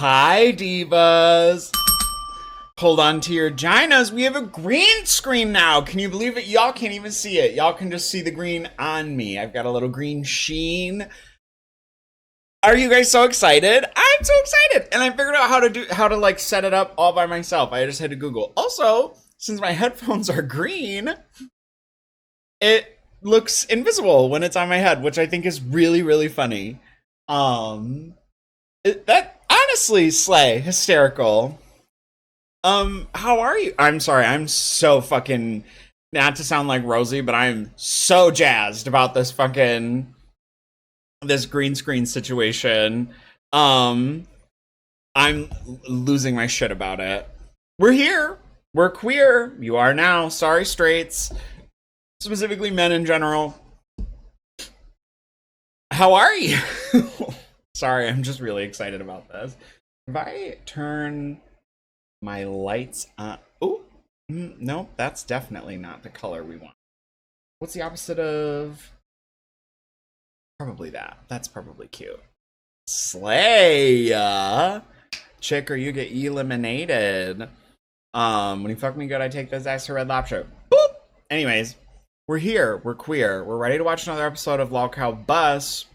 Hi, divas. Hold on to your ginas. We have a green screen now. Can you believe it? Y'all can't even see it. Y'all can just see the green on me. I've got a little green sheen. Are you guys so excited? I'm so excited. And I figured out how to like set it up all by myself. I just had to Google. Also, since my headphones are green, it looks invisible when it's on my head, which I think is really, really funny. That honestly, slay, hysterical. How are you? I'm sorry, I'm so fucking, not to sound like Rosie, but I'm so jazzed about this green screen situation. I'm losing my shit about it. We're here. We're queer. You are now. Sorry, straights. Specifically men in general. How are you? Sorry, I'm just really excited about this. If I turn my lights on... Oh, no, that's definitely not the color we want. What's the opposite of... Probably that. That's probably cute. Slay! Chick or you get eliminated. When you fuck me good, I take those ass to Red Lobster. Boop! Anyways, we're here. We're queer. We're ready to watch another episode of Lolcow Bus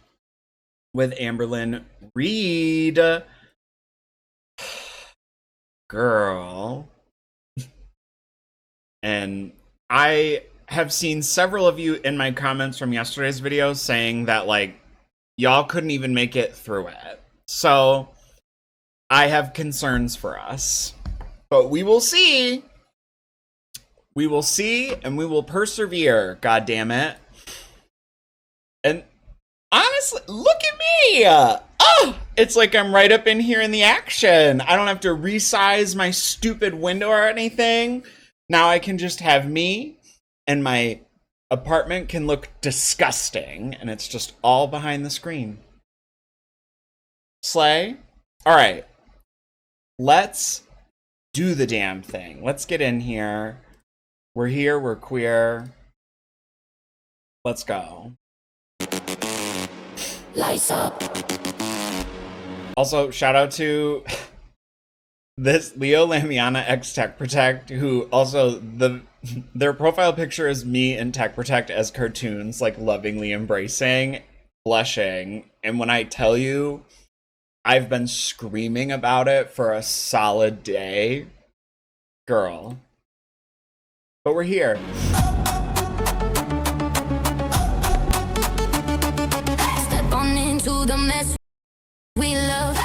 with Amberlynn Reid. Girl. And I have seen several of you in my comments from yesterday's video saying that, like, y'all couldn't even make it through it. So, I have concerns for us. But we will see. We will see, and we will persevere, God damn it. And honestly, look at me! Oh, it's like I'm right up in here in the action. I don't have to resize my stupid window or anything. Now I can just have me, and my apartment can look disgusting, and it's just all behind the screen. Slay? Alright. Let's do the damn thing. Let's get in here. We're here, we're queer. Let's go. Lights up. Also, shout out to this Leo Lamiana ex Tech Protect, who also their profile picture is me and Tech Protect as cartoons, like lovingly embracing, blushing. And when I tell you, I've been screaming about it for a solid day. Girl. But we're here. Step on into the mess we love.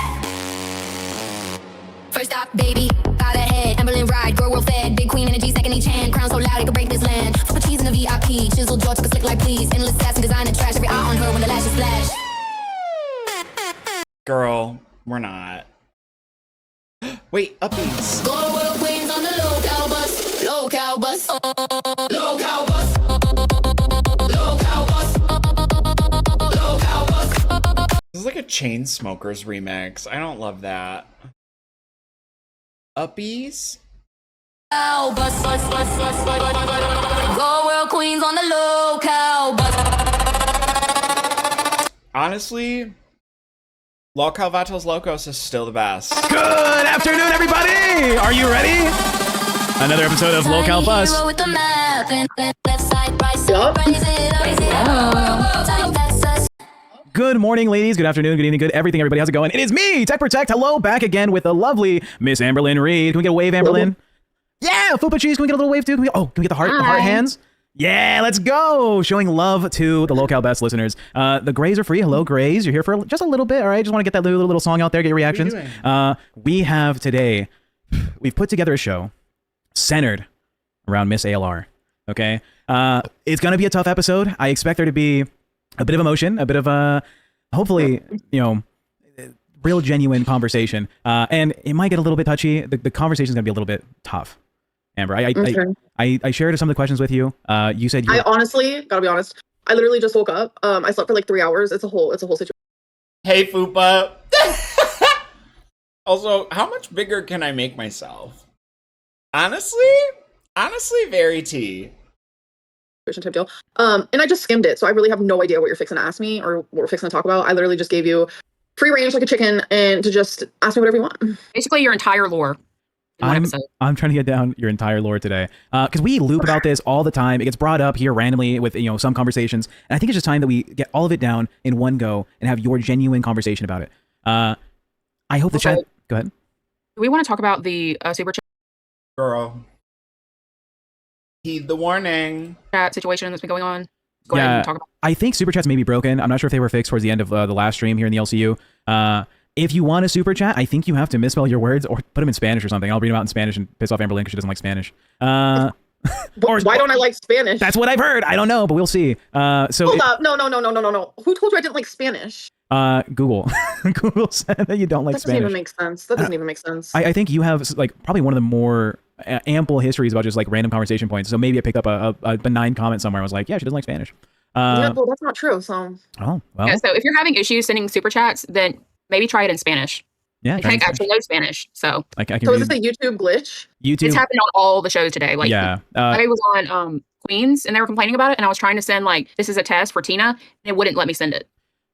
First stop, baby, out ahead. Amberlynn Reid, girl world fed. Big queen energy, second each hand. Crown so loud it could break this land. Put cheese in the VIP. Chiseled jaw, took a slick like please. Endless sass and design and trash. Every eye on her when the lashes flash. Girl, we're not. Wait, upbeats. Gorlworld queens on the Lolcow bus. Lolcow bus. Lolcow bus. Lolcow bus. Lolcow bus. This is like a Chainsmokers remix. I don't love that. Uppies? Bus, bus, bus, bus, bus. Gorlworld queens on the Lolcow bus. Honestly, Lolcow Vatos Locos is still the best. Good afternoon, everybody! Are you ready? Another episode of Lolcow Bus. Good morning, ladies. Good afternoon, good evening, good everything, everybody. How's it going? It is me, Tech Protect. Hello, back again with the lovely Miss Amberlynn Reid. Can we get a wave, Amberlynn? Yeah, Fupa Cheese. Can we get a little wave, too? Can we get the heart hands? Yeah, let's go. Showing love to the Lolcow Best listeners. The Grays are free. Hello, Grays. You're here for just a little bit, all right? Just want to get that little song out there, get your reactions. We have today, we've put together a show centered around Miss ALR, okay? It's going to be a tough episode. I expect there to be a bit of emotion, a bit of hopefully, real genuine conversation. And it might get a little bit touchy. The conversation's going to be a little bit tough. Amber, I shared some of the questions with you. You said I honestly, gotta be honest, I literally just woke up. I slept for like 3 hours. It's a whole situation. Hey, Fupa. Also, how much bigger can I make myself? Honestly, very tea. Type deal. And I just skimmed it, so I really have no idea what you're fixing to ask me or what we're fixing to talk about. I literally just gave you free range like a chicken and to just ask me whatever you want. Basically, your entire lore in one episode. I'm trying to get down your entire lore today because we loop about this all the time. It gets brought up here randomly with some conversations, and I think it's just time that we get all of it down in one go and have your genuine conversation about it. I hope the chat. Go ahead. Do we want to talk about the super Girl, heed the warning. chat situation that's been going on? Go ahead and talk about. I think super chats may be broken. I'm not sure if they were fixed towards the end of the last stream here in the LCU. If you want a super chat, I think you have to misspell your words or put them in Spanish or something. I'll read them out in Spanish and piss off Amberlynn because she doesn't like Spanish. Why don't I like Spanish? That's what I've heard. I don't know, but we'll see. Hold up. No. Who told you I didn't like Spanish? Google. Google said that you don't like That doesn't Spanish. even make sense. That doesn't even make sense. I think you have like probably one of the more ample histories about just like random conversation points. So maybe I picked up a benign comment somewhere. I was like, yeah, she doesn't like Spanish. Yeah, well, that's not true. So. Oh, well. Yeah, so if you're having issues sending super chats, then maybe try it in Spanish. Yeah. Like, Hank actually knows Spanish, so. I can So read is this a YouTube glitch? YouTube. It's happened on all the shows today. Like, Yeah. I was on Queens, and they were complaining about it, and I was trying to send, like, this is a test for Tina, and it wouldn't let me send it.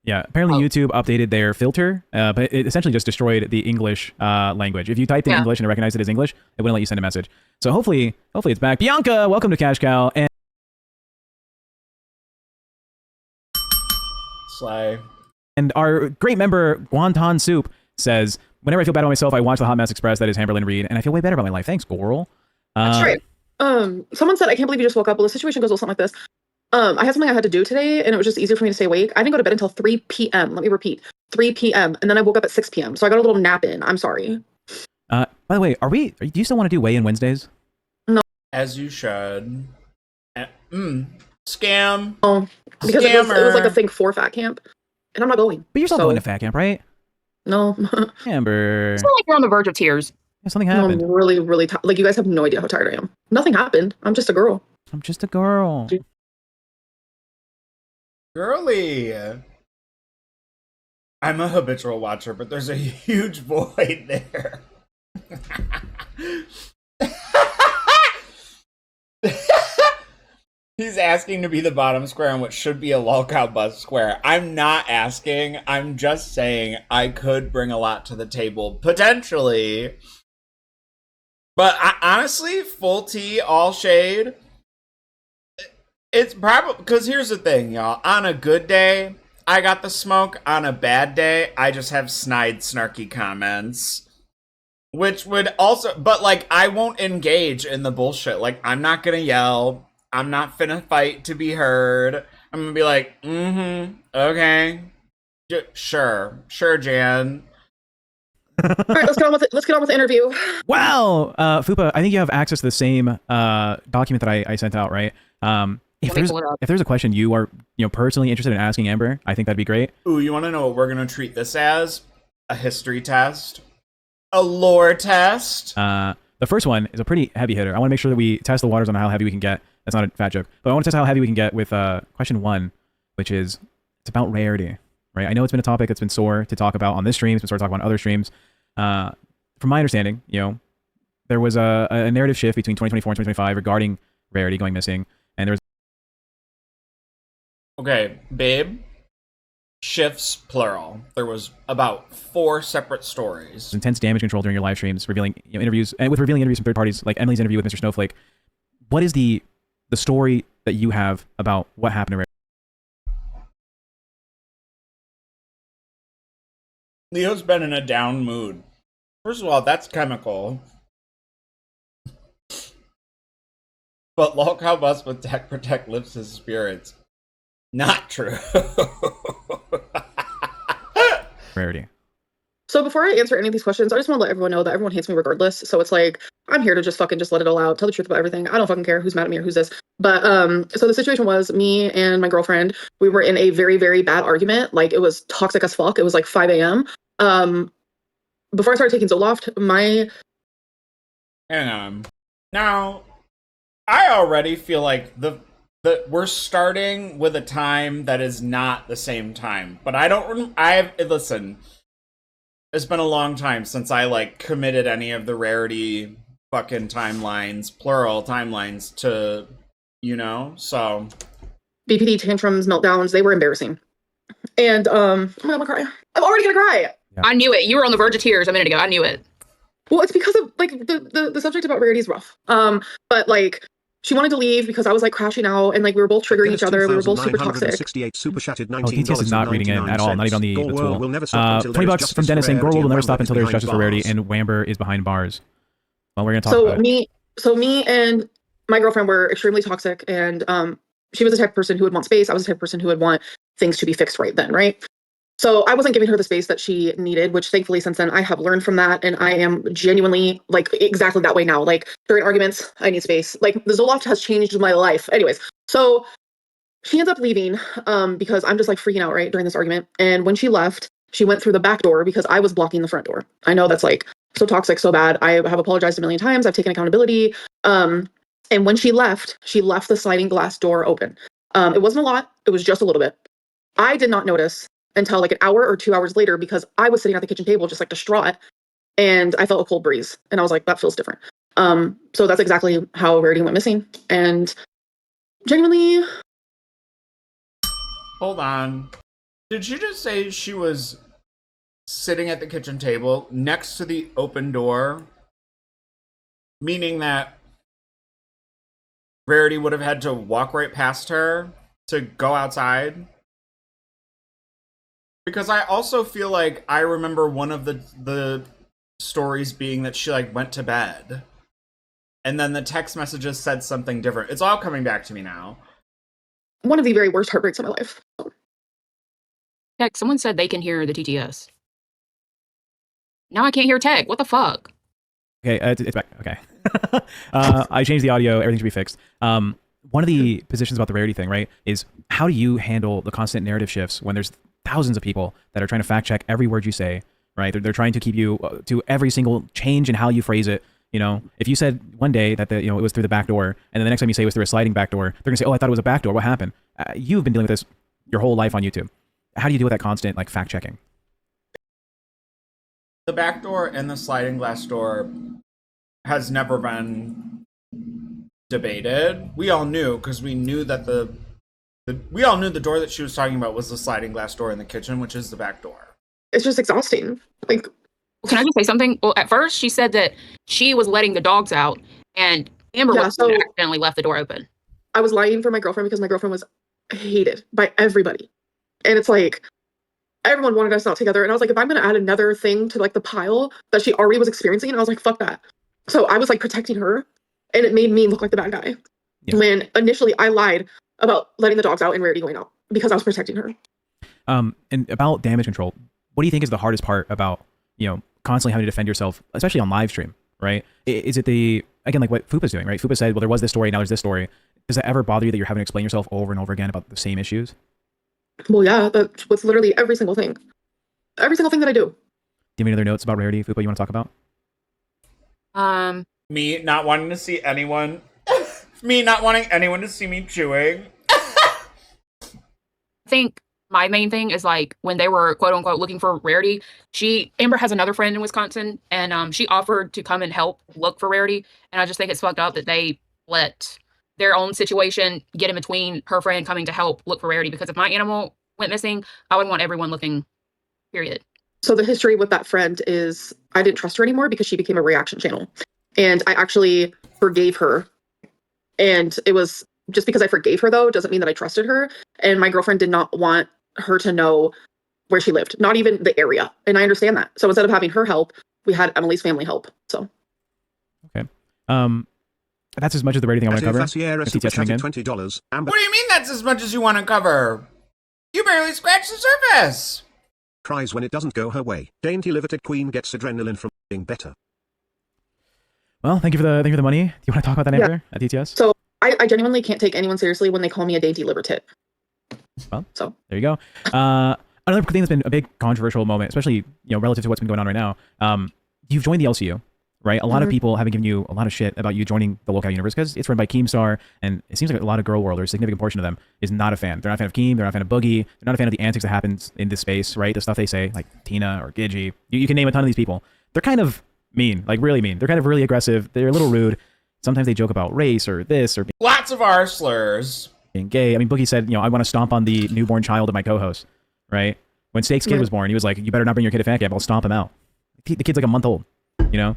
Yeah, apparently YouTube updated their filter, but it essentially just destroyed the English language. If you typed in English and it recognized it as English, it wouldn't let you send a message. So hopefully it's back. Bianca, welcome to Cash Cow. And Slay. And our great member, Guantan Soup, says, whenever I feel bad about myself, I watch the Hot Mess Express, that is Amberlynn Reid, and I feel way better about my life. Thanks, Gorl. That's right. Someone said, I can't believe you just woke up. Well, the situation goes with something like this. I had something I had to do today, and it was just easier for me to stay awake. I didn't go to bed until 3 p.m. Let me repeat, 3 p.m. And then I woke up at 6 p.m. So I got a little nap in. I'm sorry. By the way, do you still want to do weigh-in Wednesdays? No. As you should. Scam. Oh, because it was like a thing for fat camp, and I'm not going. But you're still going to fat camp, right? No. Amber. It's not like you're on the verge of tears. Yeah, something happened. I'm really, really tired. Like, you guys have no idea how tired I am. Nothing happened. I'm just a girl. I'm just a girl. Girly. I'm a habitual watcher, but there's a huge void there. He's asking to be the bottom square on what should be a lolcow bus square. I'm not asking. I'm just saying I could bring a lot to the table, potentially. But honestly, full tea, all shade. It's probably because here's the thing, y'all. On a good day, I got the smoke. On a bad day, I just have snide, snarky comments. Which would also, but like, I won't engage in the bullshit. Like, I'm not gonna yell. I'm not finna fight to be heard. I'm gonna be like, okay. Sure, Jan. All right, let's get on with it. Let's get on with the interview. Wow, Fupa, I think you have access to the same document that I sent out, right? If there's a question you are personally interested in asking Amber, I think that'd be great. Ooh, you want to know what we're gonna treat this as? A history test, a lore test. The first one is a pretty heavy hitter. I want to make sure that we test the waters on how heavy we can get. That's not a fat joke, but I want to test how heavy we can get with question 1, which is it's about rarity, right? I know it's been a topic that's been sore to talk about on this stream. It's been sore to talk about on other streams. From my understanding, there was a narrative shift between 2024 and 2025 regarding rarity going missing, and there was. Okay, babe. Shifts plural. There was about 4 separate stories. Intense damage control during your live streams, revealing interviews, and with revealing interviews from third parties, like Emily's interview with Mr. Snowflake. What is the story that you have about what happened to Rarity? Leo's been in a down mood. First of all, that's chemical. But lolcow bus with tech protect lifts his spirits. Not true. Rarity. So before I answer any of these questions, I just want to let everyone know that everyone hates me regardless. So it's like, I'm here to just fucking just let it all out, tell the truth about everything. I don't fucking care who's mad at me or who's this. But so the situation was me and my girlfriend, we were in a very, very bad argument. Like, it was toxic as fuck. It was like 5 a.m. Before I started taking Zoloft, Hang on. Now, I already feel like we're starting with a time that is not the same time. But listen, it's been a long time since I committed any of the Rarity fucking timelines, plural timelines to, so. BPD tantrums, meltdowns, they were embarrassing. And, oh my God, I'm gonna cry. I'm already gonna cry. Yeah. I knew it. You were on the verge of tears a minute ago. I knew it. Well, it's because of like the subject about Rarity is rough. But like she wanted to leave because I was like crashing out and like we were both triggering each other. We were both super toxic. Super chatted Oh, DTS is not reading in at all, not even on the tool. $20 from Dennis saying, Gorlworld will never stop until there's justice for Rarity, and Wamber is behind bars. Well, we're going to talk about it. Me and my girlfriend were extremely toxic, and she was the type of person who would want space. I was the type of person who would want things to be fixed right then, right? So I wasn't giving her the space that she needed, which thankfully since then I have learned from that, and I am genuinely like exactly that way now. Like during arguments, I need space. Like the Zoloft has changed my life. Anyways, so she ends up leaving because I'm just like freaking out right during this argument. And when she left, she went through the back door because I was blocking the front door. I know that's like so toxic, so bad. I have apologized a million times. I've taken accountability. And when she left the sliding glass door open. It wasn't a lot. It was just a little bit. I did not notice until like an hour or 2 hours later because I was sitting at the kitchen table just like distraught, and I felt a cold breeze, and I was like, that feels different. So that's exactly how Rarity went missing, and genuinely. Hold on. Did she just say she was sitting at the kitchen table next to the open door? Meaning that Rarity would have had to walk right past her to go outside? Because I also feel like I remember one of the stories being that she like went to bed. And then the text messages said something different. It's all coming back to me now. One of the very worst heartbreaks of my life. Tech, someone said they can hear the TTS. Now I can't hear Tech. What the fuck? Okay, it's back. Okay. I changed the audio. Everything should be fixed. One of the positions about the Rarity thing, right, is how do you handle the constant narrative shifts when there's thousands of people that are trying to fact check every word you say, right? They're trying to keep you to every single change in how you phrase it. You know, if you said one day that it was through the back door, and then the next time you say it was through a sliding back door, they're gonna say, oh, I thought it was a back door. What happened? You've been dealing with this your whole life on YouTube. How do you deal with that constant like fact checking? The back door and the sliding glass door has never been debated. We all knew because we knew that we all knew the door that she was talking about was the sliding glass door in the kitchen, which is the back door. It's just exhausting. Like, can I just say something? Well, at first she said that she was letting the dogs out, and Amber accidentally left the door open. I was lying for my girlfriend because my girlfriend was hated by everybody, and it's like everyone wanted us out together. And I was like, if I'm going to add another thing to like the pile that she already was experiencing, I was like, fuck that. So I was like protecting her, and it made me look like the bad guy. Yeah. When initially I lied about letting the dogs out and Rarity going out because I was protecting her. And about damage control, what do you think is the hardest part about, constantly having to defend yourself, especially on live stream, right? Is it again, like what Fupa's doing, right? Fupa said, well, there was this story, now there's this story. Does that ever bother you that you're having to explain yourself over and over again about the same issues? Well, yeah, that's what's literally every single thing. Every single thing that I do. Do you have any other notes about Rarity, Fupa, you want to talk about? Me not wanting to see anyone. Me not wanting anyone to see me chewing. I think my main thing is like when they were quote unquote looking for Rarity, Amber has another friend in Wisconsin, and she offered to come and help look for Rarity. And I just think it's fucked up that they let their own situation get in between her friend coming to help look for Rarity, because if my animal went missing, I would want everyone looking, period. So the history with that friend is I didn't trust her anymore because she became a reaction channel. And I actually forgave her. And it was just because I forgave her, though, doesn't mean that I trusted her. And my girlfriend did not want her to know where she lived, not even the area. And I understand that. So instead of having her help, we had Emily's family help. So. Okay. That's as much as the rating I want to cover. $20. What do you mean that's as much as you want to cover? You barely scratched the surface. Cries when it doesn't go her way. Dainty liveted queen gets adrenaline from being better. Well, thank you for the money. Do you want to talk about that, Amber, at DTS? So I genuinely can't take anyone seriously when they call me a dainty liver tit. Well, so there you go. Another thing that's been a big controversial moment, especially relative to what's been going on right now. You've joined the LCU, right? A lot of people have been giving you a lot of shit about you joining the local universe because it's run by Keemstar, and it seems like a lot of Girl World, or a significant portion of them, is not a fan. They're not a fan of Keem. They're not a fan of Boogie. They're not a fan of the antics that happens in this space, right? The stuff they say, like Tina or Gidgy. You can name a ton of these people. They're kind of mean, like really mean. They're kind of really aggressive. They're a little rude. Sometimes they joke about race or this or lots of R slurs. Being gay. I mean, Boogie said, I want to stomp on the newborn child of my co-host, right? When Steak's kid was born, he was like, "You better not bring your kid to fan camp. I'll stomp him out." The kid's like a month old. You know.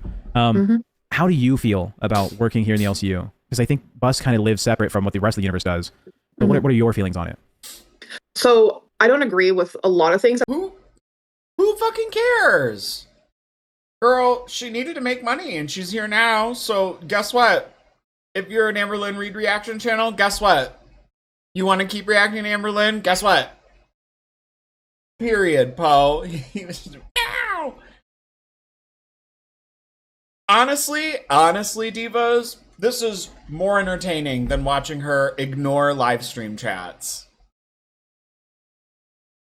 How do you feel about working here in the LCU? Because I think Bus kind of lives separate from what the rest of the universe does. But what are your feelings on it? So I don't agree with a lot of things. Who fucking cares? Girl, she needed to make money and she's here now. So guess what? If you're an Amberlynn Reid reaction channel, guess what? You want to keep reacting to Amberlynn? Guess what? Period, Poe. He was just, ow! Honestly, divas, this is more entertaining than watching her ignore live stream chats.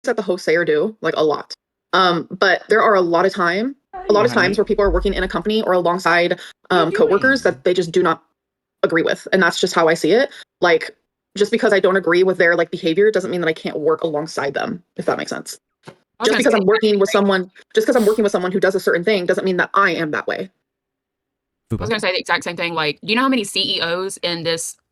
That the hosts say or do, like a lot. But there are a lot of times where people are working in a company or alongside coworkers that they just do not agree with, and that's just how I see it. Like, just because I don't agree with their like behavior doesn't mean that I can't work alongside them, if that makes sense. Just because I'm working with someone who does a certain thing doesn't mean that I am that way. I was going to say the exact same thing. Like, do you know how many CEOs in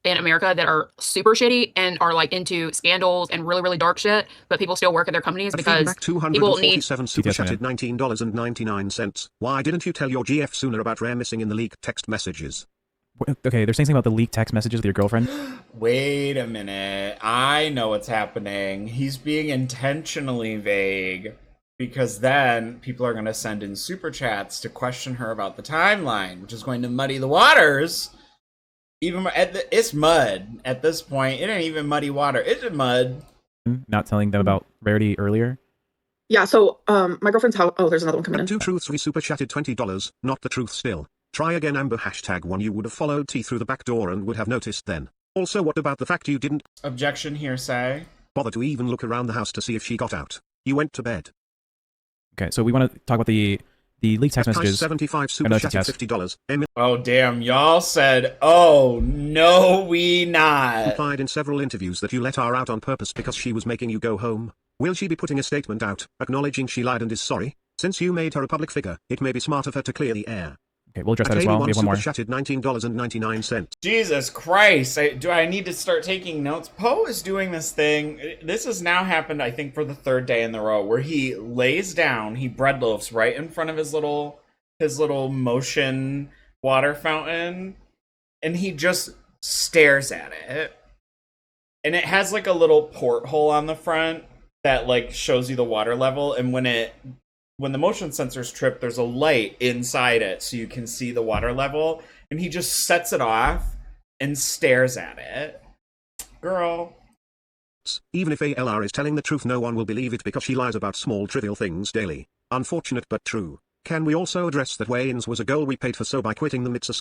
America that are super shitty and are like into scandals and really, really dark shit, but people still work at their companies because people need... super chatted $19.99. Why didn't you tell your GF sooner about rare missing in the leaked text messages? Okay, they're saying something about the leaked text messages with your girlfriend. Wait a minute. I know what's happening. He's being intentionally vague because then people are going to send in super chats to question her about the timeline, which is going to muddy the waters. Even it's mud at this point. It ain't even muddy water. It's mud. Not telling them about Rarity earlier. Yeah. So, my girlfriend's house. Oh, there's another one coming in. Two truths. We super chatted $20. Not the truth still. Try again, Amber. #1. You would have followed T through the back door and would have noticed then. Also, what about the fact you didn't objection hearsay bother to even look around the house to see if she got out? You went to bed. Okay, so we want to talk about the leaked text messages. 75 super chatted $50. Oh damn, y'all said, oh no we not. Implied in several interviews that you let her out on purpose because she was making you go home. Will she be putting a statement out, acknowledging she lied and is sorry? Since you made her a public figure, it may be smart of her to clear the air. Okay, we'll address that as well. We have one more. Chatted $19.99. Jesus Christ, do I need to start taking notes? Poe is doing this thing. This has now happened, I think, for the third day in a row, where he lays down, he bread loafs right in front of his little motion water fountain, and he just stares at it. And it has like a little porthole on the front that like shows you the water level, and when the motion sensors trip, there's a light inside it so you can see the water level, and he just sets it off and stares at it. Girl. Even if ALR is telling the truth, no one will believe it because she lies about small trivial things daily. Unfortunate but true. Can we also address that Wayne's was a goal we paid for, so by quitting them it's a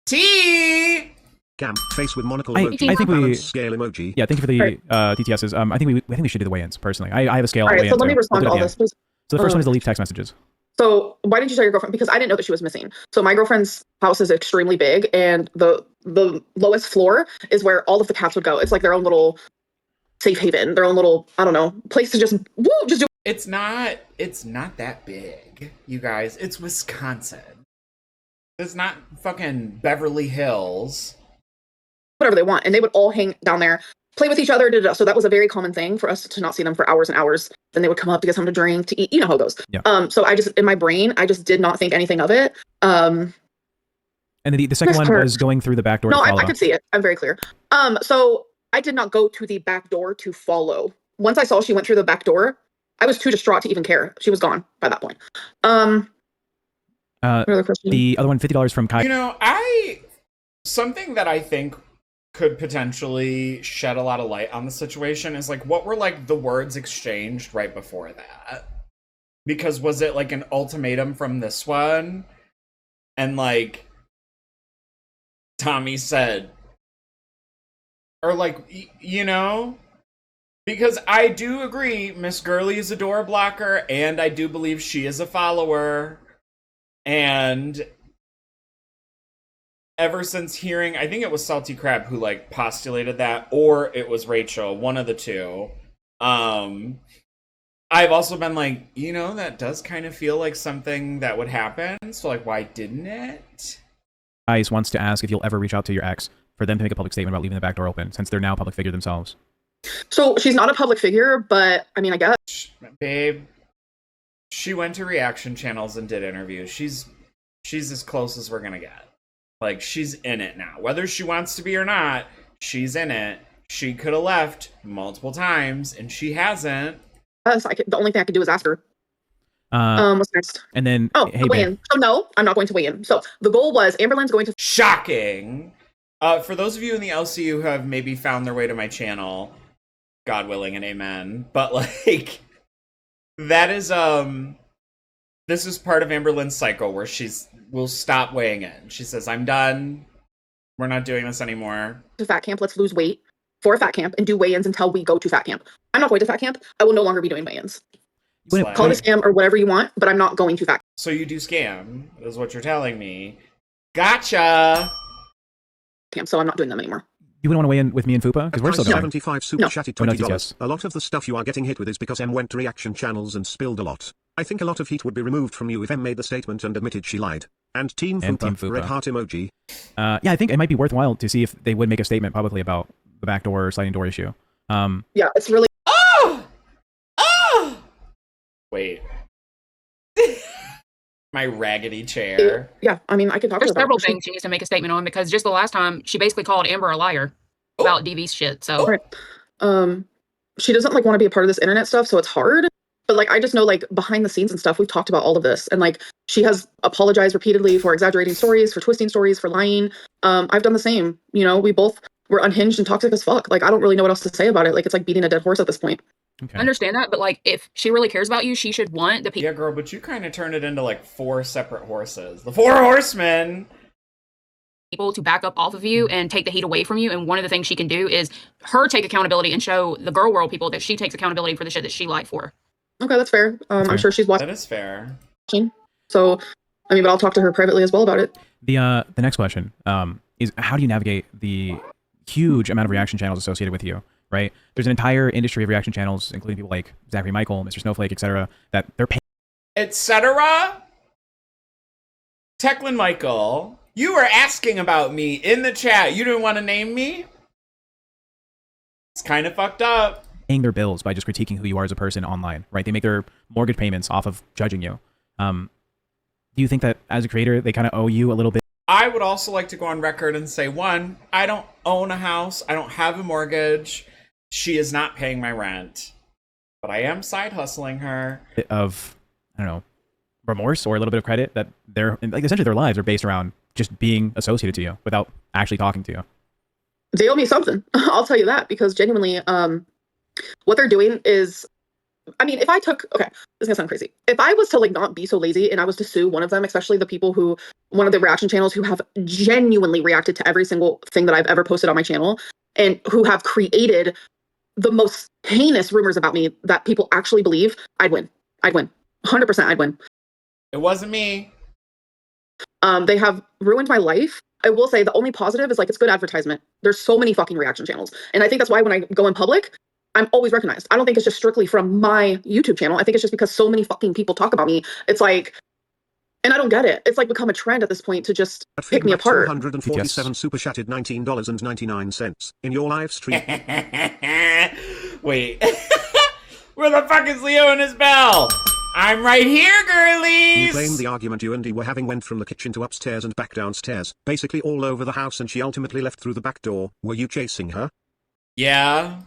scam face with monocle emoji. I think we scale emoji. Yeah, thank you for the TTSs. I think we should do the weigh-ins personally. I have a scale. All right, so let me respond to all this, please. So the first one is the leaked text messages. So why didn't you tell your girlfriend? Because I didn't know that she was missing. So my girlfriend's house is extremely big, and the lowest floor is where all of the cats would go. It's like their own little safe haven, their own little, I don't know, place to just do. It's not that big, you guys. It's Wisconsin. It's not fucking Beverly Hills. Whatever they want, and they would all hang down there, play with each other. So that was a very common thing for us to not see them for hours and hours. Then they would come up to get something to drink, to eat. You know how it goes. Yeah. So I just, in my brain, I just did not think anything of it. And then the second one was going through the back door. No, I could see it. I'm very clear. So I did not go to the back door to follow. Once I saw she went through the back door, I was too distraught to even care. She was gone by that point. Another question. The other one, $50 from Kai. You know, something that I think could potentially shed a lot of light on the situation is like, what were like the words exchanged right before that? Because was it like an ultimatum from this one? And like Tommy said, or like, you know, because I do agree Miss Gurley is a door blocker, and I do believe she is a follower. And ever since hearing, I think it was Salty Crab who like postulated that, or it was Rachel, one of the two. I've also been like, you know, that does kind of feel like something that would happen. So like, why didn't it? Ice wants to ask if you'll ever reach out to your ex for them to make a public statement about leaving the back door open, since they're now a public figure themselves. So she's not a public figure, but I mean, I guess. Babe, she went to reaction channels and did interviews. She's as close as we're gonna get. Like, she's in it now. Whether she wants to be or not, she's in it. She could have left multiple times, and she hasn't. The only thing I could do is ask her. What's next? And then, hey, weigh in. So no, I'm not going to weigh in. So the goal was Amberlynn's going to. Shocking. For those of you in the LCU who have maybe found their way to my channel, God willing and amen. But like, that is this is part of Amberlynn's cycle where will stop weighing in. She says, "I'm done. We're not doing this anymore." To fat camp, let's lose weight for a fat camp and do weigh-ins until we go to fat camp. I'm not going to fat camp. I will no longer be doing weigh-ins. Call it a scam or whatever you want, but I'm not going to fat camp. So you do scam, is what you're telling me. Gotcha. So I'm not doing them anymore. You wouldn't want to weigh in with me and Fupa? Because we're still going. 75 super chatted $20. Yes. A lot of the stuff you are getting hit with is because M went to reaction channels and spilled a lot. I think a lot of heat would be removed from you if M made the statement and admitted she lied. And Team Fupa, red heart emoji. Yeah, I think it might be worthwhile to see if they would make a statement publicly about the backdoor sliding door issue. Yeah, it's really. Wait. My raggedy chair. Yeah, I mean, I could talk There's to her several about things she needs to make a statement on, because just the last time she basically called Amber a liar about DV's shit. So Right. She doesn't like want to be a part of this internet stuff, so it's hard. But like, I just know like behind the scenes and stuff, we've talked about all of this, and like she has apologized repeatedly for exaggerating stories, for twisting stories, for lying. I've done the same. You know, we both were unhinged and toxic as fuck. Like, I don't really know what else to say about it. Like, it's like beating a dead horse at this point. Okay. I understand that, but like, if she really cares about you, she should want the people. Yeah, girl, but you kind of turned it into like 4 separate horses. The 4 horsemen. People to back up off of you and take the heat away from you. And one of the things she can do is her take accountability and show the girl world people that she takes accountability for the shit that she lied for. Okay, that's fair. I'm sure she's watching. That is fair. So, I mean, but I'll talk to her privately as well about it. The next question is, how do you navigate the huge amount of reaction channels associated with you? Right? There's an entire industry of reaction channels, including people like Zachary Michael, Mr. Snowflake, etc., that they're paying. Etc. Techlin Michael, you were asking about me in the chat. You didn't want to name me? It's kind of fucked up. Paying their bills by just critiquing who you are as a person online, right? They make their mortgage payments off of judging you. Do you think that as a creator, they kind of owe you a little bit? I would also like to go on record and say, 1, I don't own a house. I don't have a mortgage. She is not paying my rent. But I am side hustling her. Of, I don't know, remorse or a little bit of credit that they're, like, essentially their lives are based around just being associated to you without actually talking to you. They owe me something. I'll tell you that, because genuinely, what they're doing is, I mean, if I took, okay, this is gonna sound crazy. If I was to like not be so lazy and I was to sue one of them, especially the people who, one of the reaction channels who have genuinely reacted to every single thing that I've ever posted on my channel and who have created the most heinous rumors about me that people actually believe, I'd win. 100% I'd win. It wasn't me. They have ruined my life. I will say the only positive is like, it's good advertisement. There's so many fucking reaction channels. And I think that's why when I go in public, I'm always recognized. I don't think it's just strictly from my YouTube channel. I think it's just because so many fucking people talk about me. It's like, and I don't get it. It's like become a trend at this point to just pick me apart. 247 super chatted $19.99 in your live stream. Wait. Where the fuck is Leo and his bell? I'm right here, girlies! You claim the argument you and Dee were having went from the kitchen to upstairs and back downstairs, basically all over the house, and she ultimately left through the back door. Were you chasing her? Yeah.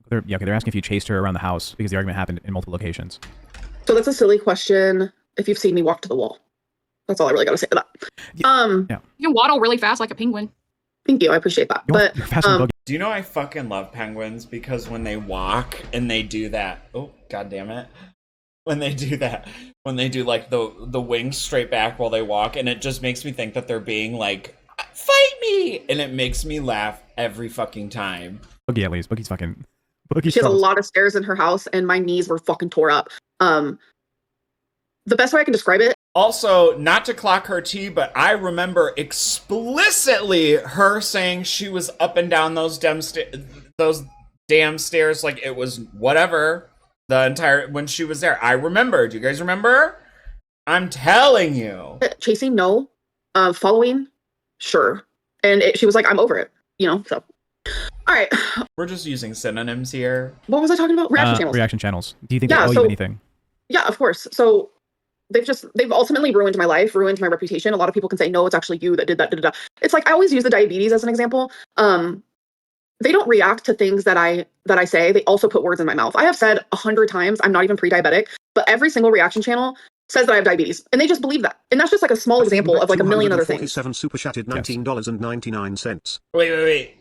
They're asking if you chased her around the house because the argument happened in multiple locations. So that's a silly question. If you've seen me walk to the wall, that's all I really got to say to that. Yeah. You can waddle really fast like a penguin. Thank you. I appreciate that. But You're faster than Boogie. Do you know I fucking love penguins because when they walk and they do that, oh god damn it. When they do like the wings straight back while they walk, and it just makes me think that they're being like, fight me, and it makes me laugh every fucking time. Boogie, at least. Boogie's fucking... Boogie's she has a troubles. lot of stairs in her house, and my knees were fucking tore up. The best way I can describe it. Also, not to clock her tea, but I remember explicitly her saying she was up and down those damn stairs like it was whatever the entire when she was there. I remember. Do you guys remember? I'm telling you. Chasing, no. Following, sure. And she was like, I'm over it. You know, so. All right. We're just using synonyms here. What was I talking about? Reaction channels. Reaction channels. Do you think Yeah, they owe so- you anything? Yeah, of course. So they've ultimately ruined my life, ruined my reputation. A lot of people can say, no, it's actually you that did that. Da, da, da. It's like I always use the diabetes as an example. They don't react to things that I say. They also put words in my mouth. I have said 100 times I'm not even pre-diabetic, but every single reaction channel says that I have diabetes, and they just believe that. And that's just like a small example of like a million other things. 47 super chatted $19.99. Wait.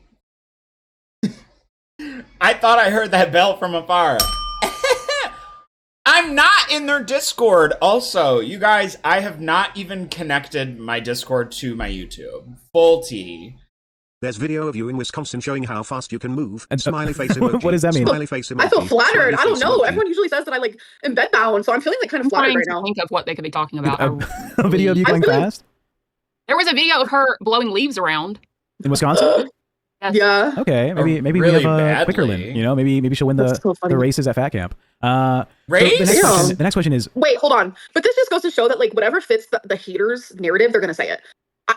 I thought I heard that bell from afar. I'm not in their Discord. Also, you guys, I have not even connected my Discord to my YouTube. Full T. There's video of you in Wisconsin showing how fast you can move. Smiley face emoji. What does that mean? Smiley face emoji. I feel flattered. Smiley I don't face know. emoji. Everyone usually says that I like am bed bound, so I'm feeling like kind of I'm flattered trying right to now. think of what they could be talking about. A video of you I going feel like- fast There was a video of her blowing leaves around. in Wisconsin? Yes. Yeah. Okay, maybe we really have a badly. Quickerlin. You know, maybe she'll win That's so funny. the races at Fat Camp. So Race? the next question is, Wait, hold on. But this just goes to show that like whatever fits the haters' narrative, they're gonna say it.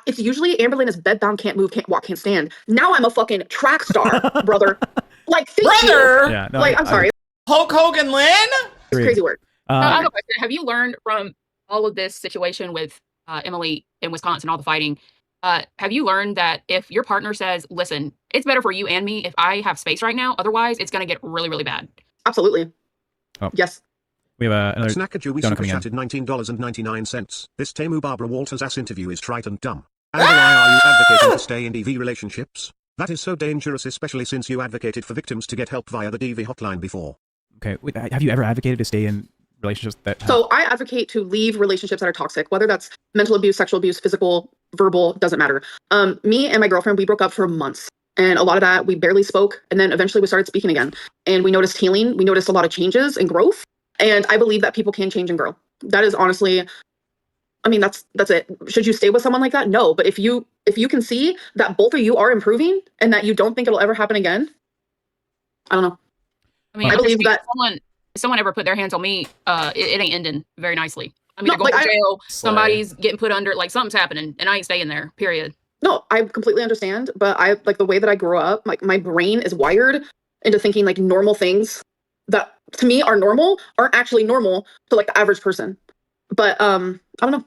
It's usually Amberlynn is bedbound, can't move, can't walk, can't stand. Now I'm a fucking track star, brother. Like, thank you. Brother! yeah, no, Like, I'm sorry. Hulk Hogan Lynn? It's crazy work. I have a question. Have you learned from all of this situation with Emily in Wisconsin, all the fighting? Have you learned that if your partner says, listen, it's better for you and me if I have space right now, otherwise it's going to get really, really bad? Absolutely. Oh. Yes. We have another. Snackajui donor super coming in. chatted $19.99. This Temu Barbara Walters ass interview is trite and dumb. And why are you advocating to stay in DV relationships? That is so dangerous, especially since you advocated for victims to get help via the DV hotline before. Okay, wait, have you ever advocated to stay in relationships that? So I advocate to leave relationships that are toxic, whether that's mental abuse, sexual abuse, physical, verbal, doesn't matter. Me and my girlfriend, we broke up for months. And a lot of that, we barely spoke. And then eventually we started speaking again. And we noticed healing. We noticed a lot of changes and growth. And I believe that people can change and grow. That is honestly, I mean, that's it. Should you stay with someone like that? No. But if you can see that both of you are improving and that you don't think it'll ever happen again, I don't know. I mean, I believe that- if someone ever put their hands on me, it ain't ending very nicely. I'm No, either going like, to jail, Slay. somebody's getting put under, like something's happening, and I ain't staying there, period. No, I completely understand. But I like the way that I grew up, like my brain is wired into thinking like normal things that to me are normal aren't actually normal to like the average person. But I don't know.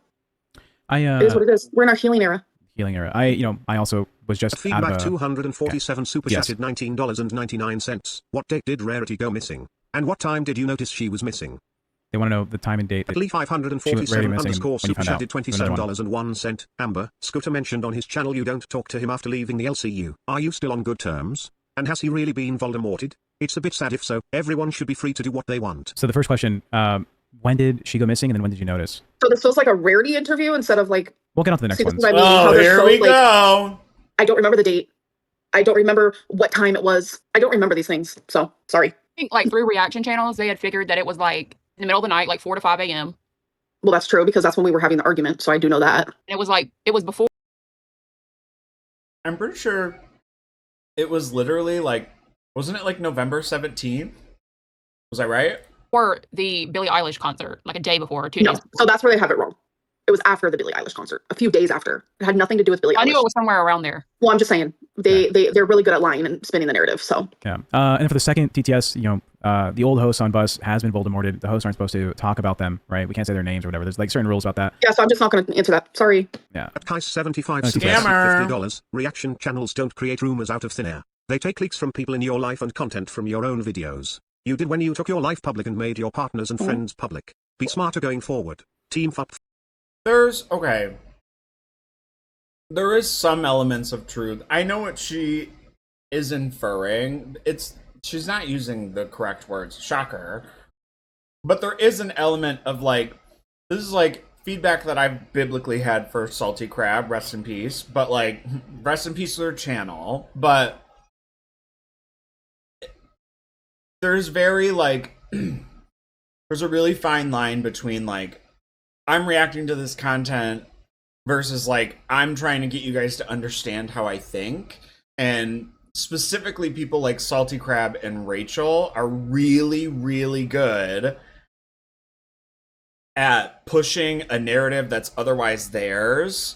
It is what it is. We're in our healing era. Healing era. I also was just out Feedback of a, 247 super Yes. chatted $19.99. What date did Rarity go missing? And what time did you notice she was missing? They want to know the time and date. At Lee She was rarely 547 missing underscore when you super found out. chatted Another one. $27.01. Amber, Scooter mentioned on his channel you don't talk to him after leaving the LCU. Are you still on good terms? And has he really been Voldemorted? It's a bit sad if so. Everyone should be free to do what they want. So the first question, when did she go missing, and then when did you notice? So this feels like a Rarity interview instead of like. We'll get on to the next See, this ones. is what I mean, how Oh, they're here so, we like, go. I don't remember the date. I don't remember what time it was. I don't remember these things. So sorry. I think like through reaction channels, they had figured that it was like in the middle of the night, like 4 to 5 a.m. Well, that's true because that's when we were having the argument. So I do know that. And it was before I'm pretty sure it was literally like, wasn't it like November 17th? Was I right? the Billie Eilish concert, like a day before or 2 No. days. So that's where they have it wrong. It was after the Billie Eilish concert, a few days after. It had nothing to do with Billie I Eilish. knew it was somewhere around there. Well, I'm just saying they're really good at lying and spinning the narrative. So Yeah. And for the second TTS, the old host on Bus has been Voldemorted. The hosts aren't supposed to talk about them, right? We can't say their names or whatever. There's like certain rules about that. yeah, so I'm just not going to answer that. Sorry. Yeah. At Kais 75 Scammer. super chatted $50. Reaction channels don't create rumors out of thin air. They take leaks from people in your life and content from your own videos. You did when you took your life public and made your partners and friends public. Be smarter going forward. Team up. There is some elements of truth. I know what she is inferring. She's not using the correct words. Shocker. But there is an element of like, this is like feedback that I've biblically had for Salty Crab, rest in peace. But like, rest in peace to their channel. But there's very like, there's a really fine line between like, I'm reacting to this content versus like I'm trying to get you guys to understand how I think. And specifically people like Salty Crab and Rachel are really, really good at pushing a narrative that's otherwise theirs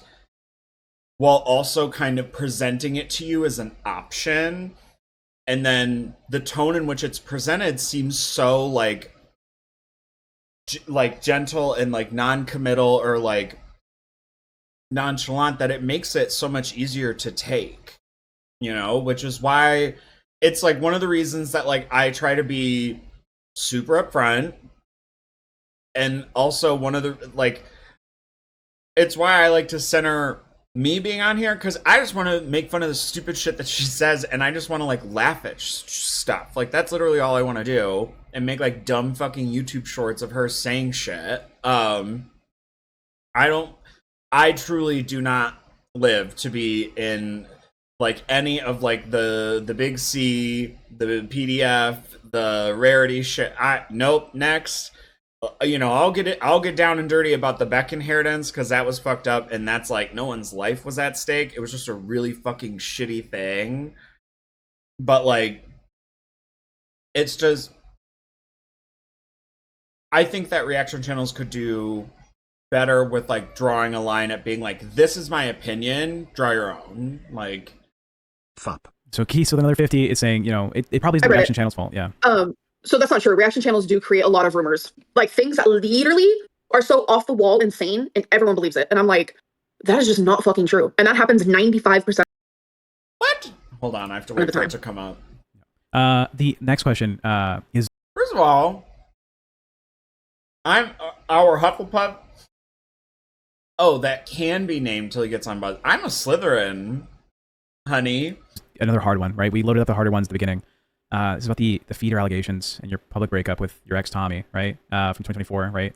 while also kind of presenting it to you as an option. and then the tone in which it's presented seems so like gentle and like non-committal or like nonchalant that it makes it so much easier to take, you know, which is why it's like one of the reasons that like I try to be super upfront, and also one of the like it's why I like to center me being on here, because I just want to make fun of the stupid shit that she says, and I just want to like laugh at stuff. Like that's literally all I want to do, and make like dumb fucking YouTube shorts of her saying shit. I truly do not live to be in like any of like the big C, the PDF, the rarity shit. Nope. Next. You know, I'll get down and dirty about the Beck inheritance, because that was fucked up, and that's like no one's life was at stake. It was just a really fucking shitty thing. But like, it's just, I think that reaction channels could do better with like drawing a line at being like, this is my opinion, draw your own. Like, Fup. So Keith with another 50 is saying, you know, it probably is the reaction channel's fault. Yeah. So that's not true. Reaction channels do create a lot of rumors, like things that literally are so off the wall insane, and everyone believes it. And I'm like, that is just not fucking true. And that happens 95%. what? Hold on, I have to wait for it to come up. The next question is, First of all, I'm our Hufflepuff. Oh, that can be named till he gets on buzz. I'm a Slytherin, honey. another hard one, right? We loaded up the harder ones at the beginning. This is about the feeder allegations and your public breakup with your ex Tommy, right? From 2024, right?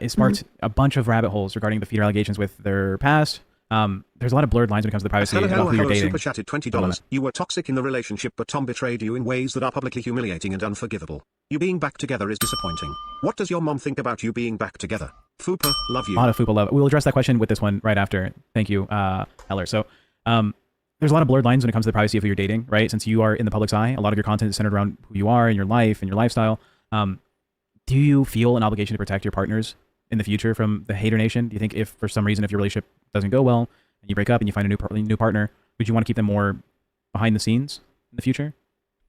It sparked a bunch of rabbit holes regarding the feeder allegations with their past. There's a lot of blurred lines when it comes to the privacy Hello, about who you're dating. super chatted $20. You were toxic in the relationship, but Tom betrayed you in ways that are publicly humiliating and unforgivable. You being back together is disappointing. What does your mom think about you being back together? Fupa, love you. A lot of Fupa love. We'll address that question with this one right after. Thank you, Heller. So, there's a lot of blurred lines when it comes to the privacy of who you're dating, right? Since you are in the public's eye, a lot of your content is centered around who you are and your life and your lifestyle. Do you feel an obligation to protect your partners in the future from the hater nation? Do you think if for some reason, if your relationship doesn't go well and you break up and you find a new partner, would you want to keep them more behind the scenes in the future?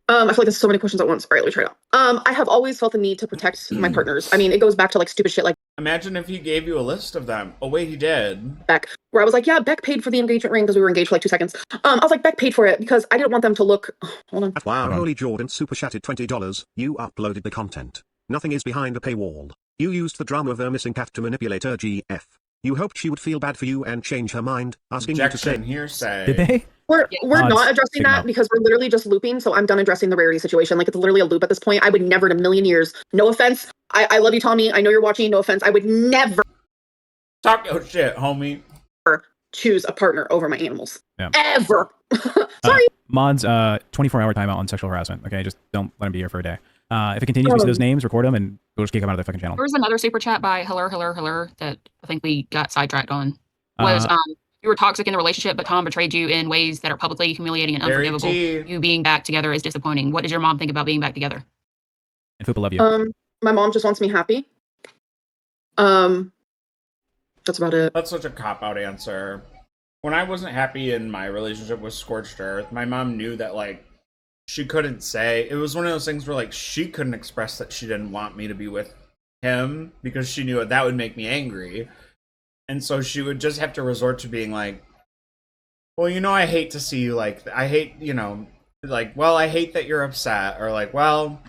I feel like there's so many questions at once. All right, let me try it out. I have always felt the need to protect my partners. I mean, it goes back to like stupid shit like Imagine if he gave you a list of them. Oh, wait, he did. Beck, where I was like, yeah, Beck paid for the engagement ring because we were engaged for like 2 seconds. I was like, Beck paid for it because I didn't want them to look. Hold on. Wow, holy Jordan super chatted $20. You uploaded the content. Nothing is behind a paywall. You used the drama of her missing cat to manipulate her GF. You hoped she would feel bad for you and change her mind, asking you to say. Objection, hearsay. Did they? We're not addressing signal. that because we're literally just looping. So I'm done addressing the rarity situation. Like it's literally a loop at this point. I would never in a million years. No offense. I love you, Tommy. I know you're watching. No offense. I would never Talk your shit, homie. choose a partner over my animals. Yeah. Ever. Sorry. Mods, 24-hour timeout on sexual harassment. Okay, just don't let him be here for a day. If it continues, we see those names, record them, and we'll just kick them out of the fucking channel. There was another super chat by Heller that I think we got sidetracked on. Was you were toxic in the relationship, but Tom betrayed you in ways that are publicly humiliating and Very unforgivable. deep. You being back together is disappointing. What does your mom think about being back together? And Fupa love you. My mom just wants me happy. That's about it. That's such a cop-out answer. When I wasn't happy in my relationship with Scorched Earth, my mom knew that, like, she couldn't say. It was one of those things where, like, she couldn't express that she didn't want me to be with him because she knew that would make me angry. And so she would just have to resort to being like, well, you know, I hate to see you like, I hate, you know, like, well, I hate that you're upset, or like, well,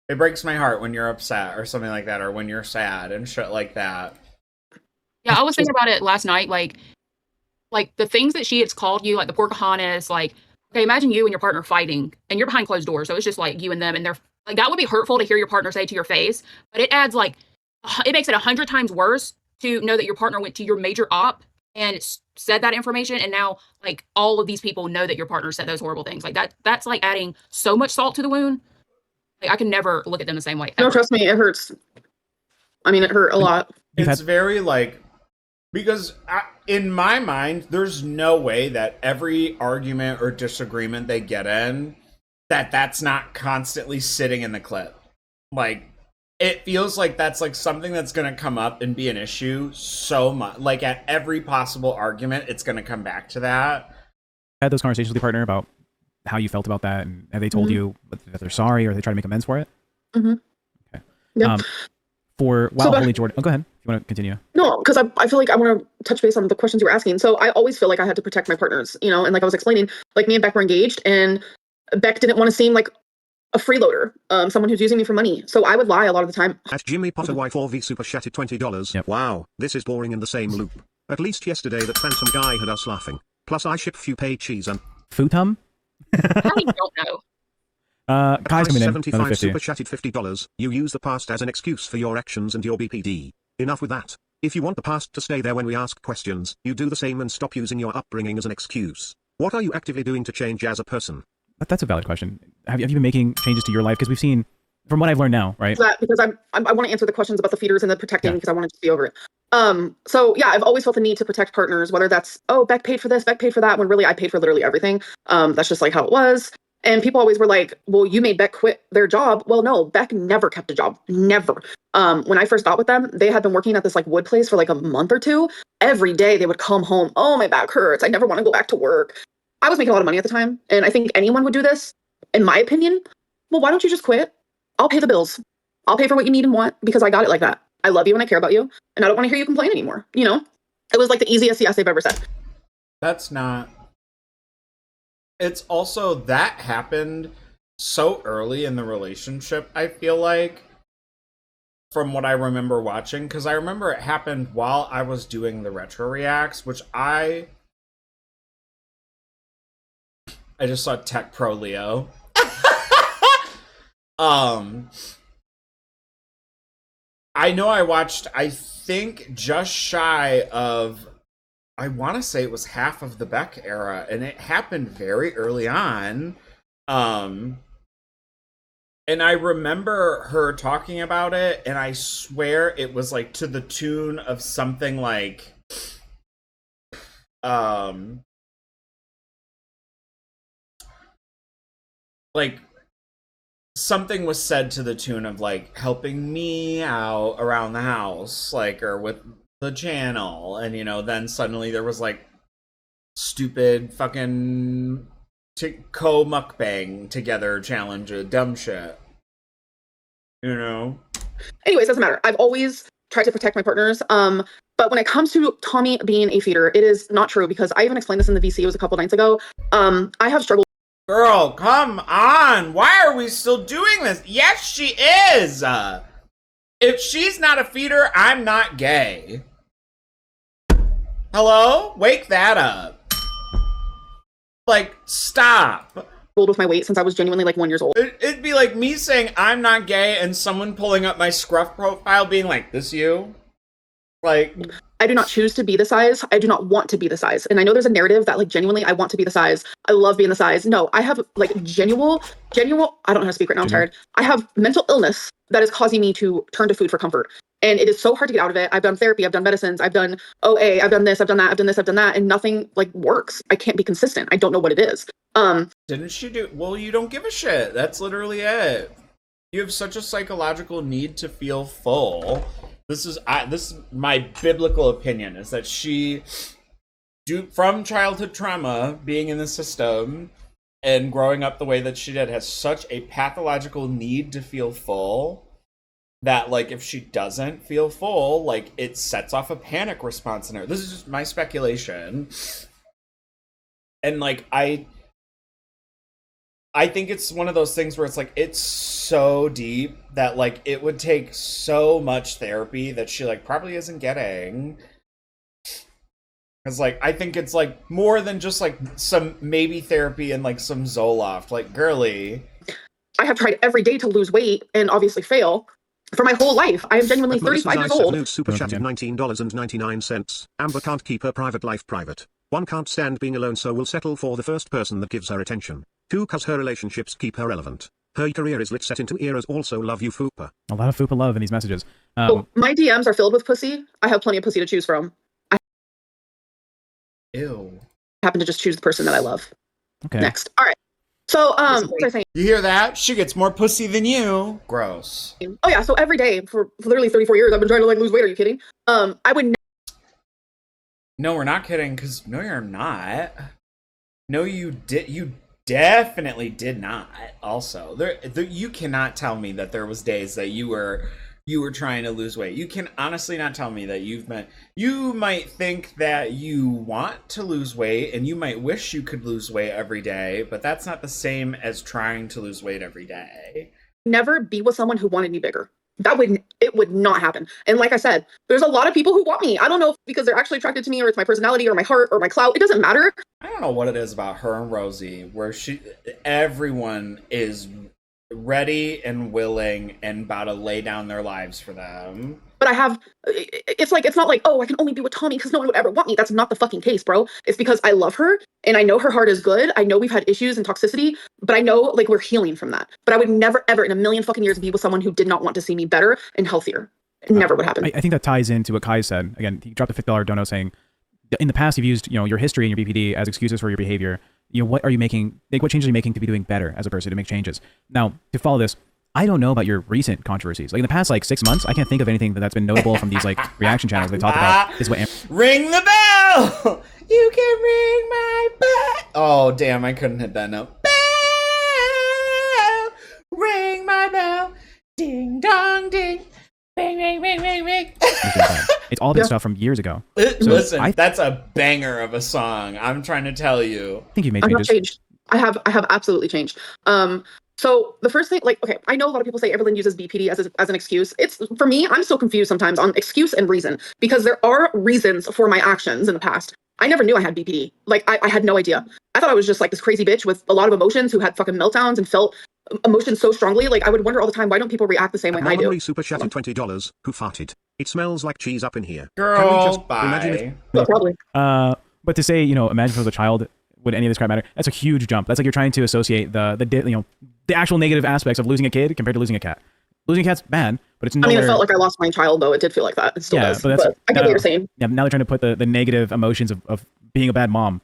it breaks my heart when you're upset, or something like that, or when you're sad and shit like that. Yeah, I was thinking about it last night. Like the things that she has called you, like the Pocahontas, like, okay, imagine you and your partner fighting and you're behind closed doors. So it's just like you and them, and they're like, that would be hurtful to hear your partner say to your face, but it adds like, it makes it 100 times worse to know that your partner went to your major op and said that information. And now like all of these people know that your partner said those horrible things. Like that's like adding so much salt to the wound. Like I can never look at them the same way. No, Ever. trust me, it hurts. I mean, it hurt a lot. It's very like, because in my mind, there's no way that every argument or disagreement they get in, that's not constantly sitting in the clip. Like, it feels like that's like something that's going to come up and be an issue so much. Like at every possible argument, it's going to come back to that. I had those conversations with your partner about how you felt about that, and have they told Mhm. you that they're sorry, or they try to make amends for it? Mm-hmm. Okay. Yeah. For So Holy Jordan. Oh, go ahead. If you want to continue. No, because I feel like I want to touch base on the questions you were asking. So I always feel like I had to protect my partners, you know, and like I was explaining, like me and Beck were engaged, and Beck didn't want to seem like a freeloader, someone who's using me for money. So I would lie a lot of the time. At Jimmy Potter Y4V super chatted $20. Yep. Wow, this is boring in the same loop. At least yesterday that phantom guy had us laughing. Plus I ship few paid cheese and Futum? I don't know. Kai's coming in. 75 Another 50. super chatted $50. You use the past as an excuse for your actions and your BPD. Enough with that. If you want the past to stay there when we ask questions, you do the same and stop using your upbringing as an excuse. What are you actively doing to change as a person? That's a valid question. Have you been making changes to your life? Because we've seen, from what I've learned now, right? Because I want to answer the questions about the feeders and the protecting Yeah. because I want to just be over it. So yeah, I've always felt the need to protect partners, whether that's, oh, Beck paid for this, Beck paid for that, when really I paid for literally everything. That's just like how it was. And people always were like, well, you made Beck quit their job. Well, no, Beck never kept a job. Never. When I first got with them, they had been working at this like wood place for like a month or two. Every day they would come home. Oh, my back hurts. I never want to go back to work. I was making a lot of money at the time. And I think anyone would do this, in my opinion. Well, why don't you just quit? I'll pay the bills. I'll pay for what you need and want because I got it like that. I love you and I care about you. And I don't want to hear you complain anymore. You know, it was like the easiest yes they've ever said. That's not. It's also that happened so early in the relationship, I feel like, from what I remember watching, because I remember it happened while I was doing the retro reacts, which I just saw Tech Pro Leo. I know I watched, I think, just shy of, I want to say it was half of the Beck era, and it happened very early on. And I remember her talking about it, and I swear it was like to the tune of something like, something was said to the tune of like helping me out around the house, like, or with the channel, and you know, then suddenly there was like stupid fucking co-mukbang together challenge, dumb shit, you know. Anyways, doesn't matter. I've always tried to protect my partners. But when it comes to Tommy being a feeder, it is not true because I even explained this in the VC. It was a couple nights ago. I have struggled. Girl, come on. Why are we still doing this? Yes, she is. If she's not a feeder, I'm not gay. Hello? Wake that up. Like, stop. With my weight since I was genuinely like 1 year old. It'd be like me saying I'm not gay and someone pulling up my scruff profile being like, this you? Like, I do not choose to be the size. I do not want to be the size. And I know there's a narrative that like genuinely I want to be the size. I love being the size. No, I have like genuine, I don't know how to speak right now. I'm tired. I have mental illness that is causing me to turn to food for comfort. And it is so hard to get out of it. I've done therapy, I've done medicines, I've done OA, I've done this, I've done that, I've done this, I've done that, and nothing like works. I can't be consistent. I don't know what it is. Didn't she do? Well, you don't give a shit. That's literally it. You have such a psychological need to feel full. This is my biblical opinion, is that she, from childhood trauma, being in the system and growing up the way that she did, has such a pathological need to feel full that, like, if she doesn't feel full, like, it sets off a panic response in her. This is just my speculation. And, like, I think it's one of those things where it's like, it's so deep that like it would take so much therapy that she like probably isn't getting. Cause like, I think it's like more than just like some maybe therapy and like some Zoloft, like girly. I have tried every day to lose weight and obviously fail for my whole life. I am genuinely 35 years old. Super chatted $19.99. Amber can't keep her private life private. 1, can't stand being alone, so will settle for the first person that gives her attention. 2, cause her relationships keep her relevant. Her career is lit set into eras. Also love you, Fupa. A lot of Fupa love in these messages. So my DMs are filled with pussy. I have plenty of pussy to choose from. Ew. I happen to just choose the person that I love. Okay. Next. All right. So, what was I saying? You hear that? She gets more pussy than you. Gross. Oh yeah. So every day for literally 34 years, I've been trying to like lose weight. Are you kidding? I would. No, we're not kidding. Cause no, you're not. No, you definitely did not. Also, you cannot tell me that there was days that you were trying to lose weight. You can honestly not tell me that you might think that you want to lose weight and you might wish you could lose weight every day, but that's not the same as trying to lose weight every day. Never be with someone who wanted me bigger. It would not happen. And like I said, there's a lot of people who want me. I don't know if because they're actually attracted to me or it's my personality or my heart or my clout. It doesn't matter. I don't know what it is about her and Rosie where everyone is ready and willing and about to lay down their lives for them. But it's not like, oh, I can only be with Tommy because no one would ever want me. That's not the fucking case, bro. It's because I love her and I know her heart is good. I know we've had issues and toxicity, but I know like we're healing from that. But I would never, ever in a million fucking years be with someone who did not want to see me better and healthier. It never would happen. I think that ties into what Kai said. Again, he dropped a $50 dono saying, in the past, you've used your history and your BPD as excuses for your behavior. What are you making? Like, what changes are you making to be doing better as a person to make changes? Now, to follow this, I don't know about your recent controversies. Like in the past, 6 months, I can't think of anything that's been notable from these reaction channels they talk about. This is what ring the bell. You can ring my bell. Oh damn, I couldn't hit that note. Bell, ring my bell. Ding dong ding. Ring ring ring ring ring. It's all been stuff from years ago. Listen, that's a banger of a song. I'm trying to tell you. I think you've made changes. I've changed. I have absolutely changed. So the first thing, okay, I know a lot of people say Amberlynn uses BPD as an excuse. It's for me, I'm so confused sometimes on excuse and reason because there are reasons for my actions in the past. I never knew I had BPD. I had no idea. I thought I was just this crazy bitch with a lot of emotions who had fucking meltdowns and felt emotions so strongly. I would wonder all the time, why don't people react the same way I do? Super chatted $20. Who farted? It smells like cheese up in here. Girl, can we just bye. Imagine if Yeah, probably. But to say, imagine if I was a child, would any of this crap matter? That's a huge jump. That's like you're trying to associate the actual negative aspects of losing a kid compared to losing a cat. Losing a cat's bad, but it's nowhere... I mean, it felt like I lost my child, though. It did feel like that. It still does. But I get what you're saying. Yeah, now they're trying to put the negative emotions of being a bad mom.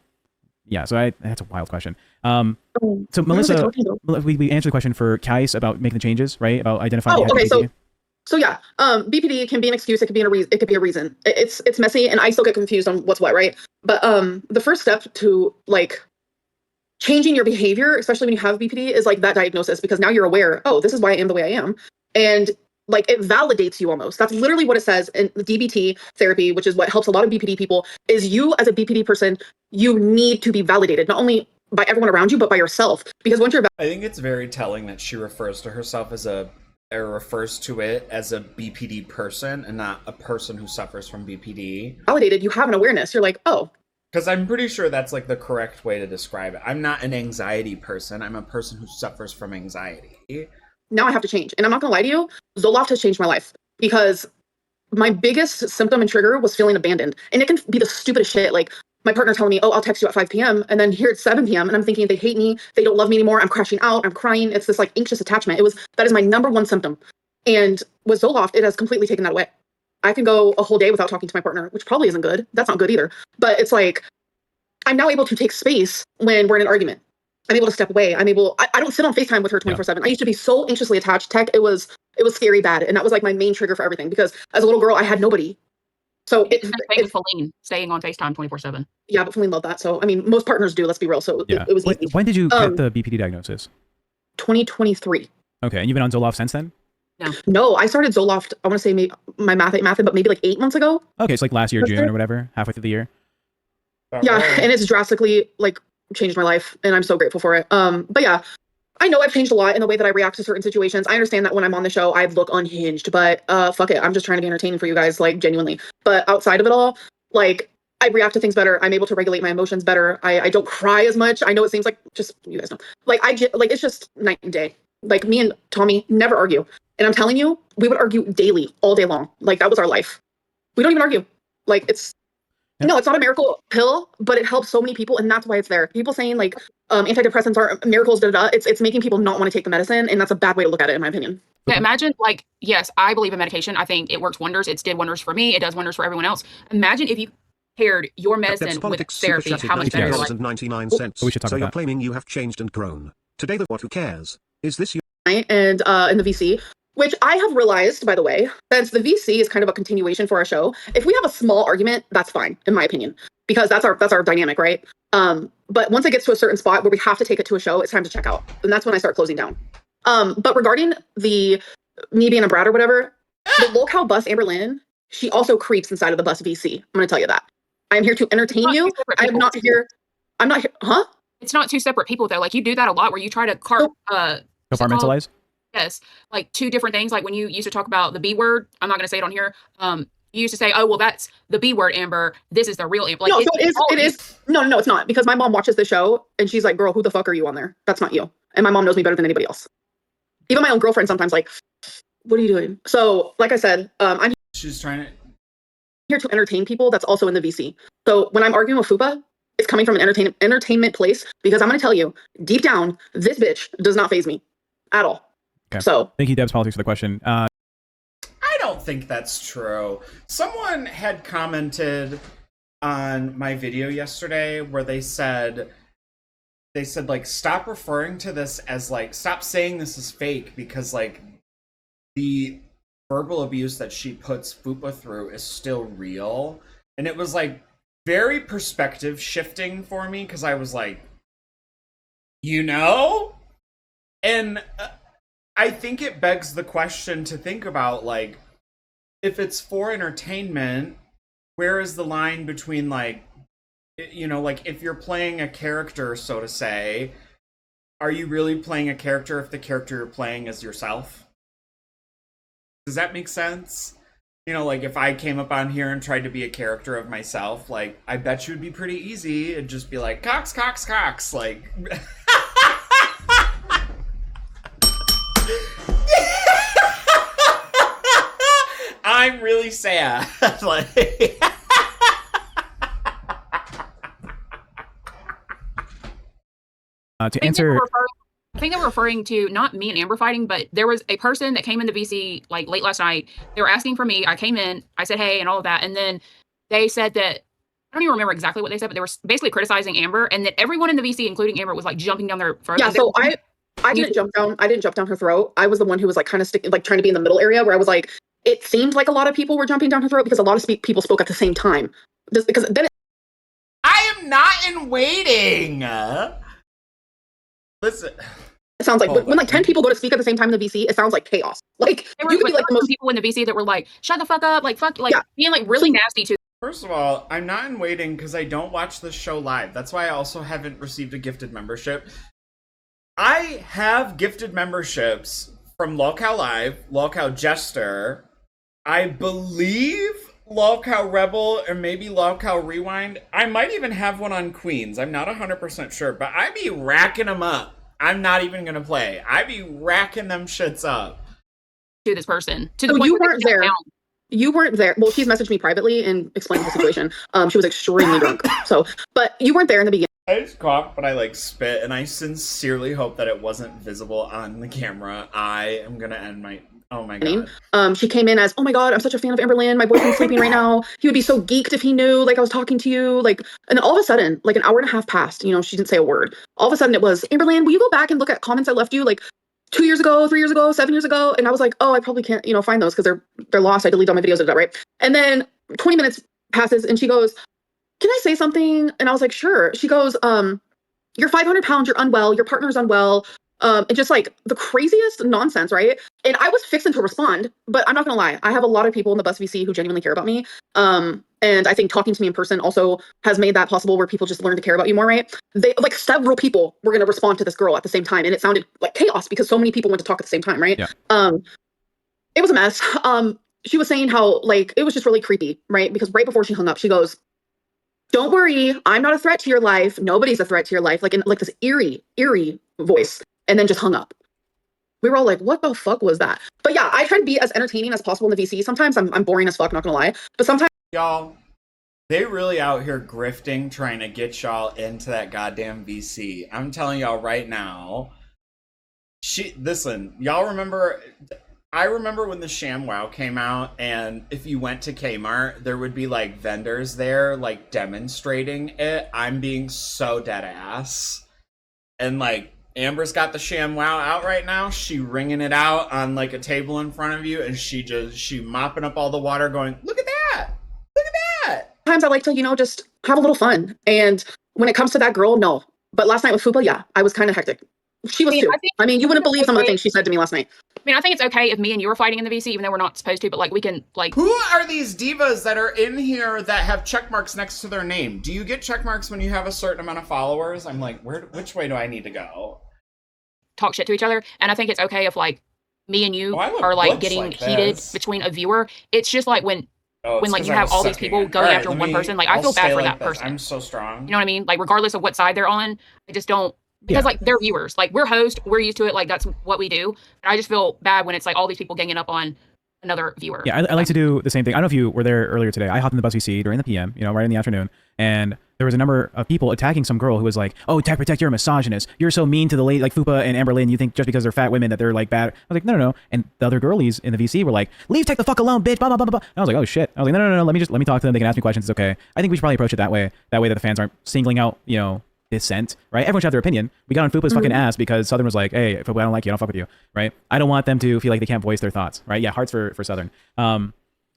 Yeah, so that's a wild question. So Melissa, we answered the question for Kais about making the changes, right? About identifying. Oh, okay. So yeah, BPD can be an excuse. It could be a reason. It could be a reason. It's messy, and I still get confused on what's what, right? But the first step to changing your behavior, especially when you have BPD, is that diagnosis, because now you're aware, oh, this is why I am the way I am. And it validates you almost. That's literally what it says in the DBT therapy, which is what helps a lot of BPD people, is you as a BPD person, you need to be validated, not only by everyone around you, but by yourself. Because once you're I think it's very telling that she refers to herself refers to it as a BPD person and not a person who suffers from BPD. Validated, you have an awareness. You're like, oh. Because I'm pretty sure that's the correct way to describe it. I'm not an anxiety person. I'm a person who suffers from anxiety. Now I have to change. And I'm not going to lie to you, Zoloft has changed my life because my biggest symptom and trigger was feeling abandoned. And it can be the stupidest shit. My partner telling me, oh, I'll text you at 5 p.m. And then here it's 7 p.m. And I'm thinking they hate me. They don't love me anymore. I'm crashing out. I'm crying. It's this anxious attachment. That is my number one symptom. And with Zoloft, it has completely taken that away. I can go a whole day without talking to my partner, which probably isn't good. That's not good either. But it's I'm now able to take space when we're in an argument. I'm able to step away. I don't sit on FaceTime with her 24/7. I used to be so anxiously attached. Tech, it was scary bad. And that was my main trigger for everything because as a little girl, I had nobody. So it's Feline staying on FaceTime 24/7. Yeah, but Feline loved that. So, most partners do, let's be real. So it was easy. When did you get the BPD diagnosis? 2023. Okay. And you've been on Zoloft since then? No, I started Zoloft, I want to say maybe my math, but maybe 8 months ago. Okay. It's last year, June or whatever, halfway through the year. Yeah. And it's drastically changed my life and I'm so grateful for it. But yeah, I know I've changed a lot in the way that I react to certain situations. I understand that when I'm on the show, I look unhinged, but fuck it. I'm just trying to be entertaining for you guys, genuinely. But outside of it all, I react to things better. I'm able to regulate my emotions better. I don't cry as much. I know it seems just, you guys know, it's just night and day. Me and Tommy never argue. And I'm telling you, we would argue daily, all day long. That was our life. We don't even argue. No, it's not a miracle pill, but it helps so many people, and that's why it's there. People saying antidepressants are miracles, it's making people not want to take the medicine, and that's a bad way to look at it, in my opinion. Yeah, imagine yes, I believe in medication. I think it works wonders. It did wonders for me. It does wonders for everyone else. Imagine if you paired your medicine with therapy, how much better your life. So you're claiming you have changed and grown. Today, what who cares? Is this you? And in the VC, Which I have realized, by the way, since the VC is kind of a continuation for our show. If we have a small argument, that's fine, in my opinion, because that's our dynamic, right? But once it gets to a certain spot where we have to take it to a show, it's time to check out, and that's when I start closing down. But regarding the me being a brat or whatever, the locale bus Amberlynn, she also creeps inside of the bus VC. I'm going to tell you that. I am here to entertain you. I am not here. I'm not here. Huh? It's not two separate people though. Like you do that a lot, where you try to Compartmentalize. Yes, like two different things. Like when you used to talk about the B word, I'm not going to say it on here. You used to say, "Oh, well, that's the B word, Amber. This is the real Amber." Like, no, so it is. No, it's not, because my mom watches the show and she's like, "Girl, who the fuck are you on there? That's not you." And my mom knows me better than anybody else. Even my own girlfriend sometimes like, "What are you doing?" So, like I said, I'm She's trying to here to entertain people. That's also in the VC. So when I'm arguing with Fupa, it's coming from an entertainment place, because I'm going to tell you, deep down, this bitch does not faze me at all. Okay. So thank you, Deb's Politics, for the question. I don't think that's true. Someone had commented on my video yesterday where they said like, stop referring to this as like, stop saying this is fake, because like the verbal abuse that she puts Fupa through is still real. And it was like very perspective shifting for me, because I was like, and I think it begs the question to think about, like, if it's for entertainment, where is the line between, like, like if you're playing a character, so to say, are you really playing a character if the character you're playing is yourself? Does that make sense? Like if I came up on here and tried to be a character of myself, like, I bet you it'd be pretty easy. It'd just be like, Cox, Cox, Cox, like... I'm really sad. Like... To answer... I think they were referring to not me and Amber fighting, but there was a person that came in the VC like late last night. They were asking for me. I came in, I said, hey, and all of that. And then they said that, I don't even remember exactly what they said, but they were basically criticizing Amber, and that everyone in the VC, including Amber, was like jumping down their throat. Yeah, so I didn't jump down. I didn't jump down her throat. I was the one who was like kind of like trying to be in the middle area, where I was like, it seemed like a lot of people were jumping down her throat because a lot of people spoke at the same time. Just because then I am not in waiting. Listen. It sounds like when like 10 people go to speak at the same time in the VC, it sounds like chaos. Like there you could be like the most people in the VC that were like, shut the fuck up, like fuck, like being like really nasty to. First of all, I'm not in waiting because I don't watch this show live. That's why I also haven't received a gifted membership. I have gifted memberships from Lolcow Live, Lolcow Jester, I believe Lolcow Rebel, or maybe Lolcow Rewind. I might even have one on Queens. I'm not 100% sure, but I be racking them up. I'm not even gonna play. I be racking them shits up. To this person. To the point you weren't there. You weren't there. Well, she's messaged me privately and explained the situation. She was extremely drunk. So, but you weren't there in the beginning. I just coughed, but I like spit, and I sincerely hope that it wasn't visible on the camera. I am gonna end my. Oh my god. She came in as, oh my god, I'm such a fan of Amberlynn. My boyfriend's sleeping right now. He would be so geeked if he knew, like, I was talking to you. Like, and then all of a sudden, like an hour and a half passed, she didn't say a word. All of a sudden it was, Amberlynn, will you go back and look at comments I left you like 2 years ago, 3 years ago, 7 years ago? And I was like, oh, I probably can't, find those because they're lost. I deleted all my videos of that, right? And then 20 minutes passes and she goes, can I say something? And I was like, sure. She goes, you're 500 pounds, you're unwell, your partner's unwell. And just like the craziest nonsense, right? And I was fixing to respond, but I'm not gonna lie, I have a lot of people in the Bus VC who genuinely care about me. And I think talking to me in person also has made that possible, where people just learn to care about you more, right? They like several people were gonna respond to this girl at the same time, and it sounded like chaos because so many people went to talk at the same time, right? Yeah. It was a mess. She was saying how like it was just really creepy, right? Because right before she hung up, she goes, don't worry, I'm not a threat to your life. Nobody's a threat to your life. Like in like this eerie voice. And then just hung up. We were all like, what the fuck was that? But yeah, I try to be as entertaining as possible in the VC. Sometimes I'm boring as fuck, not gonna lie. But sometimes y'all, they really out here grifting, trying to get y'all into that goddamn VC. I'm telling y'all right now. Listen, y'all remember, I remember when the ShamWow came out, and if you went to Kmart, there would be like vendors there like demonstrating it. I'm being so dead ass. And like, Amber's got the ShamWow out right now. She wringing it out on like a table in front of you, and she mopping up all the water, going, "Look at that! Look at that!" Sometimes I like to, just have a little fun. And when it comes to that girl, no. But last night with Fupa, yeah, I was kind of hectic. She was too. I mean, you wouldn't believe some of the things she said to me last night. I mean, I think it's okay if me and you were fighting in the VC, even though we're not supposed to, but like we can like. Who are these divas that are in here that have check marks next to their name? Do you get check marks when you have a certain amount of followers? I'm like, which way do I need to go? Talk shit to each other, and I think it's okay if like me and you are like getting heated between a viewer. It's just like when like you have all these people going after one person, like I feel bad for that person. I'm so strong. You know what I mean? Like regardless of what side they're on, I just don't. Because like they're viewers, like we're hosts, we're used to it, like that's what we do. And I just feel bad when it's like all these people ganging up on another viewer. Yeah, I like to do the same thing. I don't know if you were there earlier today. I hopped in the BuzzVC during the PM, right in the afternoon, and there was a number of people attacking some girl who was like, "Oh, Tech Protect, you're a misogynist. You're so mean to the lady like Fupa and Amberlynn. You think just because they're fat women that they're like bad?" I was like, no. And the other girlies in the VC were like, "Leave Tech the fuck alone, bitch." Blah blah blah blah. And I was like, "Oh shit." I was like, no. Let me talk to them. They can ask me questions. It's okay. I think we should probably approach it that way. That way that the fans aren't singling out, dissent, right? Everyone should have their opinion. We got on Fupa's fucking ass because Southern was like, "Hey, Fupa, I don't like you. I don't fuck with you," right? I don't want them to feel like they can't voice their thoughts, right? Yeah, hearts for Southern.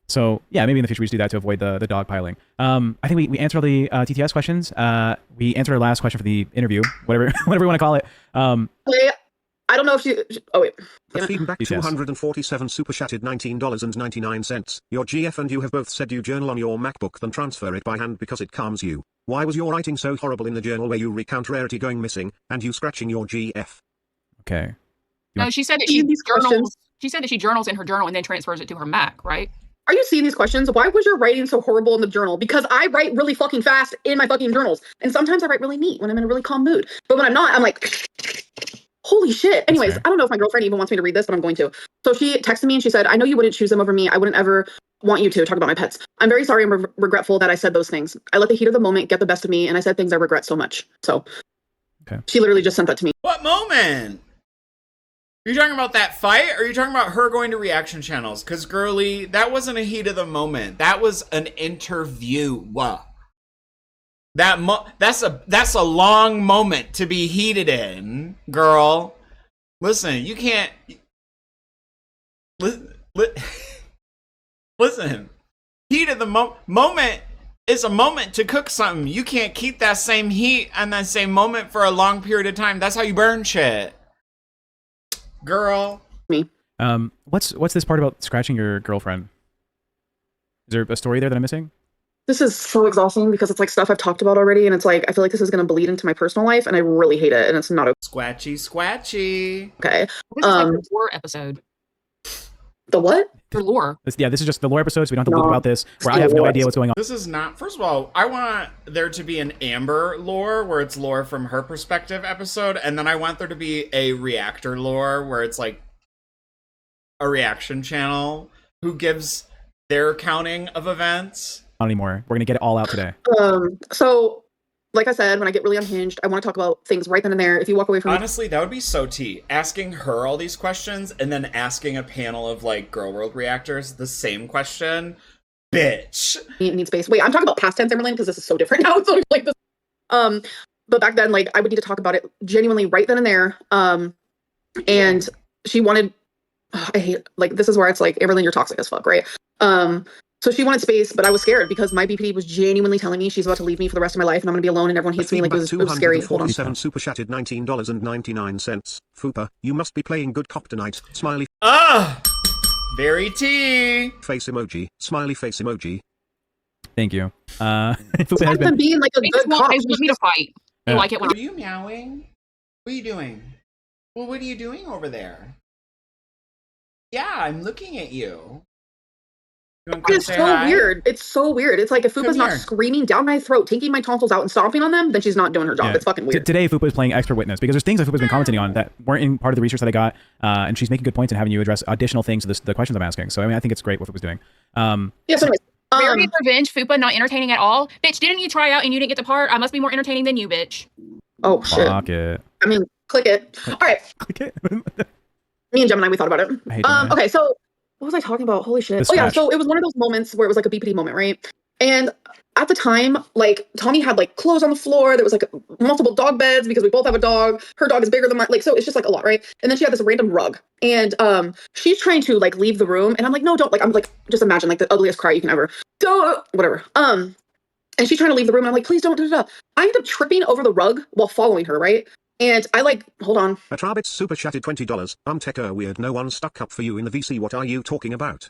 So yeah, maybe in the future we should do that to avoid the dog piling. I think we answered all the TTS questions. We answered our last question for the interview, whatever you want to call it. Wait, I don't know if she. Oh wait. The feedback 247 super chatted $19.99. Your GF and you have both said you journal on your MacBook than transfer it by hand because it calms you. Why was your writing so horrible in the journal where you recount Rarity going missing and you scratching your GF? Okay. No, she said that she journals. She said that she journals in her journal and then transfers it to her Mac, right? Are you seeing these questions? Why was your writing so horrible in the journal? Because I write really fucking fast in my fucking journals. And sometimes I write really neat when I'm in a really calm mood. But when I'm not, I'm like, holy shit. Anyways, I don't know if my girlfriend even wants me to read this, but I'm going to. So she texted me and she said, "I know you wouldn't choose them over me. I wouldn't ever want you to talk about my pets. I'm very sorry and regretful that I said those things. I let the heat of the moment get the best of me and I said things I regret so much." So she literally just sent that to me. What moment? Are you talking about that fight, or are you talking about her going to reaction channels? Because, girly, that wasn't a heat of the moment. That was an interview. That's a long moment to be heated in, girl. Listen, you can't. Listen. Heat of the moment is a moment to cook something. You can't keep that same heat and that same moment for a long period of time. That's how you burn shit. Girl. Me. What's this part about scratching your girlfriend? Is there a story there that I'm missing? This is so exhausting because it's like stuff I've talked about already, and it's like I feel like this is going to bleed into my personal life, and I really hate it, and it's not Squatchy. okay. This is like the lore episode. The what? For lore. This is just the lore episode, so we don't have to look about this, where I have no idea what's going on. This is not... First of all, I want there to be an Amber lore, where it's lore from her perspective episode, and then I want there to be a reactor lore, where it's like a reaction channel who gives their counting of events. Not anymore. We're going to get it all out today. So... Like I said, when I get really unhinged, I want to talk about things right then and there. If you walk away from Honestly, that would be so tea. Asking her all these questions and then asking a panel of like Girl World reactors the same question. Bitch. Need space. Wait, I'm talking about past tense, Amberlynn, because this is so different now. So like this. But back then, like I would need to talk about it genuinely right then and there. And she wanted. I hate like this is where it's like Amberlynn, you're toxic as fuck, right? So she wanted space, but I was scared because my BPD was genuinely telling me she's about to leave me for the rest of my life and I'm going to be alone and everyone hates me. Like it was scary. Hold on. 7 super chatted $19.99. Fupa, you must be playing good cop tonight. Smiley. Very tea. Face emoji. Smiley face emoji. Thank you. Fupa has been being like a good cop. I want me to fight. I like it when Are you meowing? What are you doing? Well, what are you doing over there? Yeah, I'm looking at you. It's so weird. It's so weird. It's like if Fupa's not screaming down my throat, taking my tonsils out and stomping on them, then she's not doing her job. Yeah. It's fucking weird. Today, Fupa is playing expert witness because there's things that Fupa's been commenting on that weren't in part of the research that I got, and she's making good points and having you address additional things to the questions I'm asking. So, I mean, I think it's great what Fupa's doing. Yes, anyways. Rarity Revenge, Fupa not entertaining at all. Bitch, didn't you try out and you didn't get the part? I must be more entertaining than you, bitch. Oh, shit. Fuck it. I mean, click it. All right. Click it. Me and Gemini, we thought about it. Okay, so... What was I talking about? Holy shit. Oh yeah, so it was one of those moments where it was like a BPD moment, right? And at the time, like Tommy had like clothes on the floor. There was like multiple dog beds because we both have a dog. Her dog is bigger than mine. Like, so it's just like a lot, right? And then she had this random rug. And she's trying to like leave the room. And I'm like, no, don't. Like, I'm like, just imagine like the ugliest cry you can ever. Don't, whatever. And she's trying to leave the room. And I'm like, please don't. Da, da, da. I end up tripping over the rug while following her, right? And I like, hold on. At Rabbit super chatted $20. Tech weird. No one stuck up for you in the VC. What are you talking about?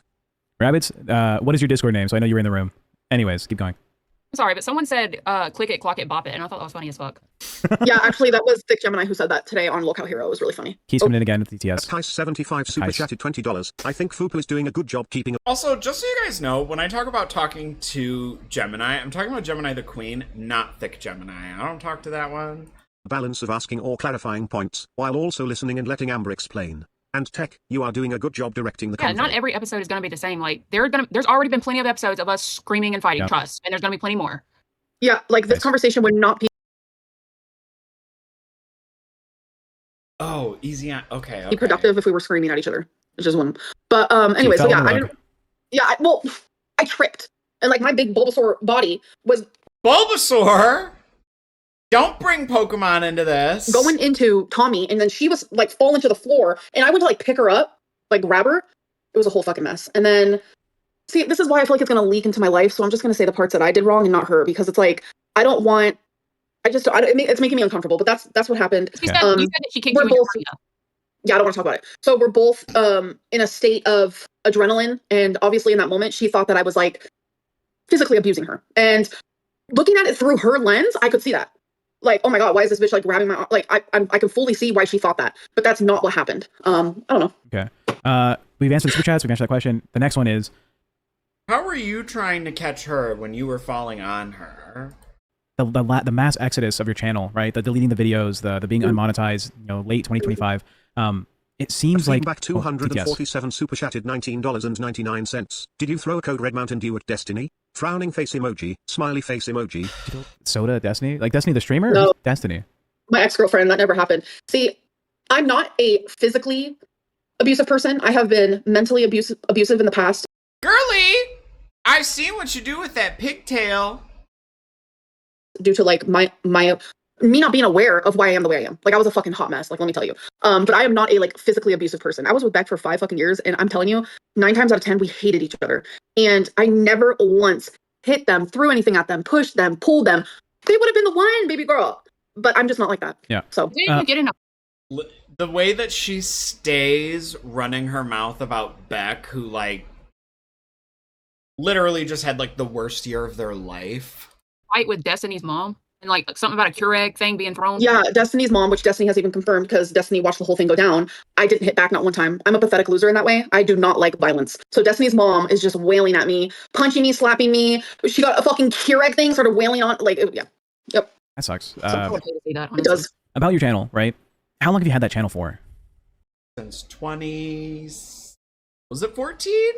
Rabbits, what is your Discord name? So I know you're in the room. Anyways, keep going. I'm sorry, but someone said click it, clock it, bop it, and I thought that was funny as fuck. Yeah, actually, that was Thick Gemini who said that today on Lookout Hero. It was really funny. Keys coming in again with DTS. Kais75 super Kais. chatted $20. I think Fupa is doing a good job keeping Also, just so you guys know, when I talk about talking to Gemini, I'm talking about Gemini the Queen, not Thick Gemini. I don't talk to that one. a balance of asking or clarifying points, while also listening and letting Amber explain. And Tech, you are doing a good job directing the Yeah, convo. not every episode is going to be the same. Like there's already been plenty of episodes of us screaming and fighting, Yeah. trust, and there's going to be plenty more. Yeah, like this Nice. conversation would not be. Oh, easy on. Okay. Productive if we were screaming at each other. It just wouldn't. But anyway, so fell yeah, on the I rug. didn't. Yeah, I tripped, and like my big Bulbasaur body was Bulbasaur? Don't bring Pokemon into this. going into Tommy, and then she was like falling to the floor, and I went to like pick her up, like grab her. It was a whole fucking mess. And then, see, this is why I feel like it's gonna leak into my life. So I'm just gonna say the parts that I did wrong and not her, because it's like I don't want. It's making me uncomfortable. But that's what happened. You Okay. said, you said that she kicked we're you in your both- arena. Yeah, I don't want to talk about it. So we're both in a state of adrenaline, and obviously in that moment she thought that I was like physically abusing her. And looking at it through her lens, I could see that. Like, oh my god, why is this bitch like grabbing my arm? Like I can fully see why she thought that, but that's not what happened. I don't know. Okay. We've answered the super chats. We've answered that question. The next one is, How were you trying to catch her when you were falling on her? the mass exodus of your channel, right? The deleting the videos, the being unmonetized, late 2025. It seems like Back oh, DTS. 247 super chatted $19.99. Did you throw a code Red Mountain Dew at Destiny? Frowning face emoji, smiley face emoji. Soda Destiny, like Destiny the streamer. No. Or Destiny. My ex-girlfriend, that never happened. See, I'm not a physically abusive person. I have been mentally abusive in the past. Girly! I've seen what you do with that pigtail. Due to like my me not being aware of why I am the way I am. Like I was a fucking hot mess, like let me tell you. But I am not a like physically abusive person. I was with Beck for 5 fucking years, and I'm telling you, 9 times out of 10 we hated each other. And I never once hit them, threw anything at them, pushed them, pulled them. They would have been the one, baby girl. But I'm just not like that. Yeah. So Didn't you get enough? The way that she stays running her mouth about Beck, who like literally just had like the worst year of their life. Fight with Destiny's mom and like something about a Keurig thing being thrown. yeah, Destiny's mom, which Destiny has even confirmed because Destiny watched the whole thing go down. I didn't hit back not one time. I'm a pathetic loser in that way. I do not like violence. So Destiny's mom is just wailing at me, punching me, slapping me. She got a fucking Keurig thing, started wailing on yeah. Yep. That sucks. I would hate to see that. It Honestly. does. About your channel, right? How long have you had that channel for? Since 20... Was it 14?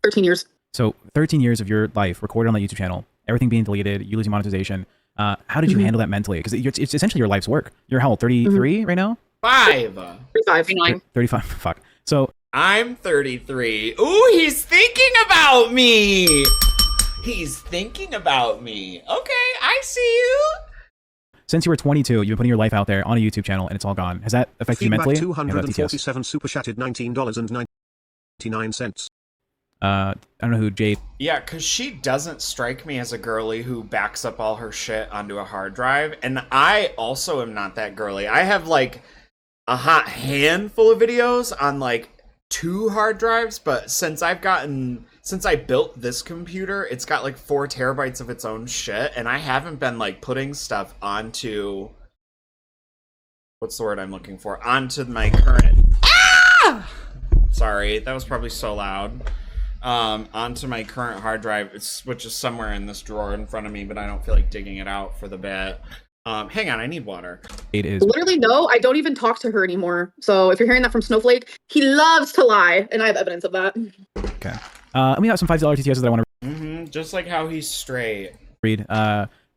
13 years. So 13 years of your life recorded on that YouTube channel, everything being deleted, you losing monetization. How did you handle that mentally? Because it's essentially your life's work. You're how old? 33 right now? 5. 35. 39. 35. Fuck. So I'm 33. Ooh, he's thinking about me. He's thinking about me. Okay, I see you. since you were 22, you've been putting your life out there on a YouTube channel, and it's all gone. Has that affected you Feedback mentally? Yeah, that DTS. 247 super chatted $19.99. I don't know who Jade. Yeah, because she doesn't strike me as a girly who backs up all her shit onto a hard drive. And I also am not that girly. I have like a hot handful of videos on like 2 hard drives, but since I built this computer, it's got like 4 terabytes of its own shit, and I haven't been like putting stuff onto, what's the word I'm looking for? Onto my current, sorry, that was probably so loud. Onto my current hard drive, which is somewhere in this drawer in front of me, but I don't feel like digging it out for the bit. Hang on, I need water. Jade is Literally, no, I don't even talk to her anymore. So if you're hearing that from Snowflake, he loves to lie, and I have evidence of that. okay. Let me have some $5 TTS that I want to Just like how he's straight. read.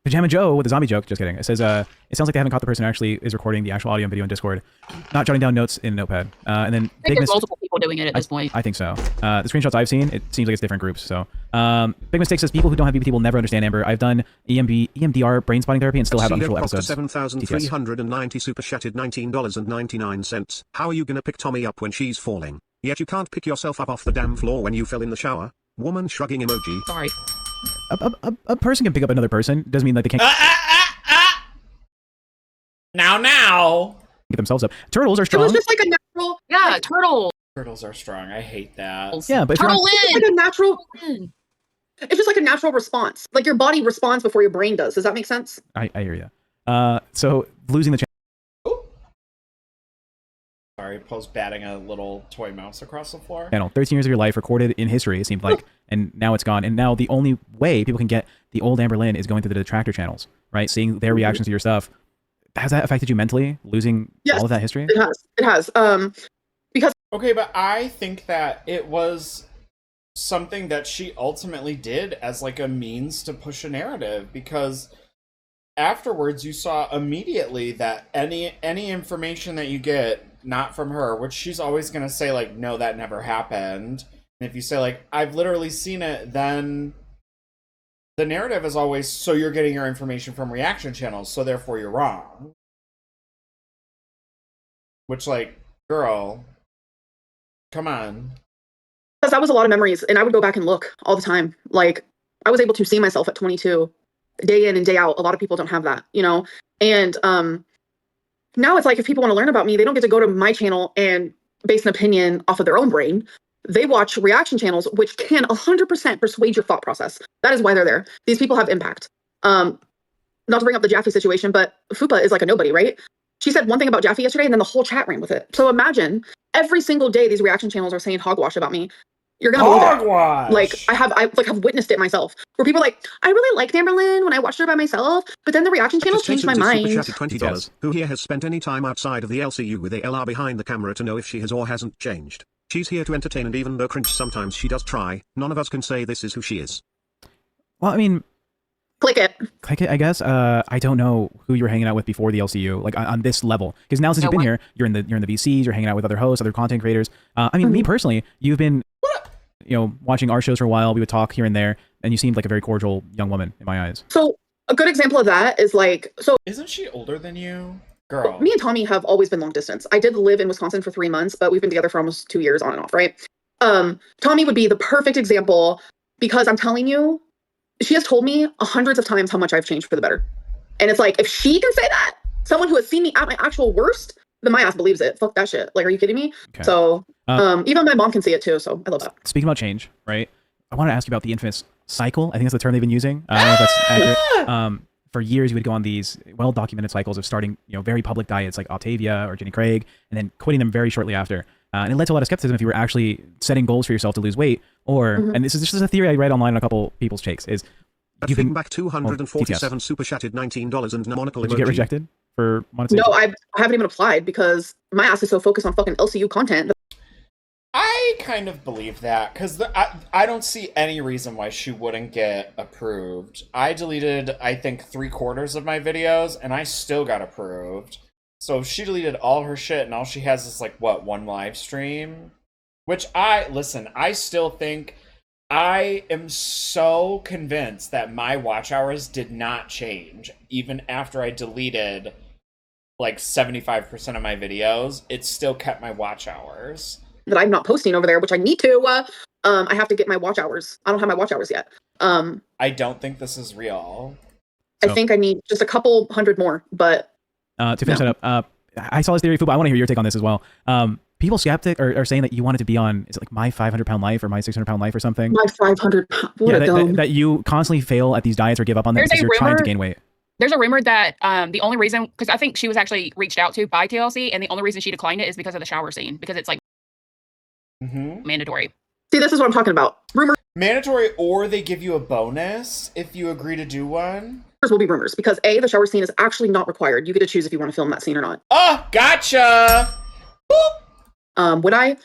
Pajama Joe with the zombie joke. Just kidding. It says, it sounds like they haven't caught the person who actually is recording the actual audio and video in Discord, not jotting down notes in Notepad. And then I think there's multiple people doing it at this point. I think so. The screenshots I've seen, it seems like it's different groups. So, Big Mistake says people who don't have BBT will never understand Amber. I've done EMDR brain spotting therapy and still have unfull episodes. 7,390 super chatted $19.99. How are you gonna pick Tommy up when she's falling? Yet you can't pick yourself up off the damn floor when you fell in the shower. Woman shrugging emoji. Sorry. A person can pick up another person. Doesn't mean that they can't Now. get themselves up. Turtles are It strong. was just like a natural. Yeah, turtle. Turtles are strong. I hate that. Yeah, but if you're Turtle on, It's in. like a natural. It's just like a natural response. Like your body responds before your brain does. Does that make sense? I hear you. So losing the chance. Sorry, Poe's batting a little toy mouse across the floor. Channel. 13 years of your life recorded in history, it seemed like, and now it's gone. And now the only way people can get the old Amberlynn is going through the detractor channels, right? Seeing their reactions to your stuff. Has that affected you mentally, losing Yes, all of that history? It has. It has. Okay, but I think that it was something that she ultimately did as like a means to push a narrative, because afterwards you saw immediately that any information that you get not from her, which she's always going to say like, no, that never happened, and if you say like, I've literally seen it, then the narrative is always, so you're getting your information from reaction channels, so therefore you're wrong. Which, like, girl, come on. Because that was a lot of memories, and I would go back and look all the time. Like, I was able to see myself at 22, day in and day out. A lot of people don't have that, you know? And now it's like, if people want to learn about me, they don't get to go to my channel and base an opinion off of their own brain. They watch reaction channels, which can 100% persuade your thought process. That is why they're there. These people have impact. Not to bring up the Jaffe situation, but Fupa is like a nobody, right? She said one thing about Jaffe yesterday, and then the whole chat ran with it. So imagine every single day these reaction channels are saying hogwash about me. You're gonna believe it. Hogwash! Like I have witnessed it myself. Where people are like, I really liked Amberlynn when I watched her by myself, but then the reaction channels changed my mind. Super chatted $20. Who here has spent any time outside of the LCU with a LR behind the camera to know if she has or hasn't changed? She's here to entertain, and even though cringe sometimes she does try, none of us can say this is who she is. Well, I mean, Click it. I guess. I don't know who you were hanging out with before the LCU, like on this level. Because now since you've been here, you're in the VCs, you're hanging out with other hosts, other content creators. I mean, me personally, you've been, watching our shows for a while. We would talk here and there, and you seemed like a very cordial young woman in my eyes. So a good example of that is like, so Isn't she older than you? Girl. me and Tommy have always been long distance. I did live in Wisconsin for 3 months, but we've been together for almost 2 years on and off, right? Tommy would be the perfect example, because I'm telling you, she has told me hundreds of times how much I've changed for the better. And it's like, if she can say that, someone who has seen me at my actual worst, then my ass believes it. Fuck that shit. Like, are you kidding me? Okay. So even my mom can see it too, so I love that. Speaking about change, right? I want to ask you about the infamous cycle. I think that's the term they've been using. I don't know if that's accurate. For years, you would go on these well-documented cycles of starting, very public diets like Octavia or Jenny Craig, and then quitting them very shortly after. And it led to a lot of skepticism if you were actually setting goals for yourself to lose weight, or and this is a theory I read online on a couple people's takes. Is But you've been back 247 super chatted $19 and mnemonical Did you get emoji. rejected for monetization? No, I haven't even applied because my ass is so focused on fucking LCU content. I kind of believe that, because I don't see any reason why she wouldn't get approved. I deleted, I think, 3/4 of my videos, and I still got approved. So if she deleted all her shit and all she has is, like, what, one live stream? Which I still think, I am so convinced that my watch hours did not change, even after I deleted, like, 75% of my videos. It still kept my watch hours. That I'm not posting over there, which I need to. I have to get my watch hours. I don't have my watch hours yet. I don't think this is real. I think I need just a couple hundred more, but to finish that up, I saw this theory, Fuba. I want to hear your take on this as well. People skeptic are saying that you wanted to be on, is it like My 500-Pound Life or My 600-Pound Life or something? My 500 pound. Yeah, that you constantly fail at these diets or give up on them because you're trying to gain weight. There's a rumor that the only reason, because I think she was actually reached out to by TLC, and the only reason she declined it is because of the shower scene, because it's like mandatory. See, this is what I'm talking about. Rumors Mandatory, or they give you a bonus if you agree to do one. will be rumors because A, the shower scene is actually not required. You get to choose if you want to film that scene or not. Oh, gotcha! Boop. Would I?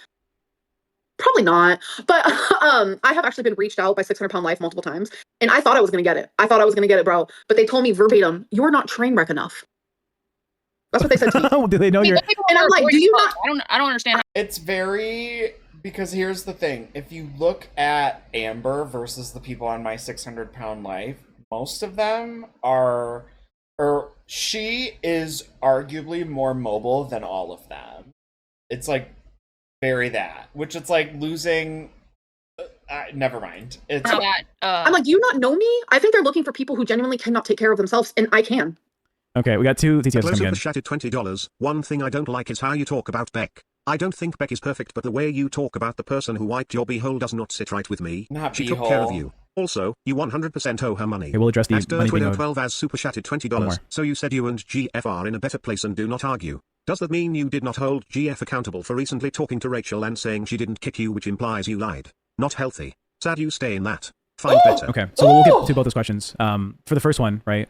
Probably not. But I have actually been reached out by 600 Pound Life multiple times, and I thought I was gonna get it. I thought I was gonna get it, bro. But they told me verbatim, "You're not train wreck enough." That's what they said to me. Do they know you're? And I'm like, do you not? I don't understand. It's very, because here's the thing. If you look at Amber versus the people on my 600 Pound Life, most of them are, or she is arguably more mobile than all of them. It's like very that, which it's like losing. Never mind. It's I'm like, do you not know me? I think they're looking for people who genuinely cannot take care of themselves, and I can. Okay, we got 2 TTFs coming in. Super chatted $20. One thing I don't like is how you talk about Beck. I don't think Beck is perfect, but the way you talk about the person who wiped your beehole does not sit right with me. Not she beehole. took care of you. Also, you 100% owe her money. Okay, we'll address these. As Twitter12 as super chatted $20. So you said you and GF are in a better place and do not argue. Does that mean you did not hold GF accountable for recently talking to Rachel and saying she didn't kick you, which implies you lied? Not healthy. Sad you stay in that. Find better. Okay, so we'll get to both those questions. For the first one, right?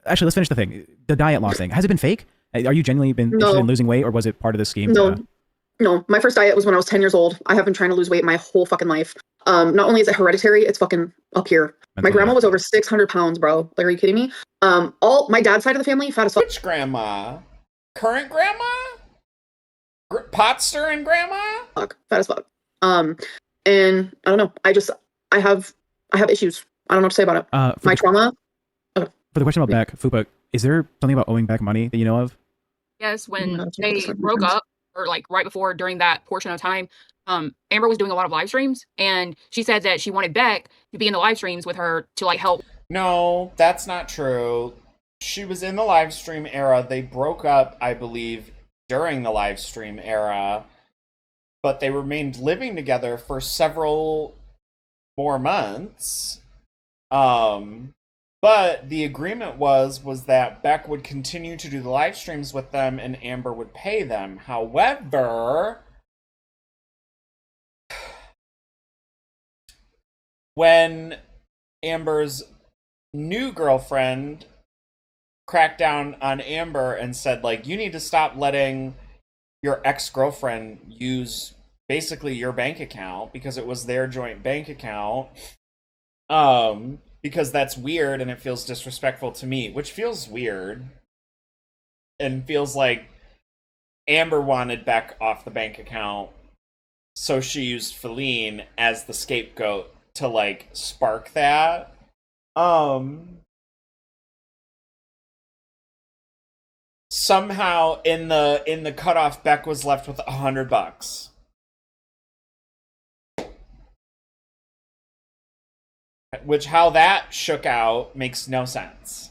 Actually, let's finish the thing. The diet loss thing. Has it been fake? Are you genuinely been interested in losing weight, or was it part of the scheme? No. My first diet was when I was 10 years old. I have been trying to lose weight my whole fucking life. Not only is it hereditary, it's fucking up here. My grandma was over 600 pounds, bro. Like, are you kidding me? All my dad's side of the family, fat as fuck. Which grandma? Current grandma? Pot stirring grandma? Fat as fuck. And I don't know. I have issues. I don't know what to say about it. My trauma. For the question about Beck, Fupa, is there something about owing Beck money that you know of? Yes, when they broke up, or like right before, during that portion of time, Amber was doing a lot of live streams, and she said that she wanted Beck to be in the live streams with her to like help. No, that's not true. She was in the live stream era. They broke up, I believe, during the live stream era, but they remained living together for several more months. But the agreement was that Beck would continue to do the live streams with them and Amber would pay them. However, when Amber's new girlfriend cracked down on Amber and said, like, you need to stop letting your ex-girlfriend use basically your bank account, because it was their joint bank account, because that's weird and it feels disrespectful to me, which feels weird and feels like Amber wanted Beck off the bank account, so she used Feline as the scapegoat to like spark that. Somehow in the cutoff, Beck was left with $100. Which, how that shook out makes no sense.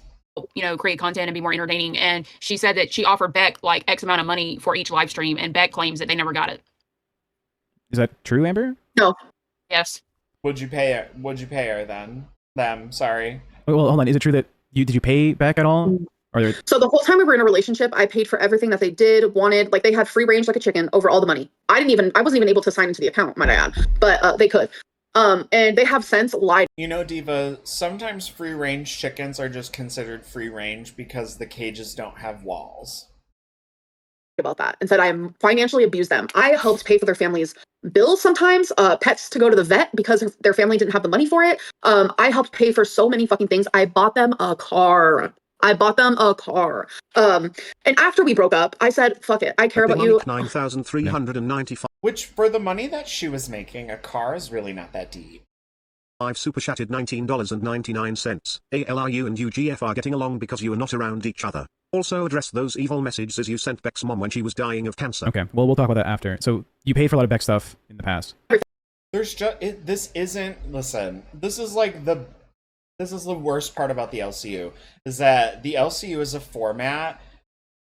Create content and be more entertaining. And she said that she offered Beck like X amount of money for each live stream, and Beck claims that they never got it. Is that true, Amber? No. Yes. Would you pay her then? Them, sorry. Well, hold on. Is it true that you pay Beck at all? So the whole time we were in a relationship, I paid for everything that they did, wanted. Like, they had free range like a chicken over all the money. I wasn't even able to sign into the account, might I add, but they could. And they have since lied. Diva, sometimes free range chickens are just considered free range because the cages don't have walls. About that, and said I financially abused them. I helped pay for their family's bills sometimes, pets to go to the vet because their family didn't have the money for it. I helped pay for so many fucking things. I bought them a car. And after we broke up, I said, fuck it. I care about you. 9,395. Which, for the money that she was making, a car is really not that deep. 5 super chatted $19.99. ALRU and UGF are getting along because you are not around each other. Also address those evil messages you sent Beck's mom when she was dying of cancer. Okay, well, we'll talk about that after. So you paid for a lot of Beck stuff in the past. There's just this isn't. Listen, this is the worst part about the LCU, is that the LCU as a format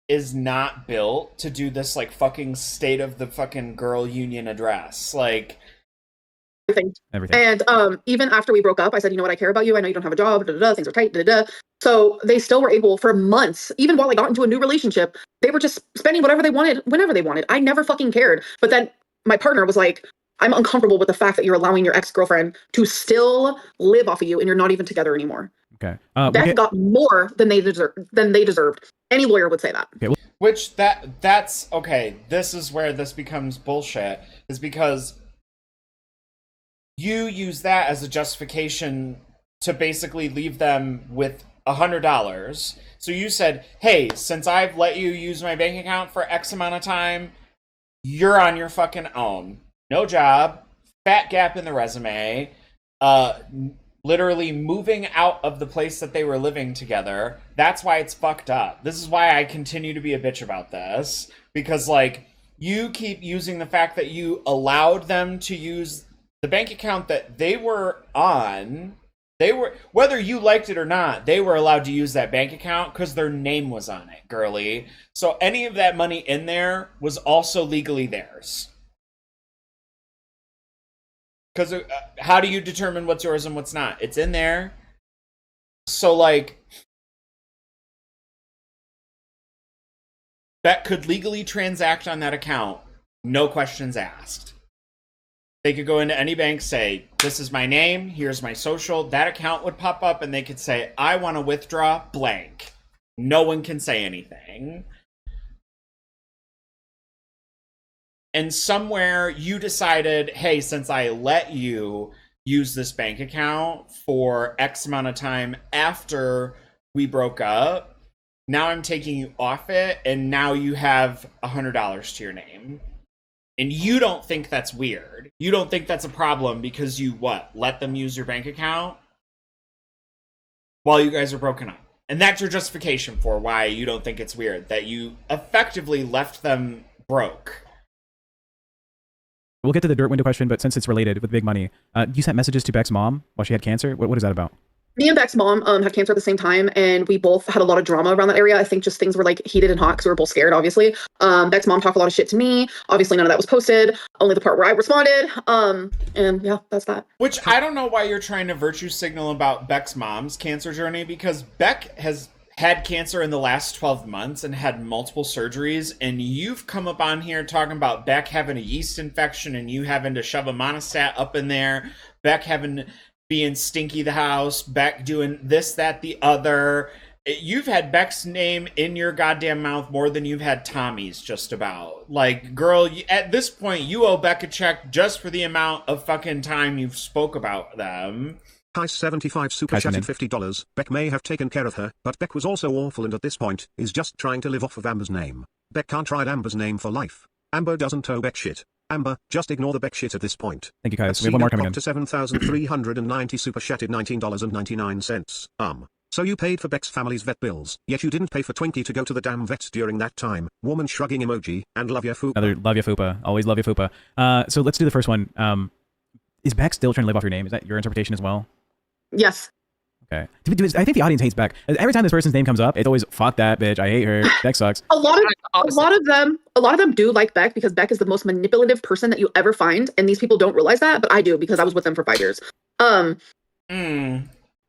is not built to do this like fucking state of the fucking girl union address. Like everything. And even after we broke up, I said, you know what, I care about you. I know you don't have a job. Things are tight. So they still were able for months, even while I got into a new relationship, they were just spending whatever they wanted, whenever they wanted. I never fucking cared. But then my partner was like, I'm uncomfortable with the fact that you're allowing your ex-girlfriend to still live off of you and you're not even together anymore. Okay. Beck got more than they deserved. Any lawyer would say that. Okay. Which that's okay. This is where this becomes bullshit, is because you use that as a justification to basically leave them with $100. So you said, hey, since I've let you use my bank account for X amount of time, you're on your fucking own. No job, fat gap in the resume, literally moving out of the place that they were living together. That's why it's fucked up. This is why I continue to be a bitch about this. Because, like, you keep using the fact that you allowed them to use the bank account that they were on. They were, whether you liked it or not, they were allowed to use that bank account because their name was on it, girly. So any of that money in there was also legally theirs. Because how do you determine what's yours and what's not? It's in there. So, like, Beck could legally transact on that account, no questions asked. They could go into any bank, say, this is my name, here's my social. That account would pop up and they could say, I want to withdraw blank. No one can say anything. And somewhere you decided, hey, since I let you use this bank account for X amount of time after we broke up, now I'm taking you off it, and now you have $100 to your name. And you don't think that's weird. You don't think that's a problem because you, what, let them use your bank account while you guys are broken up. And that's your justification for why you don't think it's weird, that you effectively left them broke. We'll get to the dirt window question, but since it's related with big money, you sent messages to Beck's mom while she had cancer. What is that about? Me and Beck's mom had cancer at the same time, and we both had a lot of drama around that area. I think just things were like heated and hot because we were both scared, obviously. Beck's mom talked a lot of shit to me. Obviously, none of that was posted. Only the part where I responded. And yeah, that's that. Which I don't know why you're trying to virtue signal about Beck's mom's cancer journey, because Beck has had cancer in the last 12 months and had multiple surgeries, and you've come up on here talking about Beck having a yeast infection and you having to shove a monostat up in there, Beck being stinky the house, Beck doing this, that, the other. You've had Beck's name in your goddamn mouth more than you've had Tommy's, just about. Like, girl, at this point, you owe Beck a check just for the amount of fucking time you've spoke about them. Hi 75 super chatted $50. Beck may have taken care of her, but Beck was also awful and at this point, is just trying to live off of Amber's name. Beck can't ride Amber's name for life. Amber doesn't owe Beck shit. Amber, just ignore the Beck shit at this point. Thank you, guys. We have one more coming in. To 7,390 super chatted $19.99. So you paid for Beck's family's vet bills, yet you didn't pay for Twinkie to go to the damn vet during that time. Woman shrugging emoji, and love ya fupa. Another love ya fupa. Always love ya fupa. So let's do the first one. Is Beck still trying to live off your name? Is that your interpretation as well? Yes. Okay. I think the audience hates Beck. Every time this person's name comes up, it's always fuck that bitch. I hate her. Beck sucks. A lot of them do like Beck because Beck is the most manipulative person that you ever find, and these people don't realize that, but I do because I was with them for 5 years.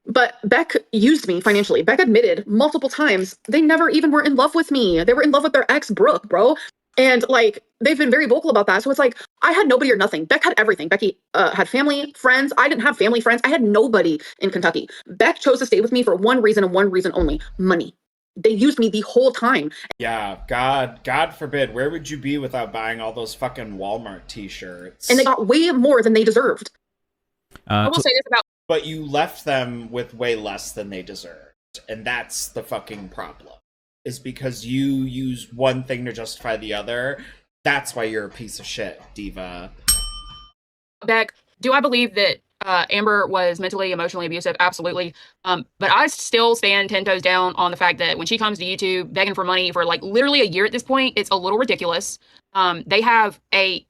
But Beck used me financially. Beck admitted multiple times they never even were in love with me. They were in love with their ex, Brooke, bro. And like, they've been very vocal about that. So it's like, I had nobody or nothing. Beck had everything. Becky had family, friends. I didn't have family, friends. I had nobody in Kentucky. Beck chose to stay with me for one reason and one reason only: money. They used me the whole time. Yeah, God forbid. Where would you be without buying all those fucking Walmart t-shirts? And they got way more than they deserved. I will say this about... But you left them with way less than they deserved. And that's the fucking problem. Is because you use one thing to justify the other. That's why you're a piece of shit, diva. Beck, do I believe that Amber was mentally, emotionally abusive? Absolutely. But I still stand 10 toes down on the fact that when she comes to YouTube begging for money for like literally a year at this point, it's a little ridiculous. They have I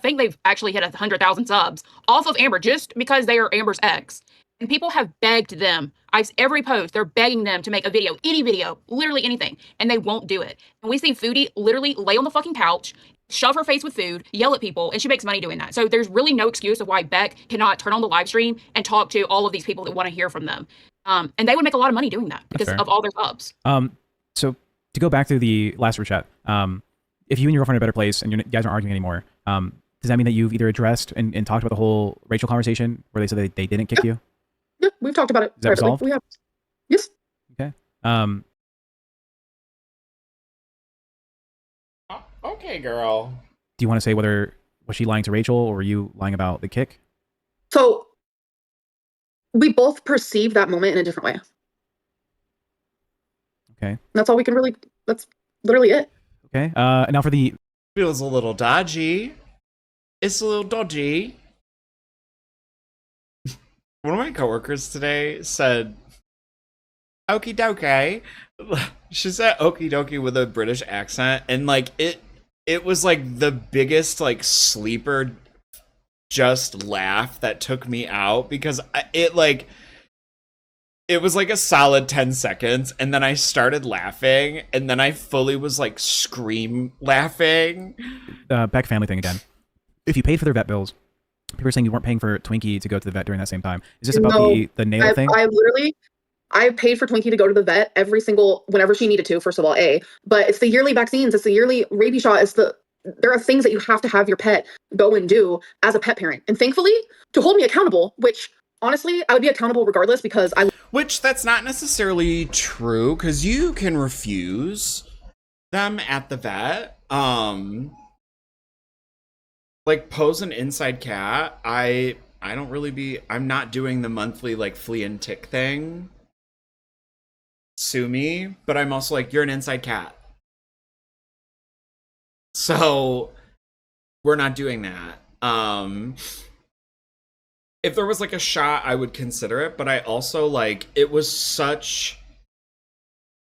think they've actually hit 100,000 subs off of Amber just because they are Amber's ex. And people have begged them. Every post, they're begging them to make a video, any video, literally anything, and they won't do it. And we see Foodie literally lay on the fucking couch, shove her face with food, yell at people, and she makes money doing that. So there's really no excuse of why Beck cannot turn on the live stream and talk to all of these people that want to hear from them. And they would make a lot of money doing that because of all their subs. So to go back to the last group chat, if you and your girlfriend are in a better place and you guys aren't arguing anymore, does that mean that you've either addressed and talked about the whole Rachel conversation where they said that they didn't kick you? Yeah, we've talked about it. Is that resolved? We have. Yes. Okay. Okay, girl. Do you want to say whether was she lying to Rachel or were you lying about the kick? So we both perceive that moment in a different way. Okay. That's all we can really, that's literally it. Okay. Now for the Feels a little dodgy. It's a little dodgy. One of my coworkers today said, "Okie dokie." She said "okie dokie" with a British accent, and like it was like the biggest like sleeper just laugh that took me out, because it was like a solid 10 seconds, and then I started laughing, and then I fully was like scream laughing. back family thing again. If you paid for their vet bills, people were saying you weren't paying for Twinkie to go to the vet during that same time. Is this about No, the nail thing? I paid for Twinkie to go to the vet whenever she needed to, first of all, but it's the yearly vaccines, it's the yearly rabies shot, there are things that you have to have your pet go and do as a pet parent. And thankfully, to hold me accountable, which honestly, I would be accountable regardless, because Which that's not necessarily true, because you can refuse them at the vet. Like Poe's an inside cat. I'm not doing the monthly like flea and tick thing. Sue me, but I'm also like, you're an inside cat. So we're not doing that. If there was like a shot, I would consider it, but I also like, it was such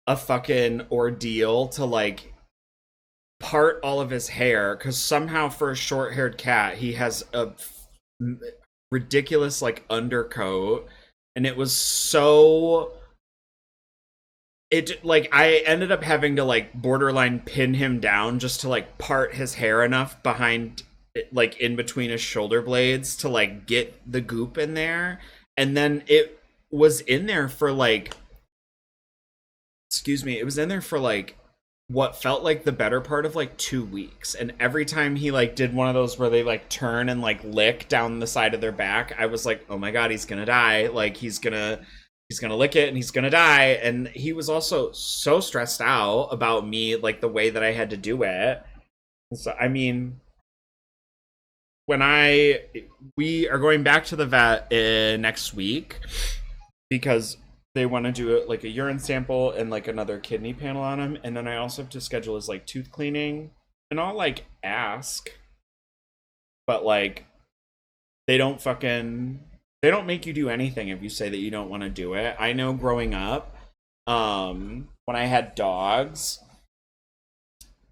a fucking ordeal to like part all of his hair, because somehow for a short-haired cat, he has a ridiculous like undercoat, and it was so... I ended up having to like borderline pin him down just to like part his hair enough behind, like in between his shoulder blades to like get the goop in there. And then it was in there for like, it was in there for like what felt like the better part of like 2 weeks. And every time he like did one of those where they like turn and like lick down the side of their back, I was like, oh my God, he's gonna die. Like he's gonna lick it and he's gonna die. And he was also so stressed out about me, like the way that I had to do it. So I mean, we are going back to the vet next week, because they want to do it like a urine sample and like another kidney panel on him, and then I also have to schedule his like tooth cleaning. And I'll like ask, but like they don't make you do anything if you say that you don't want to do it. I know growing up, when I had dogs,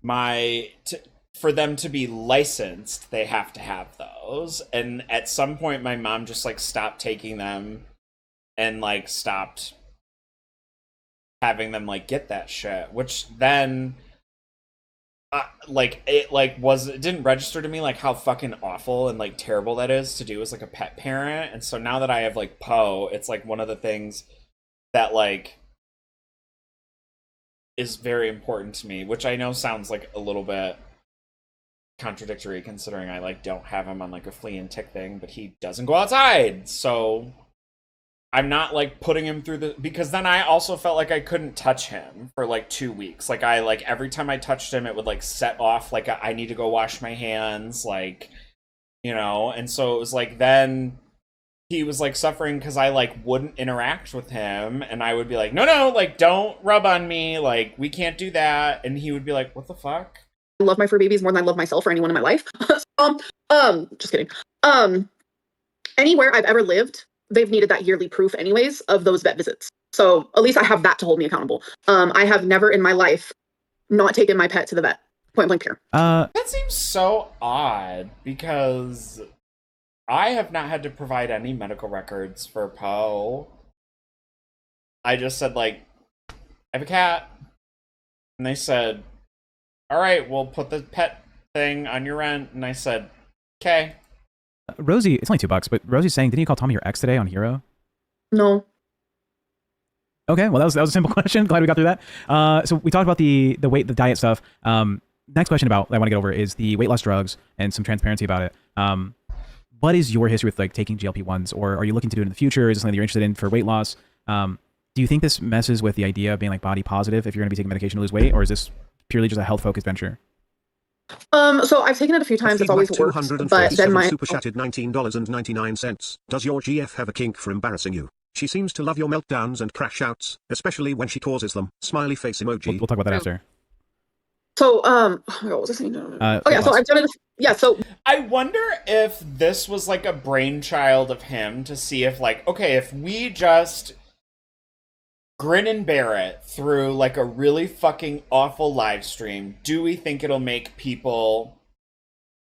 for them to be licensed, they have to have those. And at some point, my mom just like stopped taking them and like stopped having them like get that shit. Which then, it didn't register to me like how fucking awful and like terrible that is to do as like a pet parent. And so now that I have like Poe, it's like one of the things that like is very important to me, which I know sounds like a little bit contradictory considering I like don't have him on like a flea and tick thing, but he doesn't go outside, so I'm not like putting him through because then I also felt like I couldn't touch him for like 2 weeks. Like I like every time I touched him it would like set off like I need to go wash my hands, like, you know. And so it was like then he was like suffering because I like wouldn't interact with him, and I would be like, no, like don't rub on me, like we can't do that. And he would be like, what the fuck? I love my fur babies more than I love myself or anyone in my life. Just kidding. Anywhere I've ever lived, they've needed that yearly proof anyways of those vet visits. So at least I have that to hold me accountable. I have never in my life not taken my pet to the vet. Point blank here. That seems so odd because I have not had to provide any medical records for Poe. I just said like, I have a cat. And they said, all right, we'll put the pet thing on your rent. And I said, okay. Rosie, it's only $2, but Rosie's saying, didn't you call Tommy your ex today on Hero? No. Okay, well, that was a simple question. Glad we got through that. So we talked about the weight, the diet stuff. Next question that I want to get over is the weight loss drugs and some transparency about it. What is your history with like taking GLP-1s, or are you looking to do it in the future? Is this something that you're interested in for weight loss? Do you think this messes with the idea of being like body positive if you're going to be taking medication to lose weight, or is this purely just a health focused venture? So I've taken it a few times. It's always worked, but then my super chatted $19.99. Does your GF have a kink for embarrassing you? She seems to love your meltdowns and crash outs, especially when she causes them. Smiley face emoji. We'll talk about that after. So what was I saying? Oh yeah, so I've done it. Yeah, so I wonder if this was like a brainchild of him to see if like, okay, if we just grin and bear it through like a really fucking awful live stream, do we think it'll make people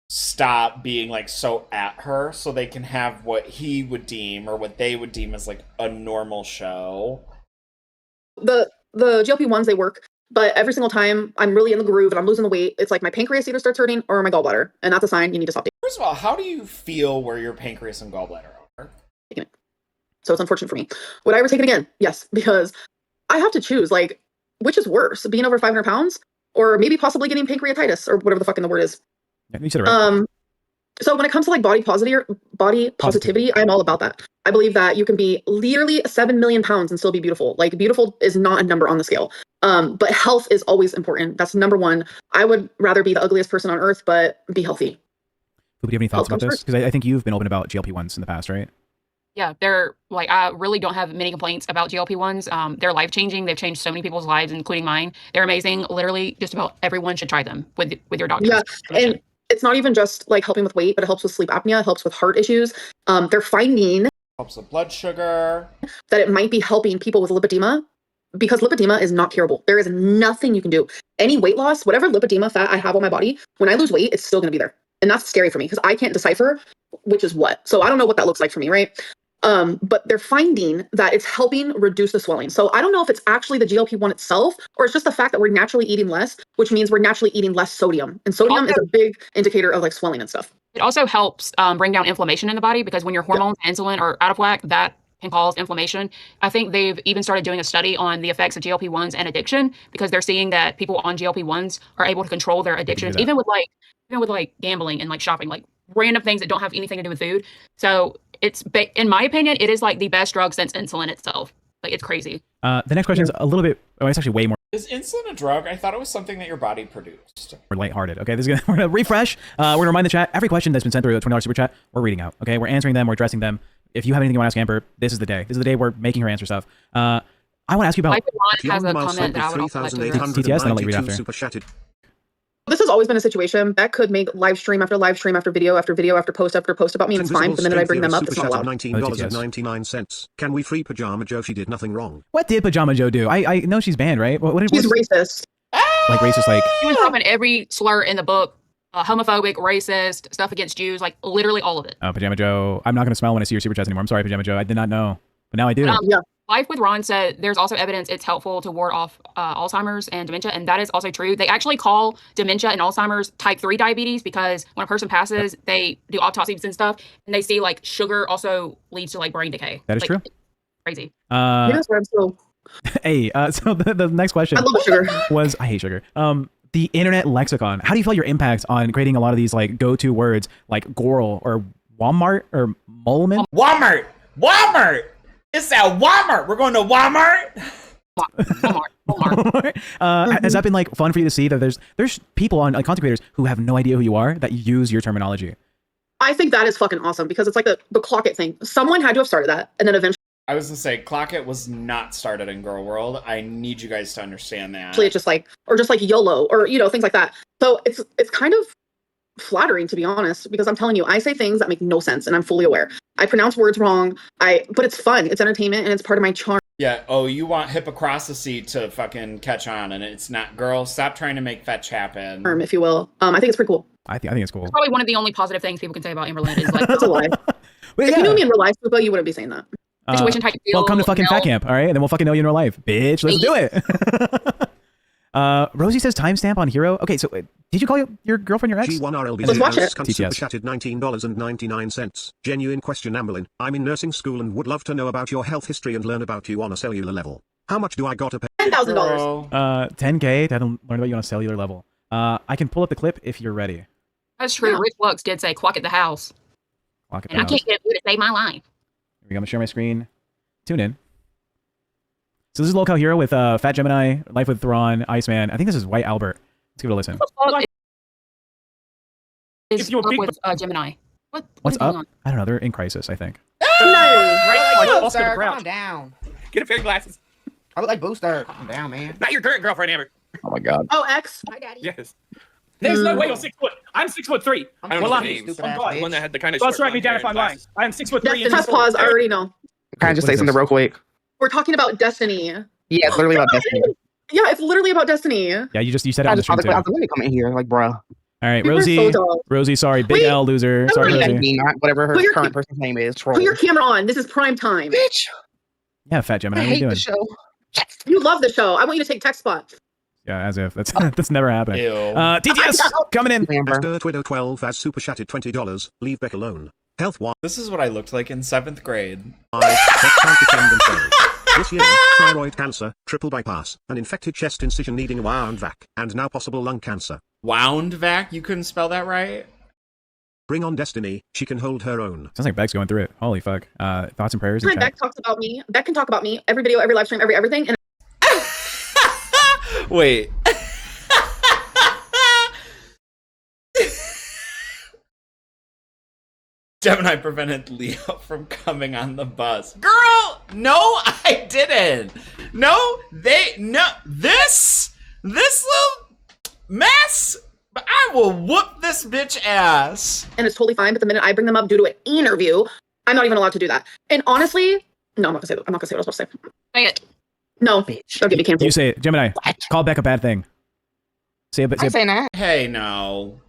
stop being like so at her so they can have what he would deem or what they would deem as like a normal show? the GLP-1s, they work, but every single time I'm really in the groove and I'm losing the weight, it's like my pancreas either starts hurting or my gallbladder, and that's a sign you need to stop First of all, how do you feel where your pancreas and gallbladder are? taking it. So it's unfortunate for me. Would I ever take it again? Yes, because I have to choose, like, which is worse, being over 500 pounds or maybe possibly getting pancreatitis or whatever the fucking the word is. Yeah, you said it right. So when it comes to like body positivity, I'm all about that. I believe that you can be literally 7 million pounds and still be beautiful. Like, beautiful is not a number on the scale. But health is always important. That's number one. I would rather be the ugliest person on earth, but be healthy. Do you have any thoughts about this? Because I think you've been open about GLP-1s in the past, right? Yeah, they're like, I really don't have many complaints about GLP-1s. They're life-changing. They've changed so many people's lives, including mine. They're amazing. Literally, just about everyone should try them with your doctor. Yeah, and it's not even just like helping with weight, but it helps with sleep apnea. It helps with heart issues. They're finding Helps with blood sugar. that it might be helping people with lipedema, because lipedema is not curable. There is nothing you can do. Any weight loss, whatever lipedema fat I have on my body, when I lose weight, it's still going to be there. And that's scary for me because I can't decipher which is what. So I don't know what that looks like for me, right? But they're finding that it's helping reduce the swelling. So I don't know if it's actually the GLP-1 itself, or it's just the fact that we're naturally eating less, which means we're naturally eating less sodium. And sodium is a big indicator of like swelling and stuff. It also helps bring down inflammation in the body, because when your hormones and insulin are out of whack, that can cause inflammation. I think they've even started doing a study on the effects of GLP-1s and addiction, because they're seeing that people on GLP-1s are able to control their addictions, even with like gambling and like shopping, like random things that don't have anything to do with food. So it's, in my opinion, it is like the best drug since insulin itself. Like, it's crazy. The next question is a little bit, it's actually way more Is insulin a drug? I thought it was something that your body produced. lighthearted. Okay, we're gonna refresh. We're gonna remind the chat, every question that's been sent through the $20 super chat, we're reading out. Okay, we're answering them, we're addressing them. If you have anything you want to ask Amber, this is the day. This is the day we're making her answer stuff. I want to ask you about Has a comment that I would also like to address. TTS, then I'll let you read after. Super chatted. This has always been a situation that could make live stream after live stream after video after video after post about me, and it's fine. But the minute I bring them up, it's not allowed. $19.99. Can we free Pajama Joe? She did nothing wrong. What did Pajama Joe do? I know she's banned, right? She's racist. Like racist, like He was dropping every slur in the book. Homophobic, racist, stuff against Jews, like literally all of it. Oh, Pajama Joe. I'm not going to smile when I see your super chats anymore. I'm sorry, Pajama Joe. I did not know. But now I do. Yeah. Life with Ron said there's also evidence it's helpful to ward off Alzheimer's and dementia, and that is also true. They actually call dementia and Alzheimer's type 3 diabetes, because when a person passes, they do autopsies and stuff, and they see like sugar also leads to like brain decay. That is like, true. Crazy. Yes, I'm so. Hey, so the next question I love sugar. was, I hate sugar. The internet lexicon. How do you feel your impact on creating a lot of these like go-to words like Gorl or Walmart or Molman? Walmart! It's at Walmart! We're going to Walmart! Walmart. Has that been like fun for you to see that there's people on content creators who have no idea who you are that use your terminology? I think that is fucking awesome, because it's like the clock it thing. Someone had to have started that, and then eventually I was gonna say, Clock It was not started in Girl World. I need you guys to understand that. it's just like, or just like YOLO, or things like that. So it's kind of flattering, to be honest, because I'm telling you, I say things that make no sense, and I'm fully aware. I pronounce words wrong. But it's fun, it's entertainment, and it's part of my charm. Yeah, oh, you want hypocrisy to fucking catch on, and it's not. Girl, stop trying to make fetch happen. If you will. I think it's pretty cool. I think it's cool. Probably one of the only positive things people can say about Amberlynn is like That's a lie. But If you knew me in real life, Fupa, you wouldn't be saying that. situation type deal. Well, come to fucking no. fat camp, all right? And then we'll fucking know you in real life. Bitch, let's do it. Rosie says timestamp on Hero. Okay, so did you call your girlfriend your ex? G1RLB Let's watch it. super chatted $19.99. Genuine question, Amberlynn. I'm in nursing school and would love to know about your health history and learn about you on a cellular level. How much do I gotta pay? $10,000. Girl. 10K to learn about you on a cellular level. I can pull up the clip if you're ready. That's true. Yeah. Rich Lux did say clock at the house, Lock it and I down. can't get you to save my life. Here we go. I'm gonna share my screen. Tune in. So this is Local Hero with Fat Gemini, Life with Thrawn, Iceman. I think this is White Albert. Let's give it a listen. What the fuck is if you're up big, with Gemini. What What's is going up? on? I don't know. They're in crisis, I think. No, Right, like like Oscar the Booster, Grouch. calm down. Get a pair of glasses. I look like Booster. Calm down, man. Not your current girlfriend, Amber. Oh my god. Oh, X. Hi, daddy. Yes. There's no way you're 6 foot. I'm 6'3". I'm I don't know sorry, the names. stupid ass The one bitch. that had the kind of Don't short strike me blonde down hair if I'm and lying. glasses. I am 6'3". Destiny, press pause. I already know. Can I just What say is something this? real quick? We're talking about Destiny. Yeah, it's literally about Destiny. Yeah, it's literally about Destiny. Yeah, you said it I on the just saw stream the too. let me come in here, like, bruh. All right, We were Rosie. so dumb. Rosie, sorry, big Wait, L loser. no, Sorry, wait. Rosie. Whatever her Put your current ca- person's name is. Troll. Put your camera on. This is prime time. Bitch. Yeah, Fat Gemini. I What are you hate doing? the show. You love the show. I want you to take tech spot. Yeah, as if that's never happening. Ew. TTS coming in. Amber. Dirt Widow 12 as super chatted $20. Leave Beck alone. Health wise, This is what I looked like in 7th grade. Beck can't defend themselves. This year, thyroid cancer, triple bypass, an infected chest incision needing a wound vac, and now possible lung cancer. Wound vac? You couldn't spell that right? Bring on Destiny, she can hold her own. Sounds like Beck's going through it. Holy fuck. Thoughts and prayers in Time chat. Beck talks about me. Beck can talk about me every video, every live stream, every everything. And Wait. Gemini prevented Leo from coming on the bus. Girl, no, I didn't. No, this little mess, I will whoop this bitch ass. and it's totally fine. But the minute I bring them up due to an interview, I'm not even allowed to do that. And honestly, no, I'm not gonna say that. I'm not gonna say what I was supposed to say. Say it. No, Bitch. don't get me canceled. You say it, Gemini. What? Call Beck a bad thing. Say a bit. I'm saying that. Hey, no.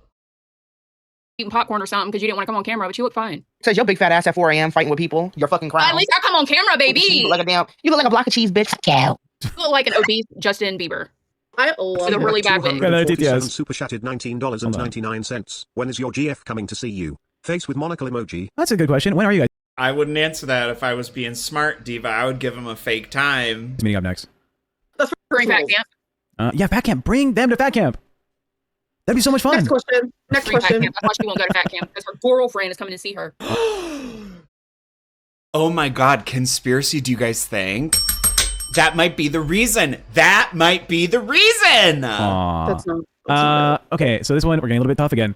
Eating popcorn or something because you didn't want to come on camera, but you look fine. Says your big fat ass at 4 a.m. fighting with people. You're fucking crying. At least I come on camera, baby. You look like a block of cheese, bitch. Yeah. You look like an obese Justin Bieber. I love With a it. really bad wig. Hello, 247 TTS. super chatted $19.99. When is your GF coming to see you? Face with monocle emoji. That's a good question. When are you guys I wouldn't answer that if I was being smart, Diva. I would give him a fake time. meeting up next? That's Bring for fat camp. Yeah, Fat Camp. Bring them to Fat Camp. That'd be so much fun. Next question. Next Bring fat question. camp. That's why she won't go to fat camp because her girlfriend is coming to see her. Oh my god, conspiracy, do you guys think? That might be the reason. That might be the reason. Aw. That's not. Okay, so this one, we're getting a little bit tough again.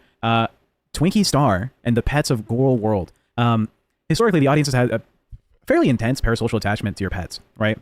Twinkie Star and the pets of gorlworld. Historically, the audience has had a fairly intense parasocial attachment to your pets, right?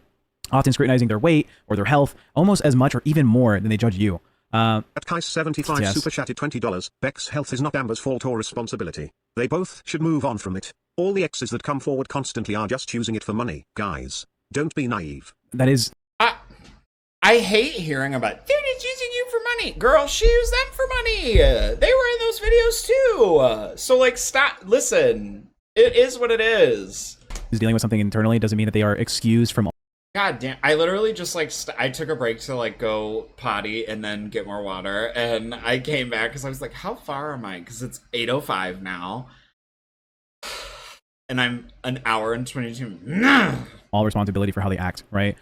Often scrutinizing their weight or their health almost as much or even more than they judge you. At Kais75 Yes. super chatted $20. Beck's health is not Amber's fault or responsibility. They both should move on from it. All the exes that come forward constantly are just using it for money, guys. Don't be naive. That is, I hate hearing about they're just using you for money. Girl, she used them for money. They were in those videos too. So like, stop. Listen, it is what it is. dealing with something internally doesn't mean that they are excused from. God damn! I literally just like I took a break to like go potty and then get more water, and I came back because I was like, "How far am I?" Because it's 8:05 now, and I'm an hour and 22. All responsibility for how they act, right?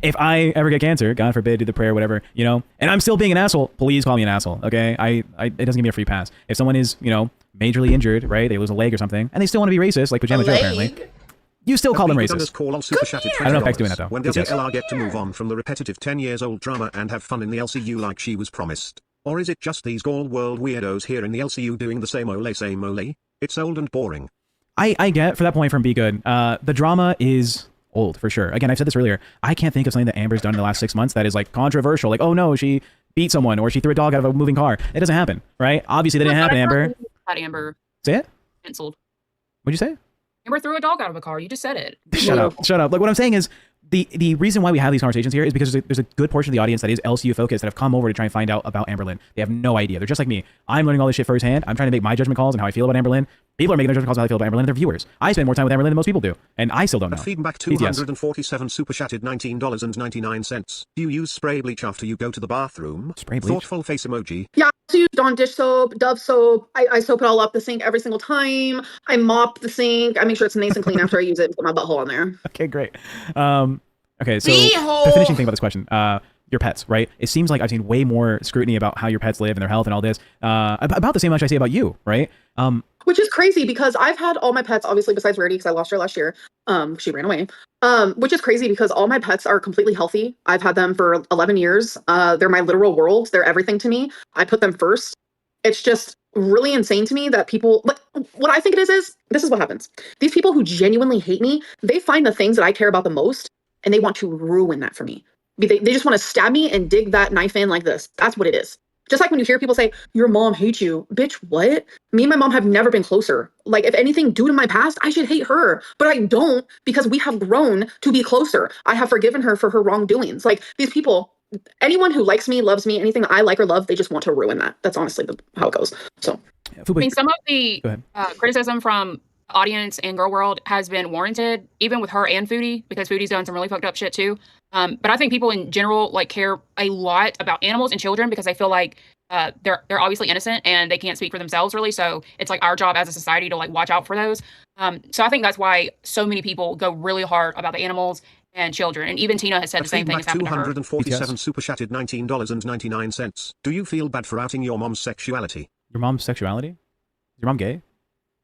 If I ever get cancer, God forbid, do the prayer, whatever, you know, and I'm still being an asshole, please call me an asshole, okay? It doesn't give me a free pass. If someone is, you know, majorly injured, right, they lose a leg or something, and they still want to be racist, like Pajama Joe apparently, you still call them racist. Call on super chatted $20. I don't know if Beck's doing that, though. When does Yes. LR get to move on from the repetitive 10-years-old drama and have fun in the LCU like she was promised? Or is it just these gorlworld weirdos here in the LCU doing the same ole? It's old and boring. I get for that point from Be Good. The drama is old for sure. Again, I've said this earlier. I can't think of something that Amber's done in the last 6 months that is like controversial. Like, oh no, she beat someone or she threw a dog out of a moving car. It doesn't happen, right? Obviously, that didn't happen, Amber. Had Amber Say it. canceled. What'd you say? Amber threw a dog out of a car. You just said it. Shut up. Shut up. Like what I'm saying is the reason why we have these conversations here is because there's a good portion of the audience that is LCU focused that have come over to try and find out about Amberlynn. They have no idea. They're just like me. I'm learning all this shit firsthand. I'm trying to make my judgment calls and how I feel about Amberlynn. People are making their judgment calls on how they feel about Amberlynn. They're viewers. I spend more time with Amberlynn than most people do, and I still don't know. Feedback TTS. 247 super chatted $19.99. Do you use spray bleach after you go to the bathroom? Spray bleach? Thoughtful face emoji. Yeah, I also use Dawn dish soap, Dove soap. I soap it all up the sink every single time. I mop the sink. I make sure it's nice and clean after I use it and put my butthole in there. Okay, great. Okay, so the finishing thing about this question, your pets, right? It seems like I've seen way more scrutiny about how your pets live and their health and all this. About the same much I say about you, right? Which is crazy because I've had all my pets, obviously besides Rarity, because I lost her last year. She ran away. Which is crazy because all my pets are completely healthy. I've had them for 11 years. They're my literal world. They're everything to me. I put them first. It's just really insane to me that people, like, what I think it is this is what happens. These people who genuinely hate me, they find the things that I care about the most and they want to ruin that for me. They just want to stab me and dig that knife in like this. That's what it is. Just like when you hear people say, your mom hates you. Bitch, what? Me and my mom have never been closer. Like, if anything, due to my past, I should hate her. But I don't, because we have grown to be closer. I have forgiven her for her wrongdoings. Like, these people, anyone who likes me, loves me, anything I like or love, they just want to ruin that. That's honestly how it goes. So, I mean, some of the criticism from audience and Girl World has been warranted, even with her and Foodie, because Foodie's done some really fucked up shit too. But I think people in general like care a lot about animals and children because they feel like they're obviously innocent and they can't speak for themselves really. So it's like our job as a society to like watch out for those. So I think that's why so many people go really hard about the animals and children. And even Tina has said the same thing has happened to her. 247 super chatted $19.99. Do you feel bad for outing your mom's sexuality? Your mom's sexuality? Is your mom gay?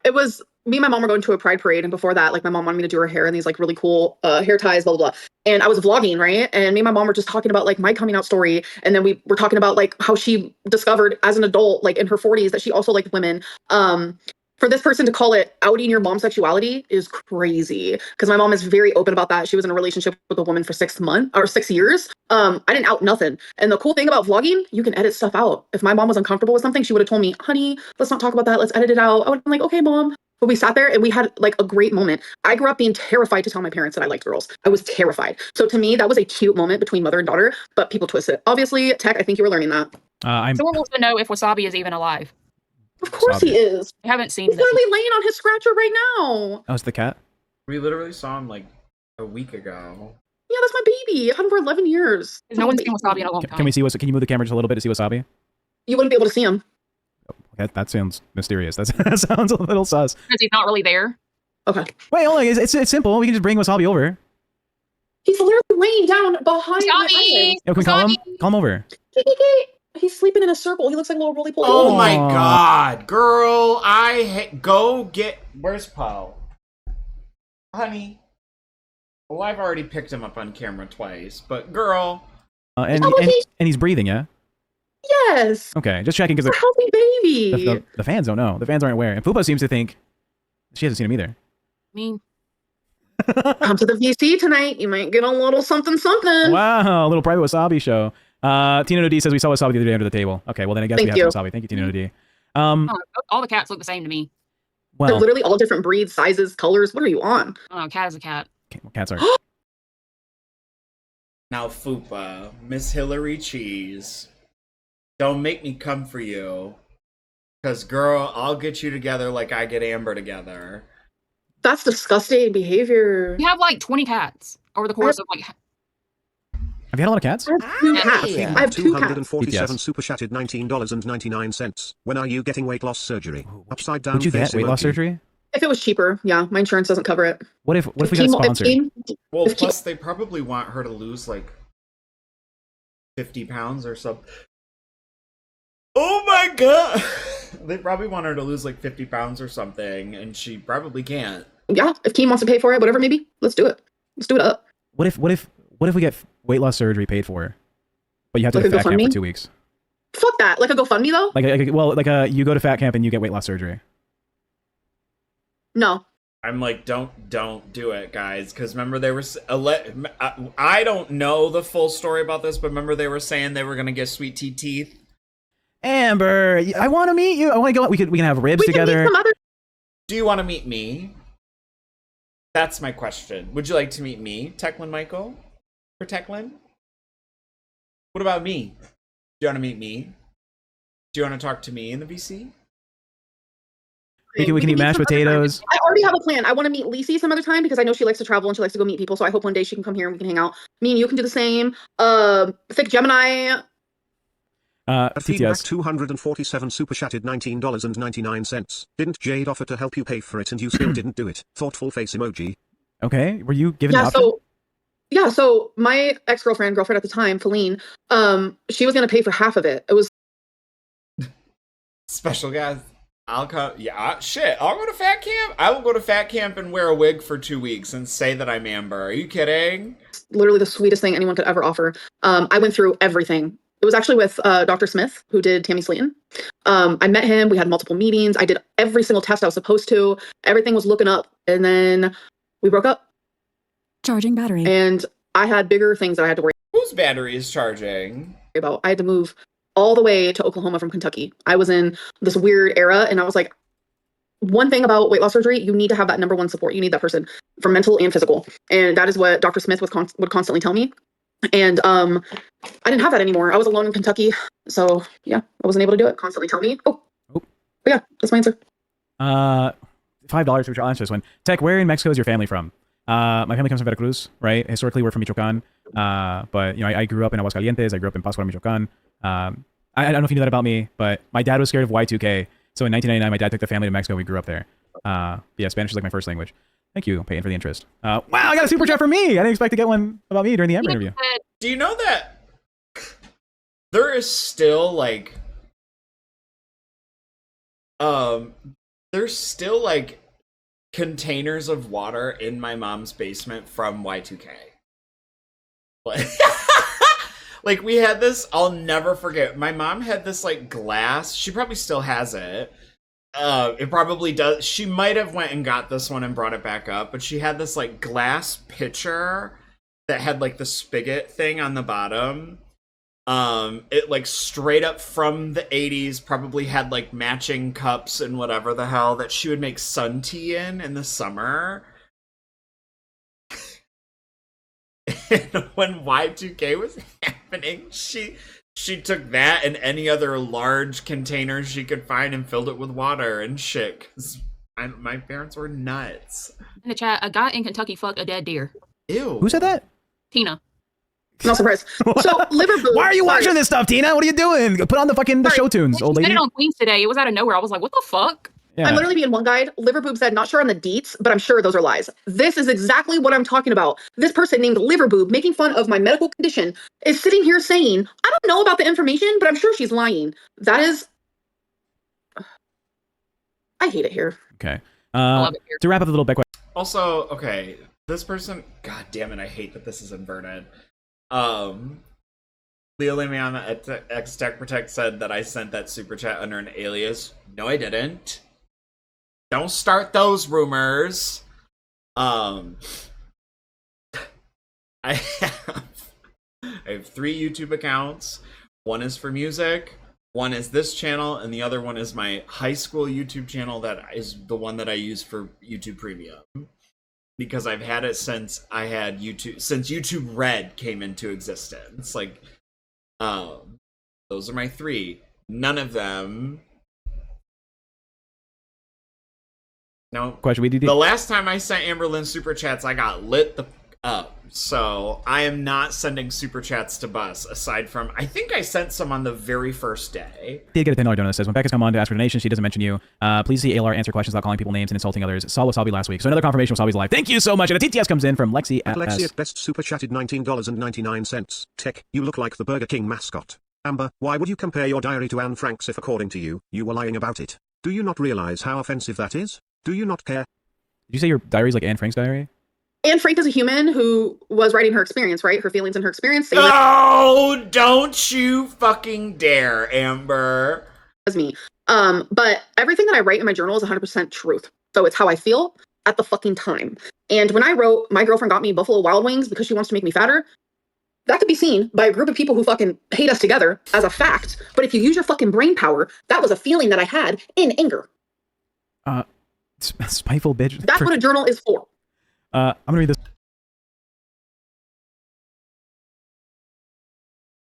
it was me and my mom were going to a pride parade, and before that, like, my mom wanted me to do her hair in these like really cool hair ties, blah blah blah. And I was vlogging, right? And me and my mom were just talking about like my coming out story, and then we were talking about like how she discovered as an adult, like in her 40s, that she also liked women. For this person to call it outing your mom's sexuality is crazy, because my mom is very open about that. She was in a relationship with a woman for 6 months or 6 years. I didn't out nothing. And the cool thing about vlogging, you can edit stuff out. If my mom was uncomfortable with something, she would have told me, honey, let's not talk about that. Let's edit it out. I would have been like, okay, mom. But we sat there and we had like a great moment. I grew up being terrified to tell my parents that I liked girls. I was terrified. So to me, that was a cute moment between mother and daughter, but people twist it. Obviously, Tech, I think you were learning that. Someone wants to know if Wasabi is even alive. Of course Wasabi. he is. I haven't seen He's this. literally laying on his scratcher right now. Oh, it's the cat? We literally saw him like a week ago. Yeah, that's my baby. I've had him for 11 years. No one's seen Wasabi in a long time. Can we see can you move the camera just a little bit to see Wasabi? You wouldn't be able to see him. That sounds mysterious. That sounds a little sus. Because he's not really there. Okay. Wait, hold on. It's simple. We can just bring Wasabi over. He's literally laying down behind my Wasabi! eyelids. Yeah, can we call him? Call him over. He's sleeping in a circle. He looks like a little roly poly. Oh my god, girl! Go get. Where's Poe? Honey. Well, I've already picked him up on camera twice, but girl. And he's breathing, yeah? Yes. Okay, just checking because It's a healthy baby. the fans don't know. The fans aren't aware. And Fupa seems to think she hasn't seen him either. I mean, Come to the VC tonight. You might get a little something something. Wow, a little private Wasabi show. Tina D says we saw Wasabi the other day under the table. Okay, well then I guess we have Wasabi. Thank you, Tina D. all the cats look the same to me. Well, They're literally all different breeds, sizes, colors. What are you on? I don't know, cat is a cat. cats are. Now, Fupa, Miss Hillary Cheese. Don't make me come for you. Because, girl, I'll get you together like I get Amber together. That's disgusting behavior. We have like 20 cats over the course of like. Have you had a lot of cats? I have 2 cats. Yeah. I have 2 cats. 247 super chatted $19.99. When are you getting weight loss surgery? Upside down. Would you get face weight loss emoji. surgery? If it was cheaper, yeah. My insurance doesn't cover it. What if we got sponsored? Well, plus they probably want her to lose like 50 pounds or something. Oh my god! They probably want her to lose like 50 pounds or something, and she probably can't. Yeah, if Keem wants to pay for it, whatever, maybe. Let's do it. Let's do it up. What if we get weight loss surgery paid for, but you have to go to fat camp for 2 weeks? Fuck that. Like a GoFundMe, though? You go to fat camp and you get weight loss surgery. No. I'm like, don't do it, guys, because remember they were. I don't know the full story about this, but remember they were saying they were gonna get sweet tea teeth. Amber, I want to meet you. I want to go. We can have ribs together. Do you want to meet me? That's my question. Would you like to meet me, Techlin Michael? Or Techlin? What about me? Do you want to meet me? Do you want to talk to me in the VC? We can eat mashed potatoes. I already have a plan. I want to meet Lacey some other time because I know she likes to travel and she likes to go meet people. So I hope one day she can come here and we can hang out. Me and you can do the same. Thick Gemini. Feedback 247 super chatted $19.99. Didn't Jade offer to help you pay for it and you still didn't do it? Thoughtful face emoji. Okay, were you given the option? So my girlfriend at the time, Feline, she was gonna pay for half of it. It was special guys. I'll come. Yeah, shit. I'll go to fat camp. I will go to fat camp and wear a wig for 2 weeks and say that I'm Amber. Are you kidding? literally the sweetest thing anyone could ever offer. I went through everything. It was actually with Dr. Smith, who did Tammy Slayton. I met him. We had multiple meetings. I did every single test I was supposed to. Everything was looking up. And then we broke up. Charging battery. And I had bigger things that I had to worry Whose battery is charging? about. I had to move all the way to Oklahoma from Kentucky. I was in this weird era, and I was like, one thing about weight loss surgery, you need to have that number one support. You need that person for mental and physical. And that is what Dr. Smith would constantly tell me. And I didn't have that anymore. I was alone in Kentucky. So yeah, I wasn't able to do it. Constantly tell me. But yeah, that's my answer. $5 for I'll answer this one. Tech, where in Mexico is your family from? My family comes from Veracruz, right? Historically, we're from Michoacan. But you know, I grew up in Aguascalientes. I grew up in Pascual, Michoacan. I don't know if you knew that about me, but my dad was scared of Y2K. So in 1999, my dad took the family to Mexico. We grew up there. Yeah, Spanish is like my first language. Thank you, Peyton, for the interest. Wow, I got a super chat from me. I didn't expect to get one about me during the Amber interview. Do you know that there is still like there's still like containers of water in my mom's basement from Y2K. Like we had this, I'll never forget. My mom had this like glass. She probably still has it. It probably does. She might have went and got this one and brought it back up, but she had this like glass pitcher that had like the spigot thing on the bottom. It like straight up from the 80s, probably had like matching cups and whatever the hell that she would make sun tea in the summer. And when Y2K was happening, she took that and any other large containers she could find and filled it with water and shit. 'Cause my parents were nuts. In the chat, a guy in Kentucky fucked a dead deer. Ew. Who said that? Tina. Not surprised. So Liverpool. Why are you watching this stuff, Tina? What are you doing? Put on the fucking the show tunes, old She lady. said it on Queens today. It was out of nowhere. I was like, what the fuck? Yeah. I'm literally being one guide. Liverboob said, not sure on the deets, but I'm sure those are lies. This is exactly what I'm talking about. This person named Liverboob, making fun of my medical condition, is sitting here saying, I don't know about the information, but I'm sure she's lying. That is... I hate it here. Okay. I love it here. To wrap up the little back. Also, okay, this person, god damn it, I hate that this is inverted. Leo Lemiana at X Tech Protect said that I sent that super chat under an alias. No, I didn't. Don't start those rumors. I have 3 YouTube accounts. One is for music, one is this channel, and the other one is my high school YouTube channel that is the one that I use for YouTube Premium. Because I've had it since I had YouTube, since YouTube Red came into existence. Like, those are my 3. None of them. No. Question. The last time I sent Amberlynn super chats, I got lit the up. So I am not sending super chats to Bus. Aside from, I think I sent some on the very first day. Did get a $10 donut that says, when Becca's come on to ask for donation, she doesn't mention you. Please see ALR answer questions without calling people names and insulting others. Saw Wasabi last week. So another confirmation Wasabi's alive. Thank you so much. And a TTS comes in from Lexi at Lexi at best super chatted $19.99. Tech, you look like the Burger King mascot. Amber, why would you compare your diary to Anne Frank's if according to you, you were lying about it? Do you not realize how offensive that is? Do you not care? Did you say your diary's like Anne Frank's diary? Anne Frank is a human who was writing her experience, right? Her feelings and her experience. Oh, don't you fucking dare, Amber. As me. But everything that I write in my journal is 100% truth. So it's how I feel at the fucking time. And when I wrote, my girlfriend got me Buffalo Wild Wings because she wants to make me fatter, that could be seen by a group of people who fucking hate us together as a fact. But if you use your fucking brain power, that was a feeling that I had in anger. Spiteful bitch. That's what a journal is for. I'm gonna read this.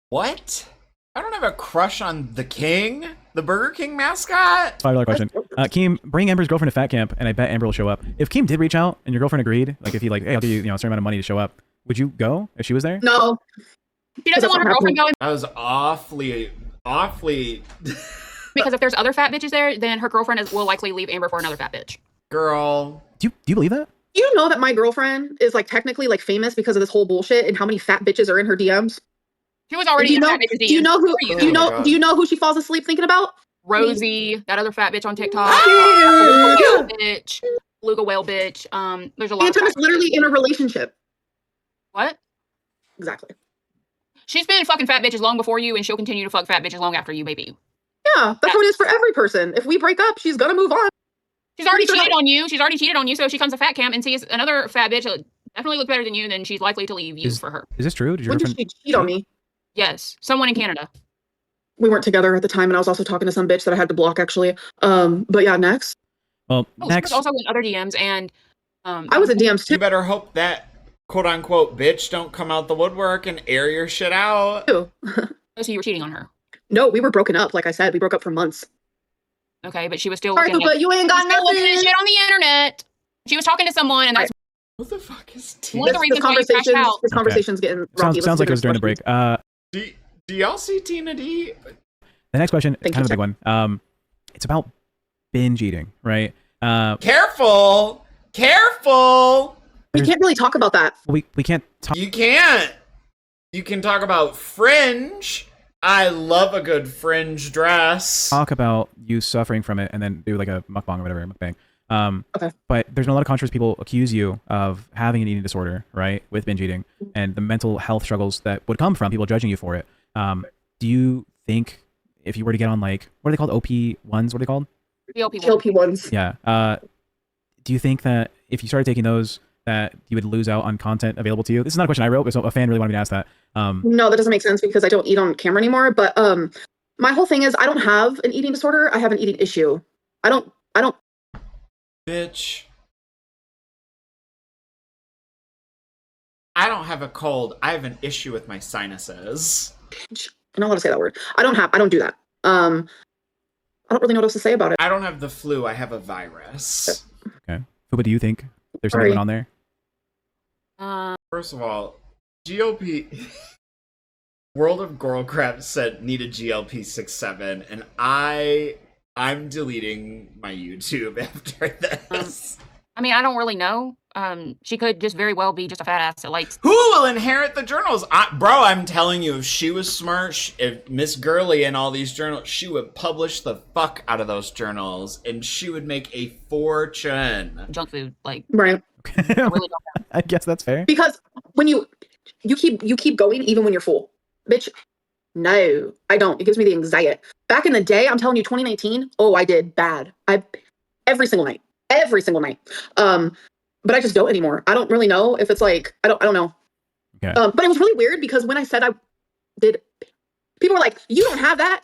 What? I don't have a crush on the King, the Burger King mascot. $5 question. Keem, bring Amber's girlfriend to Fat Camp, and I bet Amber will show up. If Keem did reach out and your girlfriend agreed, like if he like, hey, I'll give you, a certain amount of money to show up, would you go if she was there? No. She doesn't want her girlfriend going That was awfully. because if there's other fat bitches there, then her girlfriend will likely leave Amber for another fat bitch. Girl. Do you believe that? You know that my girlfriend is like technically like famous because of this whole bullshit and how many fat bitches are in her DMs. She was already in fat bitches DMs. Do you know who? Oh Do you know? my God. Do you know who she falls asleep thinking about? Rosie, that other fat bitch on TikTok. Yeah. Whale bitch, Luga whale bitch. There's a lot. Phantom of is literally in a relationship. What? Exactly. She's been fucking fat bitches long before you, and she'll continue to fuck fat bitches long after you, baby. Yeah, that's how it is for every person. If we break up, she's gonna move on. She's already Pretty sure cheated on you. She's already cheated on you. So if she comes to fat camp and sees another fat bitch that definitely look better than you, then she's likely to leave you for her. Is this true? Did your When did girlfriend she cheat on me? Yes, someone in Canada. We weren't together at the time, and I was also talking to some bitch that I had to block, actually. But yeah, next. Well, Oh, next. she was also in other DMs, and I was in DMs You too. better hope that quote unquote bitch don't come out the woodwork and air your shit out. So you were cheating on her. No, we were broken up. Like I said, we broke up for months. Okay, but she was still Sorry, looking but you ain't got still looking at nothing. shit on the internet. She was talking to someone, and that's What the fuck is one of the This reasons why you crashed out. This conversation's getting rocky. Sounds like it was during the break. Do y'all see Tina D? The next question is Thank kind of you, a big one. It's about binge eating, right? Careful! Careful! We can't really talk about that. We can't talk. You can't. You can talk about fringe. I love a good fringe dress. Talk about you suffering from it and then do like a mukbang or whatever, mukbang. Okay. But there's been a lot of controversy. People accuse you of having an eating disorder, right, with binge eating, and the mental health struggles that would come from people judging you for it. Do you think if you were to get on, like, what are they called? OP1s? What are they called? GLP-1s. Yeah. Do you think that if you started taking those, that you would lose out on content available to you? This is not a question I wrote, but a fan really wanted me to ask that. No, that doesn't make sense because I don't eat on camera anymore. But my whole thing is I don't have an eating disorder. I have an eating issue. I don't. Bitch. I don't have a cold. I have an issue with my sinuses. I don't want to say that word. I don't do that. I don't really know what else to say about it. I don't have the flu. I have a virus. Okay. But do you think there's something Sorry. going on there? First of all, GLP... World of Girl Crap said need a GLP 6-7, and I'm deleting my YouTube after this. I mean, I don't really know. She could just very well be just a fat ass that likes. Who will inherit the journals? Bro, I'm telling you, if she was smart, if Miss Gurley and all these journals, she would publish the fuck out of those journals, and she would make a fortune. Junk food, like Right. I really don't know. I guess that's fair. Because when you keep going even when you're full. Bitch, no, I don't. It gives me the anxiety. Back in the day, I'm telling you, 2019, oh, I did bad. Every single night. But I just don't anymore. I don't really know if it's like, I don't know. Okay. But it was really weird because when I said I did, people were like, you don't have that.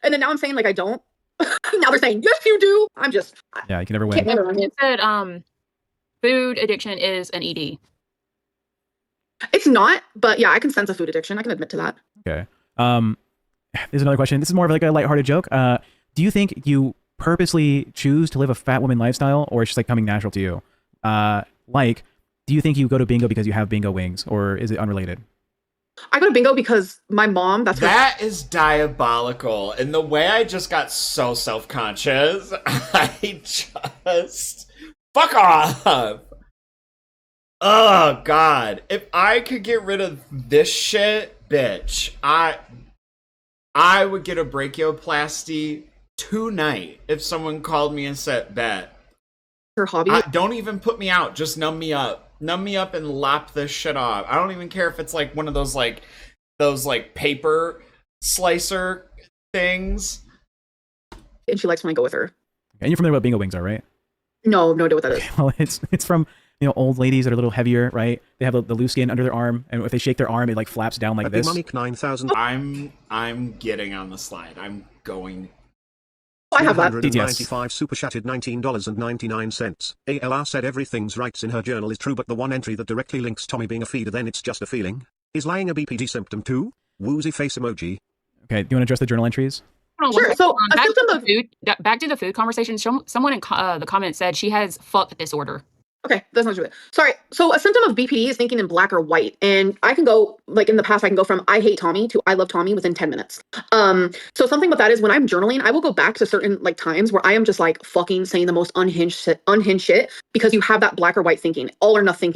And then now I'm saying like, I don't. Now they're saying, yes, you do. I'm just, Yeah, you can never can't win. remember. It said food addiction is an ED. It's not, but yeah, I can sense a food addiction. I can admit to that. Okay. There's another question. This is more of like a lighthearted joke. Do you think you purposely choose to live a fat woman lifestyle, or it's just like coming natural to you? Like, do you think you go to bingo because you have bingo wings, or is it unrelated? I go to bingo because my mom, That is diabolical. And the way I just got so self-conscious, I just... Fuck off! Oh, God. If I could get rid of this shit, bitch, I would get a brachioplasty tonight if someone called me and said, bet. her hobby. Don't even put me out. Just numb me up. Numb me up and lop this shit off. I don't even care if it's like one of those paper slicer things. And she likes when I go with her. And you're familiar with what bingo wings are, right? No idea what that is. Well, it's from, old ladies that are a little heavier, right? They have the loose skin under their arm, and if they shake their arm, it like flaps down like this. Epimonix 9000. I'm getting on the slide. I'm going. I have that. 195 super chatted $19.99. ALR said everything's writes in her journal is true, but the one entry that directly links Tommy being a feeder, then it's just a feeling. Is lying a BPD symptom too? Woozy face emoji. Okay, do you want to address the journal entries? Sure. So a back symptom to of the food. Back to the food conversation. Someone in the comments said she has fuck disorder. Okay, that's not true. Sorry. So a symptom of BPD is thinking in black or white. And I can go, like in the past, I can go from I hate Tommy to I love Tommy within 10 minutes. So something with that is when I'm journaling, I will go back to certain like times where I am just like fucking saying the most unhinged shit because you have that black or white thinking, all or nothing